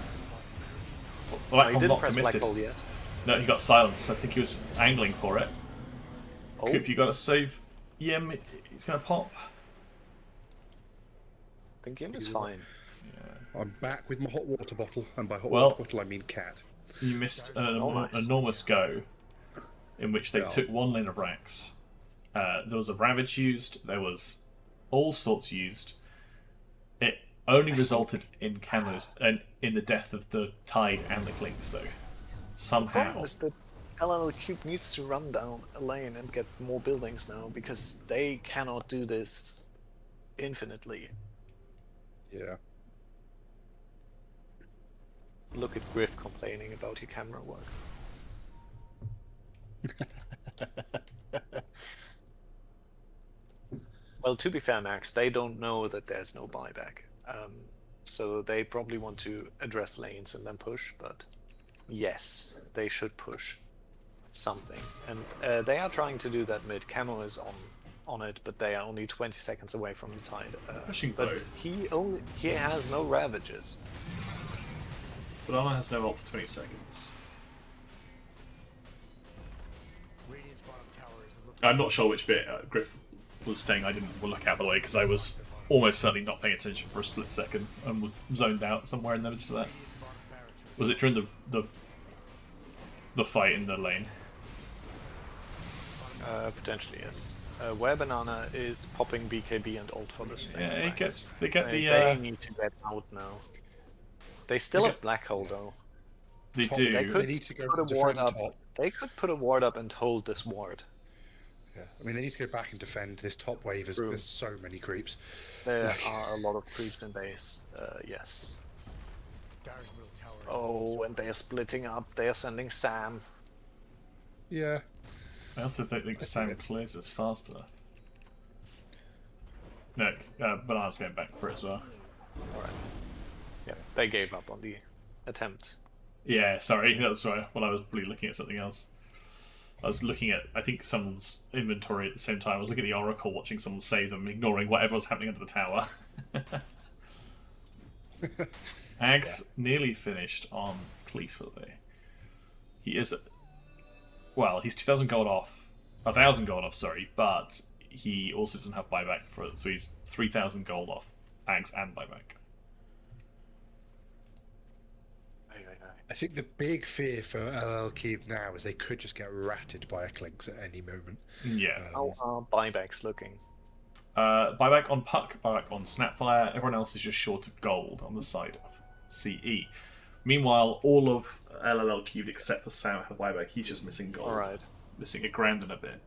[SPEAKER 2] Black
[SPEAKER 1] He
[SPEAKER 2] hole
[SPEAKER 1] didn't
[SPEAKER 2] not
[SPEAKER 1] press
[SPEAKER 2] committed.
[SPEAKER 1] Black Hole yet.
[SPEAKER 2] No, he got silenced. I think he was angling for it.
[SPEAKER 1] Oh,
[SPEAKER 2] Coop, you got to save. Yim. He's gonna pop.
[SPEAKER 1] I think Yim is fine.
[SPEAKER 3] I'm back with my hot water bottle, and by hot
[SPEAKER 2] Well-
[SPEAKER 3] water bottle I mean cat.
[SPEAKER 2] You missed an
[SPEAKER 1] nice.
[SPEAKER 2] enormous go, in which they
[SPEAKER 3] Yeah.
[SPEAKER 2] took one lane of racks. There was a Ravage used. There was all sorts used. It only resulted in camos and in the death of the Tide and the Cleese, though.
[SPEAKER 1] The
[SPEAKER 2] Somehow.
[SPEAKER 1] problem is that LLL Qubed needs to run down a lane and get more buildings now because they cannot do this infinitely.
[SPEAKER 3] Yeah.
[SPEAKER 1] Look at Griff complaining about your camera work. Well, to be fair, Max, they don't know that there's no buyback. So they probably want to address lanes and then push, but yes, they should push something. And they are trying to do that mid. Camo is on it, but they are only 20 seconds away from the Tide.
[SPEAKER 2] Pushing
[SPEAKER 1] but
[SPEAKER 2] both.
[SPEAKER 1] he has no Ravages.
[SPEAKER 2] Banana has no ult for 20 seconds.
[SPEAKER 4] Radiant's bottom tower is looking
[SPEAKER 2] I'm not sure which bit Griff was saying I didn't look at, by the way, because I was almost certainly not paying attention for a split second and was zoned out somewhere in the midst of that.
[SPEAKER 4] bottom barracks.
[SPEAKER 2] Was it during the fight in the lane?
[SPEAKER 1] Potentially, yes. Where Banana is popping BKB and ult for this thing.
[SPEAKER 2] Yeah,
[SPEAKER 1] Max.
[SPEAKER 2] they get
[SPEAKER 1] They need to get out now. They still
[SPEAKER 2] They
[SPEAKER 1] have Black Hole though.
[SPEAKER 2] They
[SPEAKER 3] Top-
[SPEAKER 2] do.
[SPEAKER 1] They could
[SPEAKER 3] need to go
[SPEAKER 1] put a
[SPEAKER 3] defend
[SPEAKER 1] ward up.
[SPEAKER 3] top.
[SPEAKER 1] They could put a ward up and hold this ward.
[SPEAKER 3] Yeah. I mean, they need to go back and defend this top wave.
[SPEAKER 1] True.
[SPEAKER 3] There's so many creeps.
[SPEAKER 1] There are a lot of creeps in base. Yes.
[SPEAKER 4] Dyer's middle tower is
[SPEAKER 1] Oh, and they are splitting up. They are sending Sam.
[SPEAKER 3] Yeah.
[SPEAKER 2] I also don't think Sam clears as fast enough. No, Banana's going back for it as well.
[SPEAKER 1] All right. Yeah, they gave up on the attempt.
[SPEAKER 2] Yeah, sorry, that's right. Well, I was really looking at something else. I was looking at, I think, someone's inventory at the same time. I was looking at the Oracle, watching someone save them, ignoring whatever was happening under the tower. Ags nearly finished on Cleese for the day. He is, well, he's 2,000 gold off, 1,000 gold off, sorry, but he also doesn't have buyback for it, so he's 3,000 gold off Ags and buyback.
[SPEAKER 3] I think the big fear for LLL Qubed now is they could just get ratted by a Clinks at any moment.
[SPEAKER 2] Yeah.
[SPEAKER 1] How are buybacks looking?
[SPEAKER 2] Buyback on Puck, buyback on Snapfire. Everyone else is just short of gold on the side of CE. Meanwhile, all of LLL Qubed except for Sam have buyback. He's just missing gold.
[SPEAKER 1] Alright.
[SPEAKER 2] Missing $1 grand and a bit.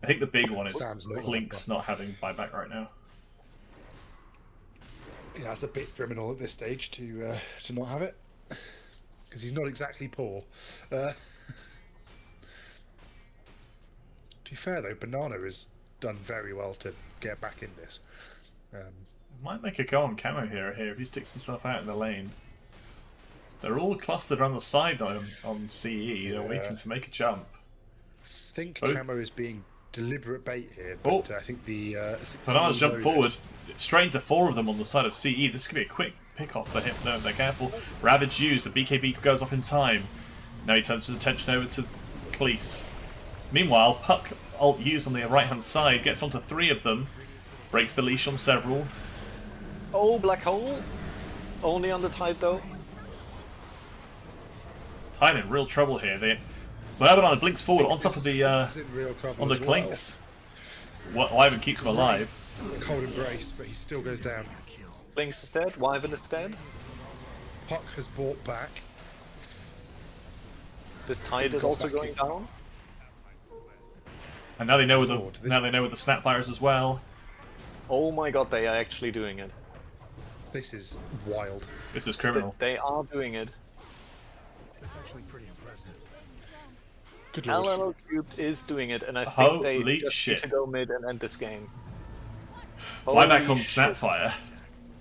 [SPEAKER 2] I think the big one is
[SPEAKER 3] Sam's not
[SPEAKER 2] Clinks not having buyback right now.
[SPEAKER 3] Yeah, that's a bit criminal at this stage to not have it. Because he's not exactly poor. To be fair though, Banana has done very well to get back in this.
[SPEAKER 2] Might make a go on CamoHero here if he sticks himself out in the lane. They're all clustered around the side on CE. They're waiting to make a jump.
[SPEAKER 3] I think
[SPEAKER 2] Both.
[SPEAKER 3] Camo is being deliberate bait here, but I think the
[SPEAKER 2] Banana's jumped forward, straight into 4 of them on the side of CE. This could be a quick pick-off for him. No, they're careful. Ravage used. The BKB goes off in time. Now he turns his attention over to Cleese. Meanwhile, Puck ult used on the right-hand side gets onto 3 of them. Breaks the leash on several.
[SPEAKER 1] Oh, black hole. Only on the tide though.
[SPEAKER 2] Tide in real trouble here. Banana blinks forward on top of the on the Clinks. Wyvern keeps him alive.
[SPEAKER 3] Cold embrace, but he still goes down.
[SPEAKER 1] Blinks is dead. Wyvern is dead.
[SPEAKER 3] Puck has bought back.
[SPEAKER 1] This tide is
[SPEAKER 3] Got
[SPEAKER 1] also
[SPEAKER 3] back
[SPEAKER 1] going
[SPEAKER 3] in.
[SPEAKER 1] down.
[SPEAKER 2] And now they know where the
[SPEAKER 3] Lord, this-
[SPEAKER 2] now they know where the Snapfires as well.
[SPEAKER 1] Oh my god, they are actually doing it.
[SPEAKER 3] This is wild.
[SPEAKER 2] This is criminal.
[SPEAKER 1] They are doing it.
[SPEAKER 4] That's actually pretty impressive.
[SPEAKER 3] Good lord.
[SPEAKER 1] LLL Qubed is doing it, and I think they
[SPEAKER 2] Holy
[SPEAKER 1] just
[SPEAKER 2] shit.
[SPEAKER 1] need to go mid and end this game.
[SPEAKER 2] Buyback
[SPEAKER 1] Holy
[SPEAKER 2] on
[SPEAKER 1] shit.
[SPEAKER 2] Snapfire.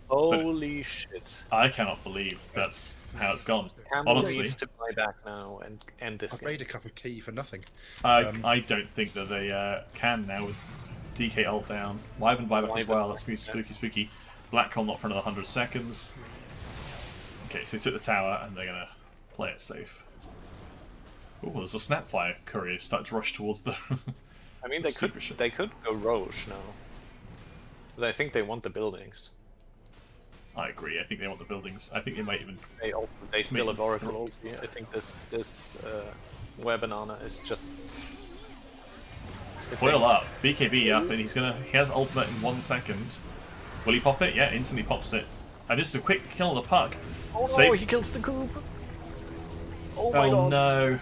[SPEAKER 1] Holy shit.
[SPEAKER 2] I cannot believe that's how it's gone.
[SPEAKER 1] Camo
[SPEAKER 2] Honestly,
[SPEAKER 1] needs to buy back now and end this
[SPEAKER 3] I've
[SPEAKER 1] game.
[SPEAKER 3] made a cup of tea for nothing.
[SPEAKER 2] I don't think that they can now with DK ult down. Wyvern buyback as well. That's going to be spooky, spooky. Black Hole not for another 100 seconds. Okay, so they took the tower and they're going to play it safe. Oh, there's a Snapfire courier starting to rush towards the.
[SPEAKER 1] I mean,
[SPEAKER 2] the
[SPEAKER 1] they could
[SPEAKER 2] super ship.
[SPEAKER 1] go Roche now. But I think they want the buildings.
[SPEAKER 2] I agree. I think they want the buildings. I think they might even.
[SPEAKER 1] They still have
[SPEAKER 2] Maybe
[SPEAKER 1] Oracle ulti. I think this where Banana is just. it's
[SPEAKER 2] Boil
[SPEAKER 1] a-
[SPEAKER 2] up. BKB up, and he has ultimate in 1 second. Will he pop it? Yeah, instantly pops it. And this is a quick kill of the Puck.
[SPEAKER 1] Oh no,
[SPEAKER 2] Save-
[SPEAKER 1] he kills the Coop! Oh my
[SPEAKER 2] Oh
[SPEAKER 1] god.
[SPEAKER 2] no.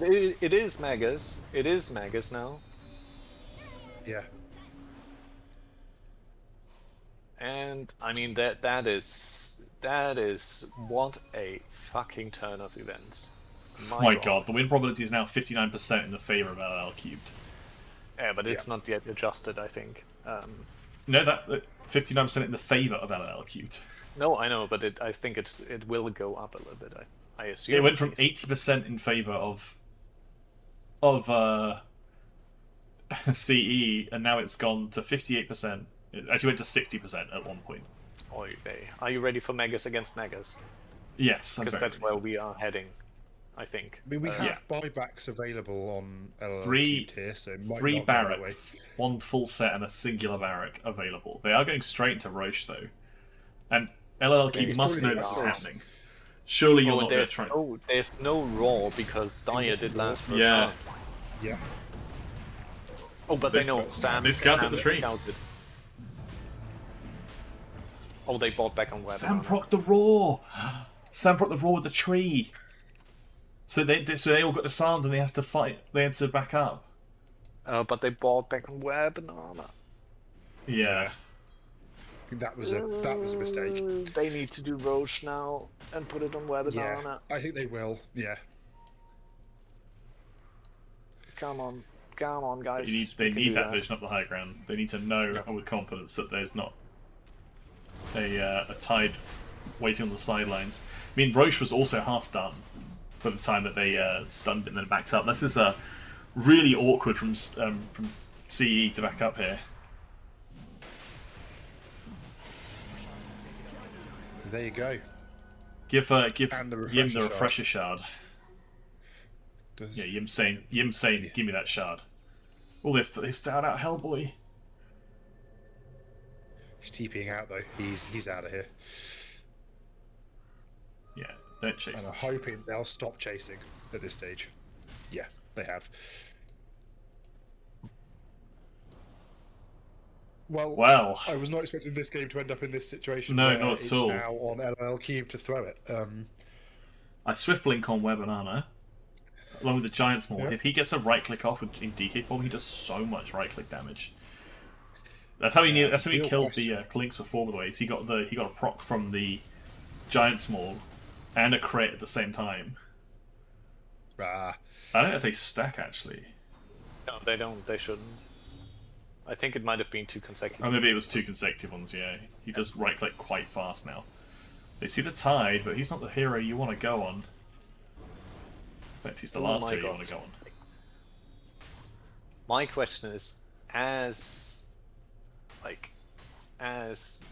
[SPEAKER 1] It is Magus. It is Magus now.
[SPEAKER 3] Yeah.
[SPEAKER 1] And I mean that is what a fucking turn of events.
[SPEAKER 2] My god, the win probability is now 59% in the favor of LLL Qubed.
[SPEAKER 1] Yeah, but it's not yet adjusted, I think.
[SPEAKER 2] No, that 59% in the favor of LLL Qubed.
[SPEAKER 1] No, I know, but I think it will go up a little bit. I assume.
[SPEAKER 2] It went
[SPEAKER 1] at
[SPEAKER 2] from
[SPEAKER 1] least.
[SPEAKER 2] 80% in favor of CE, and now it's gone to 58%. It actually went to 60% at one point.
[SPEAKER 1] Oy vey. Are you ready for Magus against Magus?
[SPEAKER 2] Yes, I'm
[SPEAKER 1] Because
[SPEAKER 2] very
[SPEAKER 1] that's
[SPEAKER 2] ready.
[SPEAKER 1] where we are heading, I think.
[SPEAKER 3] I mean, we have
[SPEAKER 2] Yeah.
[SPEAKER 3] buybacks available on LLL
[SPEAKER 2] Three-
[SPEAKER 3] Qubed here, so it might
[SPEAKER 2] 3
[SPEAKER 3] not go that way.
[SPEAKER 2] barracks, 1 full set, and a singular barrack available. They are going straight into Roche though, and LLL Qubed
[SPEAKER 3] it's
[SPEAKER 2] must know
[SPEAKER 3] probably
[SPEAKER 2] this is
[SPEAKER 3] the
[SPEAKER 2] happening. Surely you're
[SPEAKER 1] Oh,
[SPEAKER 2] not
[SPEAKER 1] and
[SPEAKER 2] going to try.
[SPEAKER 1] there's no raw because Dyer did last for
[SPEAKER 2] Yeah.
[SPEAKER 1] Sam.
[SPEAKER 3] Yeah.
[SPEAKER 1] Oh, but
[SPEAKER 2] This-
[SPEAKER 1] they know Sam.
[SPEAKER 2] they scouted the tree.
[SPEAKER 1] Scouted. Oh, they bought back on web.
[SPEAKER 2] Sam proc the raw. Sam proc the raw with the tree. So they all got disarmed and they had to fight. They had to back up.
[SPEAKER 1] But they bought back on web banana.
[SPEAKER 2] Yeah.
[SPEAKER 3] I think that was a mistake.
[SPEAKER 1] They need to do Roche now and put it on web
[SPEAKER 3] Yeah,
[SPEAKER 1] banana.
[SPEAKER 3] I think they will. Yeah.
[SPEAKER 1] Come on, guys.
[SPEAKER 2] They
[SPEAKER 1] We can
[SPEAKER 2] need
[SPEAKER 1] do
[SPEAKER 2] that version up the high ground. They need to know with confidence that there's not a tide waiting on the sidelines. I mean, Roche was also half done by the time that they stunned it and then backed up. This is Really awkward from CE to back up here.
[SPEAKER 3] There you go.
[SPEAKER 2] Give
[SPEAKER 3] And the
[SPEAKER 2] Yim
[SPEAKER 3] refresher
[SPEAKER 2] the refresher shard.
[SPEAKER 3] Does...
[SPEAKER 2] Yeah, Yim saying, give me that shard. Oh, they start out Hellboy.
[SPEAKER 3] He's TPing out though. He's out of here.
[SPEAKER 2] Yeah, don't chase.
[SPEAKER 3] And I'm hoping they'll stop chasing at this stage. Yeah, they have. Well, I was not expecting this game to end up in this situation.
[SPEAKER 2] No,
[SPEAKER 3] where
[SPEAKER 2] not at all.
[SPEAKER 3] It's now on LLL Qubed to throw it.
[SPEAKER 2] I swift blink on Web Banana, along with the Giant Small.
[SPEAKER 3] Yeah.
[SPEAKER 2] If he gets a right click off in DK form, he does so much right click damage. That's how he That's how he killed the Clinks before. By the way, he got a proc from the Giant Small and a crit at the same time. I don't know if they stack actually.
[SPEAKER 1] No, they don't. They shouldn't. I think it might have been 2 consecutive.
[SPEAKER 2] Oh, maybe it was 2 consecutive ones. Yeah, he does right click quite fast now. They see the Tide, but he's not the hero you want to go on. In fact, he's the last hero you want to go on.
[SPEAKER 1] My question is, as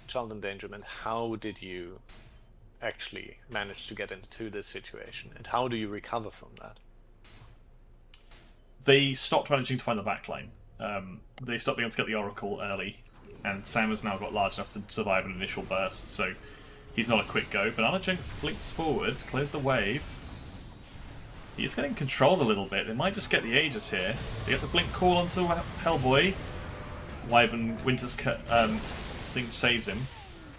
[SPEAKER 1] Child Endangerment, how did you actually manage to get into this situation, and how do you recover from that?
[SPEAKER 2] They stopped managing to find the backline. They stopped being able to get the Oracle early, and Sam has now got large enough to survive an initial burst, so he's not a quick go. Banana Jenks blinks forward, clears the wave. He's getting controlled a little bit. They might just get the Aegis here. They get the blink call onto Hellboy. Wyvern Winter's thing saves him,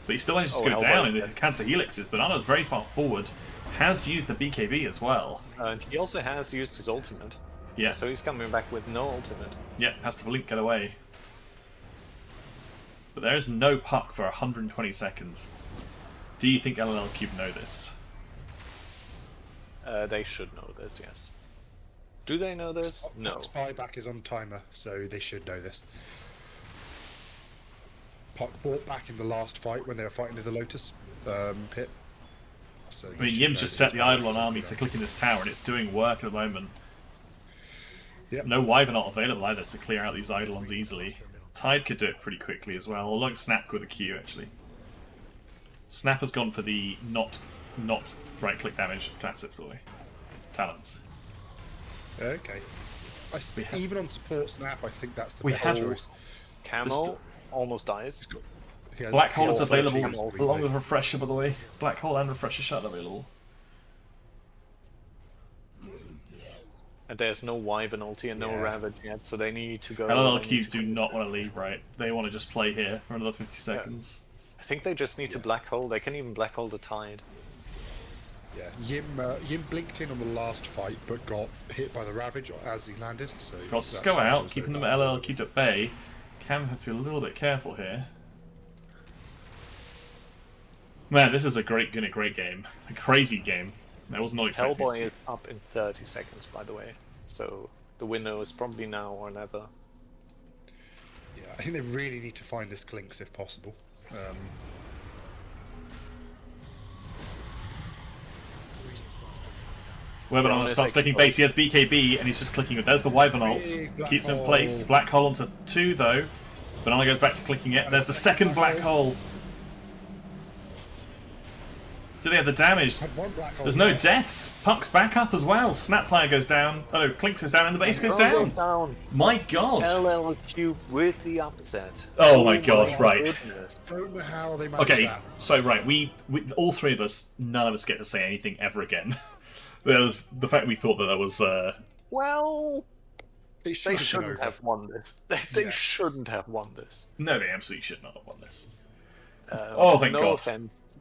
[SPEAKER 2] but he still manages to go down in the Cancer Helixes. Banana's very far forward, has used the BKB as well.
[SPEAKER 1] And he also has used his ultimate.
[SPEAKER 2] Yeah.
[SPEAKER 1] So he's coming back with no ultimate.
[SPEAKER 2] Yeah, has to blink, get away. But there is no puck for 120 seconds. Do you think LLL Qubed know this?
[SPEAKER 1] They should know this, yes. Do they know this? No.
[SPEAKER 3] Spyback is on timer, so they should know this. Puck bought back in the last fight when they were fighting in the Lotus pit. So
[SPEAKER 2] I mean, Yim's just set the Eidolon army to click in this tower, and it's doing work at the moment.
[SPEAKER 3] Yep.
[SPEAKER 2] No Wyvern not available either to clear out these Eidolons easily. Tide could do it pretty quickly as well, or like Snap with a Q actually. Snap has gone for the not right click damage assets, by the way. Talents.
[SPEAKER 3] Okay. Even on support Snap, I think that's the best
[SPEAKER 2] have
[SPEAKER 3] choice.
[SPEAKER 1] Camo almost dies.
[SPEAKER 2] Black Hole is
[SPEAKER 3] Yeah,
[SPEAKER 2] available along with Refresher, by the way. Black Hole and Refresher shot available.
[SPEAKER 1] And there's no Wyvern ulti and no Ravage yet, so they need to go...
[SPEAKER 2] LLL Qubed do not want to leave, right? They want to just play here for another 50 seconds.
[SPEAKER 1] I think they just need to black hole. They can even black hole the Tide.
[SPEAKER 3] Yeah, Yim blinked in on the last fight, but got hit by the Ravage as he landed. So
[SPEAKER 2] Cross go out, keeping them LLL Qubed at bay. Cam has to be a little bit careful here. Man, this is a great game. A crazy game. I was not expecting
[SPEAKER 1] Hellboy is up in 30 seconds, by the way. So the window is probably now or never.
[SPEAKER 3] Yeah, I think they really need to find this Clinks if possible.
[SPEAKER 2] Webinar starts clicking base, he has BKB, and he's just clicking it. There's the Wyvern ult. Keeps him in place. Black hole onto 2, though. Banana goes back to clicking it. There's the second black hole. Do they have the damage? There's no deaths. Puck's back up as well. Snapfire goes down. Oh, Clinks goes down and the base goes down. My god.
[SPEAKER 1] LLL Qubed with the upset.
[SPEAKER 2] Oh my god, right.
[SPEAKER 1] Goodness.
[SPEAKER 3] Don't know how they managed
[SPEAKER 2] Okay,
[SPEAKER 3] that.
[SPEAKER 2] so right, we all three of us, none of us get to say anything ever again. There was the fact we thought that there was
[SPEAKER 1] Well,
[SPEAKER 3] They
[SPEAKER 1] shouldn't have won this. They shouldn't have won this.
[SPEAKER 2] No, they absolutely should not have won this. Oh, thank God.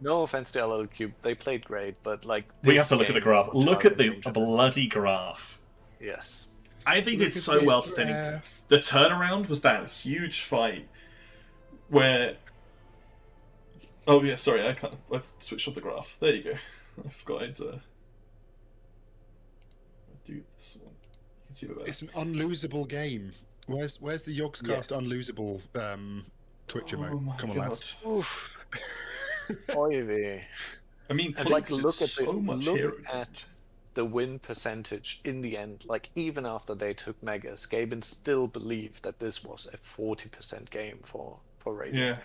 [SPEAKER 1] No offense to LLL Qubed. They played great, but like
[SPEAKER 2] We have to look at the graph. Look at the bloody graph.
[SPEAKER 1] Yes.
[SPEAKER 2] I think they did so well standing. The turnaround was that huge fight where. Oh yeah, sorry, I've switched off the graph. There you go. I forgot I'd do this one. You can see the better.
[SPEAKER 3] It's an unlosable game. Where's the Yogscast unlosable Twitch emote? Come on, lads.
[SPEAKER 1] Oy vey.
[SPEAKER 2] I mean,
[SPEAKER 1] And like,
[SPEAKER 2] Cleese
[SPEAKER 1] look
[SPEAKER 2] is
[SPEAKER 1] at
[SPEAKER 2] so much hero.
[SPEAKER 1] the win percentage in the end, like even after they took Megas, Gaben still believed that this was a 40% game for Radiant.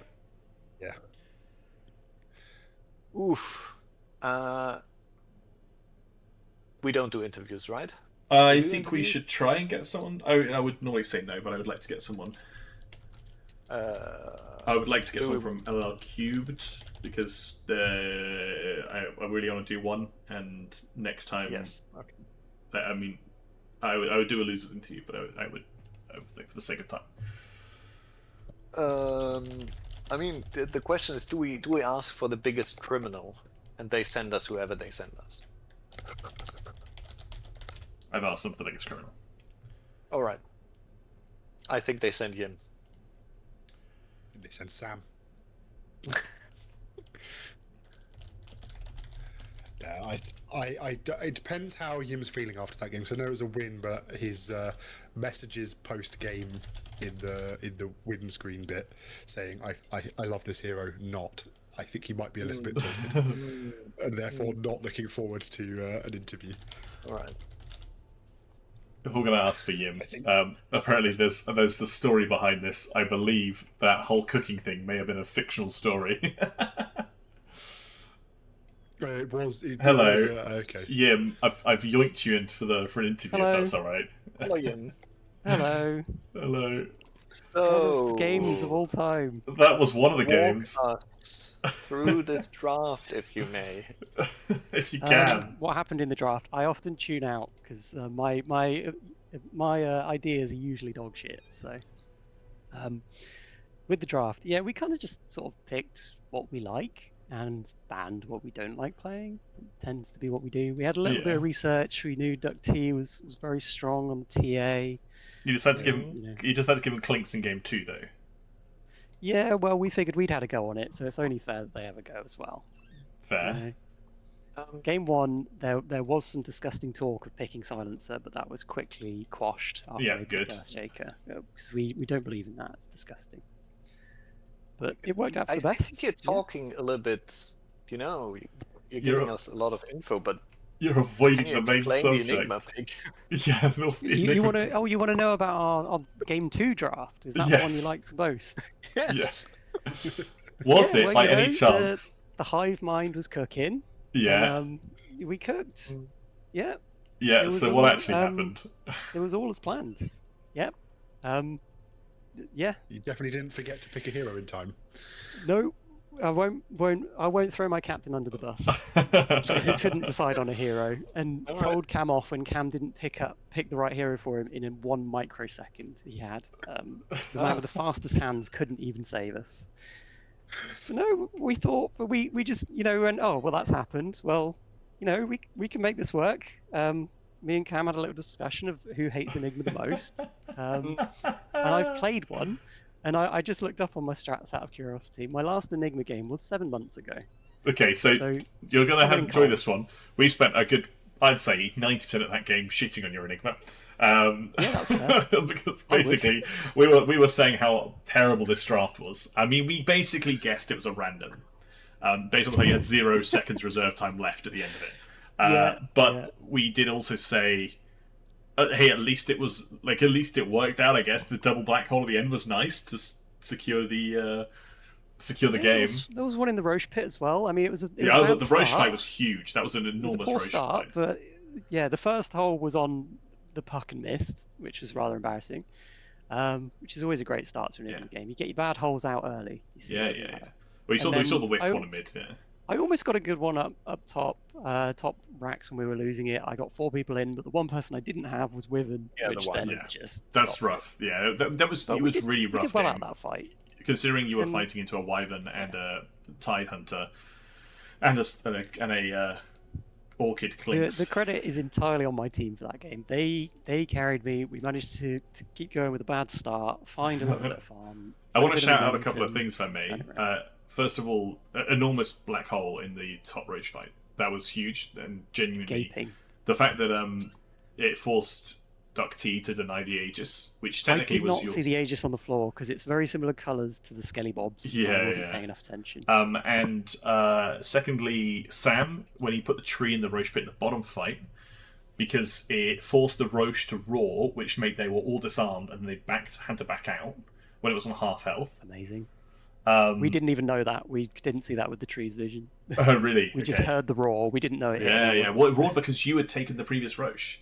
[SPEAKER 3] Yeah.
[SPEAKER 1] Oof. We don't do interviews, right?
[SPEAKER 2] I
[SPEAKER 1] Do
[SPEAKER 2] think we
[SPEAKER 1] interviews?
[SPEAKER 2] should try and get someone. I would normally say no, but I would like to get someone. I would like to get someone from LLL Qubed because I really want to do one, and next time.
[SPEAKER 1] Yes. Okay.
[SPEAKER 2] I mean, I would do a losers interview, but I would for the sake of time.
[SPEAKER 1] I mean, the question is, do we ask for the biggest criminal, and they send us whoever they send us?
[SPEAKER 2] I've asked them for the biggest criminal.
[SPEAKER 1] All right. I think they send Yin.
[SPEAKER 3] They send Sam. Yeah, it depends how Yim's feeling after that game. So I know it was a win, but his messages post game in the win screen bit saying I love this hero. Not. I think he might be a little bit tilted, and therefore not looking forward to an interview.
[SPEAKER 1] All right.
[SPEAKER 2] If we're going to ask for Yim, apparently there's the story behind this. I believe that whole cooking thing may have been a fictional story.
[SPEAKER 3] It was.
[SPEAKER 2] Hello.
[SPEAKER 3] Okay.
[SPEAKER 2] Yim, I've yoinked you in for an interview.
[SPEAKER 7] Hello.
[SPEAKER 2] If that's all right.
[SPEAKER 1] Hello, Yin.
[SPEAKER 7] Hello.
[SPEAKER 2] Hello.
[SPEAKER 1] So
[SPEAKER 7] Games of all time.
[SPEAKER 2] That was one of the games.
[SPEAKER 1] Walk us through this draft, if you may.
[SPEAKER 2] If you can.
[SPEAKER 7] What happened in the draft? I often tune out because my ideas are usually dog shit. So, with the draft, yeah, we kind of just sort of picked what we like and banned what we don't like playing. It tends to be what we do. We had a little bit of research. We knew DuckT was very strong on the TA.
[SPEAKER 2] You just had to give him. You just had to give him clinks in game 2, though.
[SPEAKER 7] Yeah, well, we figured we'd had a go on it, so it's only fair that they have a go as well.
[SPEAKER 2] Fair.
[SPEAKER 7] Game 1, there was some disgusting talk of picking Silencer, but that was quickly quashed after they picked Earthshaker, because we don't believe in that. It's disgusting. But it worked out for the best.
[SPEAKER 1] I think you're talking a little bit. You're giving us a lot of info, but
[SPEAKER 2] you're avoiding the main subject.
[SPEAKER 1] The Enigma pick?
[SPEAKER 2] Yeah,
[SPEAKER 7] you want to? Oh, you want to know about our game 2 draft? Is that the one you liked the most?
[SPEAKER 1] Yes.
[SPEAKER 2] Was it by any chance?
[SPEAKER 7] The hive mind was cooking.
[SPEAKER 2] Yeah.
[SPEAKER 7] And, we cooked. Yeah.
[SPEAKER 2] Yeah. So what actually happened?
[SPEAKER 7] It was all as planned. Yep. Yeah.
[SPEAKER 3] You definitely didn't forget to pick a hero in time.
[SPEAKER 7] No. I won't throw my captain under the bus. He couldn't decide on a hero, and told Cam off when Cam didn't pick the right hero for him in 1 microsecond. He had the man with the fastest hands couldn't even save us. So no, we thought, but we just went, oh well, that's happened. Well, we can make this work. Me and Cam had a little discussion of who hates Enigma the most, and I've played one. And I just looked up on my strats out of curiosity. My last Enigma game was 7 months ago.
[SPEAKER 2] Okay, so you're going to enjoy this one. We spent a good, I'd say, 90% of that game shitting on your Enigma.
[SPEAKER 7] Yeah, that's fair.
[SPEAKER 2] Because basically, we were saying how terrible this draft was. I mean, we basically guessed it was a random, based on how you had 0 seconds reserve time left at the end of it. But we did also say, hey, at least it worked out. I guess the double black hole at the end was nice to secure the game.
[SPEAKER 7] There was one in the Roche pit as well. I mean,
[SPEAKER 2] the Roche fight was huge. That was an enormous Roche fight.
[SPEAKER 7] But yeah, the first hole was on the puck and missed, which was rather embarrassing. Which is always a great start to an Enigma game. You get your bad holes out early.
[SPEAKER 2] Yeah. Well, we saw the whiff one in mid. Yeah.
[SPEAKER 7] I almost got a good one up top racks when we were losing it. I got 4 people in, but the one person I didn't have was Wyvern,
[SPEAKER 2] That's rough. Yeah, that was really rough.
[SPEAKER 7] We did well out that fight,
[SPEAKER 2] considering you were fighting into a Wyvern and a Tide Hunter and a Orchid Clinks.
[SPEAKER 7] The credit is entirely on my team for that game. They carried me. We managed to keep going with a bad start, find a little bit of farm.
[SPEAKER 2] I want to shout out a couple of things, if I may. First of all, enormous black hole in the top Roche fight. That was huge and genuinely
[SPEAKER 7] gaping.
[SPEAKER 2] The fact that it forced DuckT to deny the Aegis, which technically was yours. I did
[SPEAKER 7] not see the Aegis on the floor because it's very similar colours to the Skelly Bobs. I wasn't paying enough attention.
[SPEAKER 2] And secondly, Sam, when he put the tree in the Roche pit in the bottom fight, because it forced the Roche to roar, which made they were all disarmed and they had to back out when it was on half health.
[SPEAKER 7] Amazing. We didn't even know that. We didn't see that with the tree's vision.
[SPEAKER 2] Oh, really?
[SPEAKER 7] We just heard the roar. We didn't know it.
[SPEAKER 2] Yeah. Well, it roared because you had taken the previous Roche.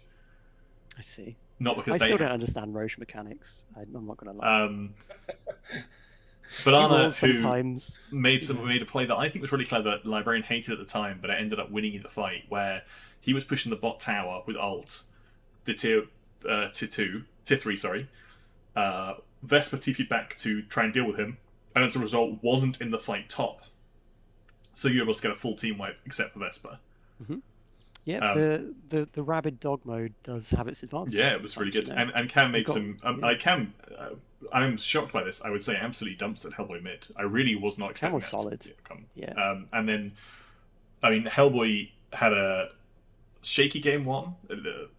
[SPEAKER 7] I see.
[SPEAKER 2] Not because
[SPEAKER 7] I still don't understand Roche mechanics. I'm not going to lie.
[SPEAKER 2] Banana,
[SPEAKER 7] sometimes
[SPEAKER 2] who made a play that I think was really clever, the Librarian hated at the time, but it ended up winning the fight, where he was pushing the bot tower with ult, the tier 3, sorry. Vesper TP'd back to try and deal with him, and as a result, wasn't in the fight top. So you were able to get a full team wipe, except for Vesper.
[SPEAKER 7] Mm-hmm. Yeah, the rabid dog mode does have its advantages.
[SPEAKER 2] Yeah, it was really good. And Cam made some... I'm shocked by this. I would say absolutely dumps at Hellboy mid. I really was not expecting
[SPEAKER 7] Cam was solid.
[SPEAKER 2] Yeah. And then, I mean, Hellboy had a shaky game 1.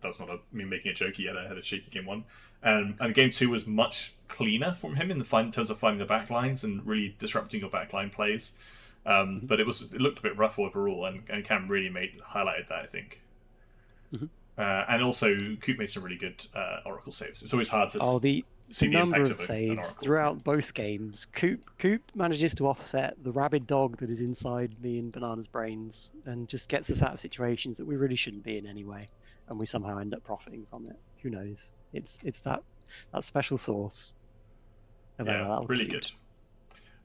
[SPEAKER 2] That's not me making a joke. He had a shaky game 1. And game 2 was much cleaner from him in terms of finding the backlines and really disrupting your backline plays. But it looked a bit rough overall, and Cam really highlighted that, I think. Mm-hmm. And also, Coop made some really good Oracle saves. It's always hard to see the
[SPEAKER 7] number
[SPEAKER 2] impact
[SPEAKER 7] of
[SPEAKER 2] of
[SPEAKER 7] saves throughout both games. Coop manages to offset the rabid dog that is inside me and Banana's brains, and just gets us out of situations that we really shouldn't be in anyway, and we somehow end up profiting from it. Who knows? It's that special sauce.
[SPEAKER 2] Yeah, really good.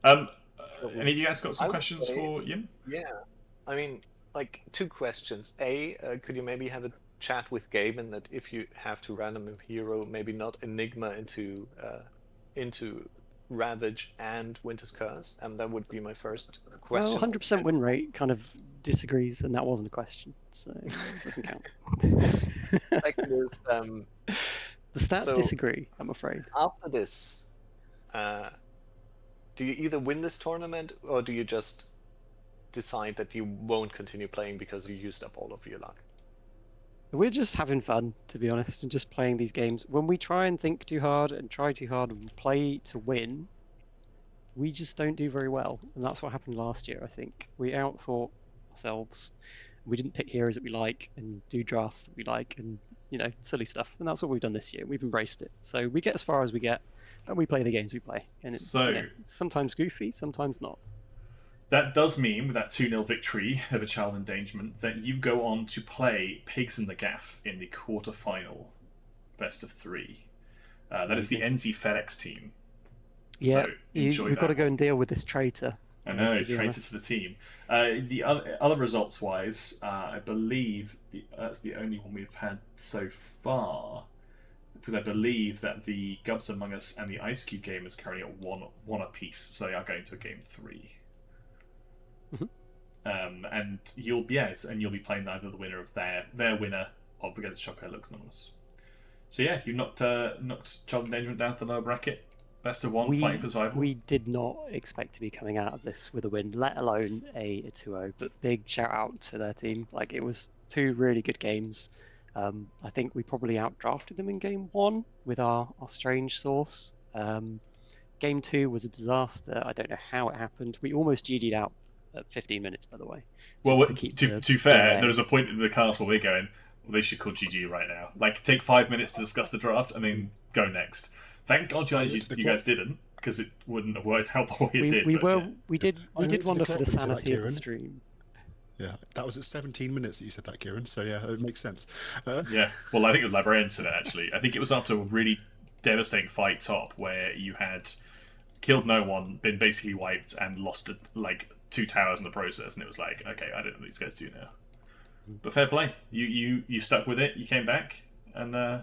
[SPEAKER 2] Any of you guys got some questions for Yim?
[SPEAKER 1] Yeah. I mean, like, 2 questions. Could you maybe have a chat with Gaben that if you have to random a hero, maybe not Enigma into Ravage and Winter's Curse? That would be my first question.
[SPEAKER 7] Well, 100% win rate kind of disagrees, and that wasn't a question, so it doesn't count.
[SPEAKER 1] Second is,
[SPEAKER 7] the stats disagree, I'm afraid.
[SPEAKER 1] After this, do you either win this tournament, or do you just decide that you won't continue playing because you used up all of your luck?
[SPEAKER 7] We're just having fun, to be honest, and just playing these games. When we try and think too hard and try too hard and play to win, we just don't do very well. And that's what happened last year, I think. We outthought ourselves. We didn't pick heroes that we like and do drafts that we like and, silly stuff. And that's what we've done this year. We've embraced it. So we get as far as we get, and we play the games we play. And it's sometimes goofy, sometimes not.
[SPEAKER 2] That does mean, with that 2-0 victory over Child Endangerment, that you go on to play Pigs in the Gaff in the quarter-final best of 3. That is the NZ FedEx team.
[SPEAKER 7] Yeah,
[SPEAKER 2] so enjoy
[SPEAKER 7] we've got to go and deal with this traitor.
[SPEAKER 2] I know, traitor to the team. The other results-wise, I believe that's the only one we've had so far, because I believe that the Gubs Among Us and the Ice Cube game is currently at one apiece, so they are going to a game 3.
[SPEAKER 7] Mm-hmm.
[SPEAKER 2] And you'll be playing either the winner of their winner of Against Choco Looks Anonymous. So yeah, you knocked Child Endangerment down to the lower bracket. Best of 1, fighting for survival.
[SPEAKER 7] We did not expect to be coming out of this with a win, let alone a 2-0. But big shout out to their team. Like, it was 2 really good games. I think we probably outdrafted them in game 1 with our strange source. Game 2 was a disaster. I don't know how it happened. We almost GD'd out at 15 minutes, by the way.
[SPEAKER 2] Well, to be fair, there was a point in the cast where we're going, well, they should call GG right now. Like, take 5 minutes to discuss the draft and then go next. Thank God you guys didn't, because it wouldn't have worked out the way it did.
[SPEAKER 7] We did wonder for the sanity of the stream.
[SPEAKER 3] Yeah, that was at 17 minutes that you said that, Kieran, so yeah, it makes sense.
[SPEAKER 2] Yeah, well, I think it was Librarian said it, actually. I think it was after a really devastating fight top where you had killed no one, been basically wiped, and lost, 2 towers in the process, and it was like, okay, I don't know what these guys do now. But fair play. You stuck with it, you came back, and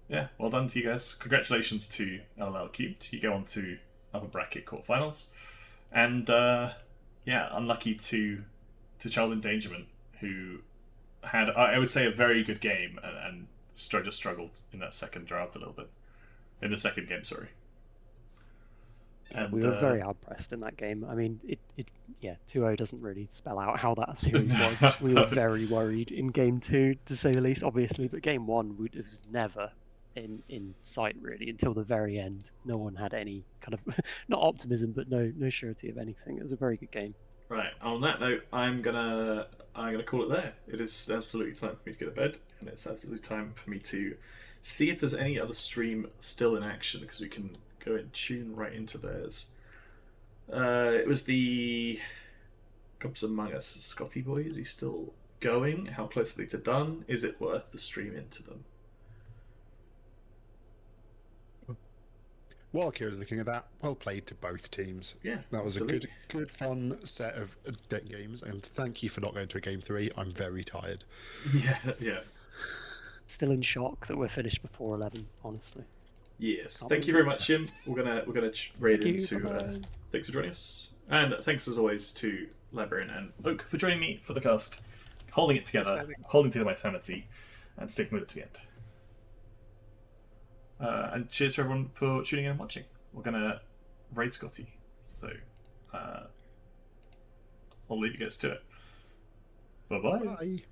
[SPEAKER 2] yeah, well done to you guys. Congratulations to LLL Qubed. You go on to upper bracket quarterfinals. And yeah, unlucky to Child Endangerment, who had, I would say, a very good game and just struggled in that second draft a little bit. In the second game, sorry.
[SPEAKER 7] And, we were very hard pressed in that game. I mean, 2-0 doesn't really spell out how that series was. We were very worried in game 2, to say the least, obviously. But game 1 was never in sight, really, until the very end. No one had any kind of, not optimism, but no surety of anything. It was a very good game.
[SPEAKER 2] Right. On that note, I'm gonna call it there. It is absolutely time for me to go to bed. and it's absolutely time for me to see if there's any other stream still in action, because we can go and tune right into theirs. It was the Gods Among Us. Scotty boy, is he still going? How close are they to done? Is it worth the stream into them?
[SPEAKER 3] While Kieran's looking at that, well played to both teams.
[SPEAKER 2] Yeah,
[SPEAKER 3] that was
[SPEAKER 2] absolutely.
[SPEAKER 3] a good, fun set of games, and thank you for not going to a game 3. I'm very tired.
[SPEAKER 2] Yeah.
[SPEAKER 7] Still in shock that we're finished before 11. Honestly.
[SPEAKER 2] Yes. Thank you very much, Jim. We're gonna raid into.
[SPEAKER 7] Bye-bye.
[SPEAKER 2] Thanks for joining us, and thanks as always to Librarian and Oak for joining me for the cast, holding it together, holding together my sanity, and sticking with it to the end. And cheers for everyone for tuning in and watching. We're gonna raid Scotty, so I'll leave you guys to it. Bye-bye.
[SPEAKER 3] Bye.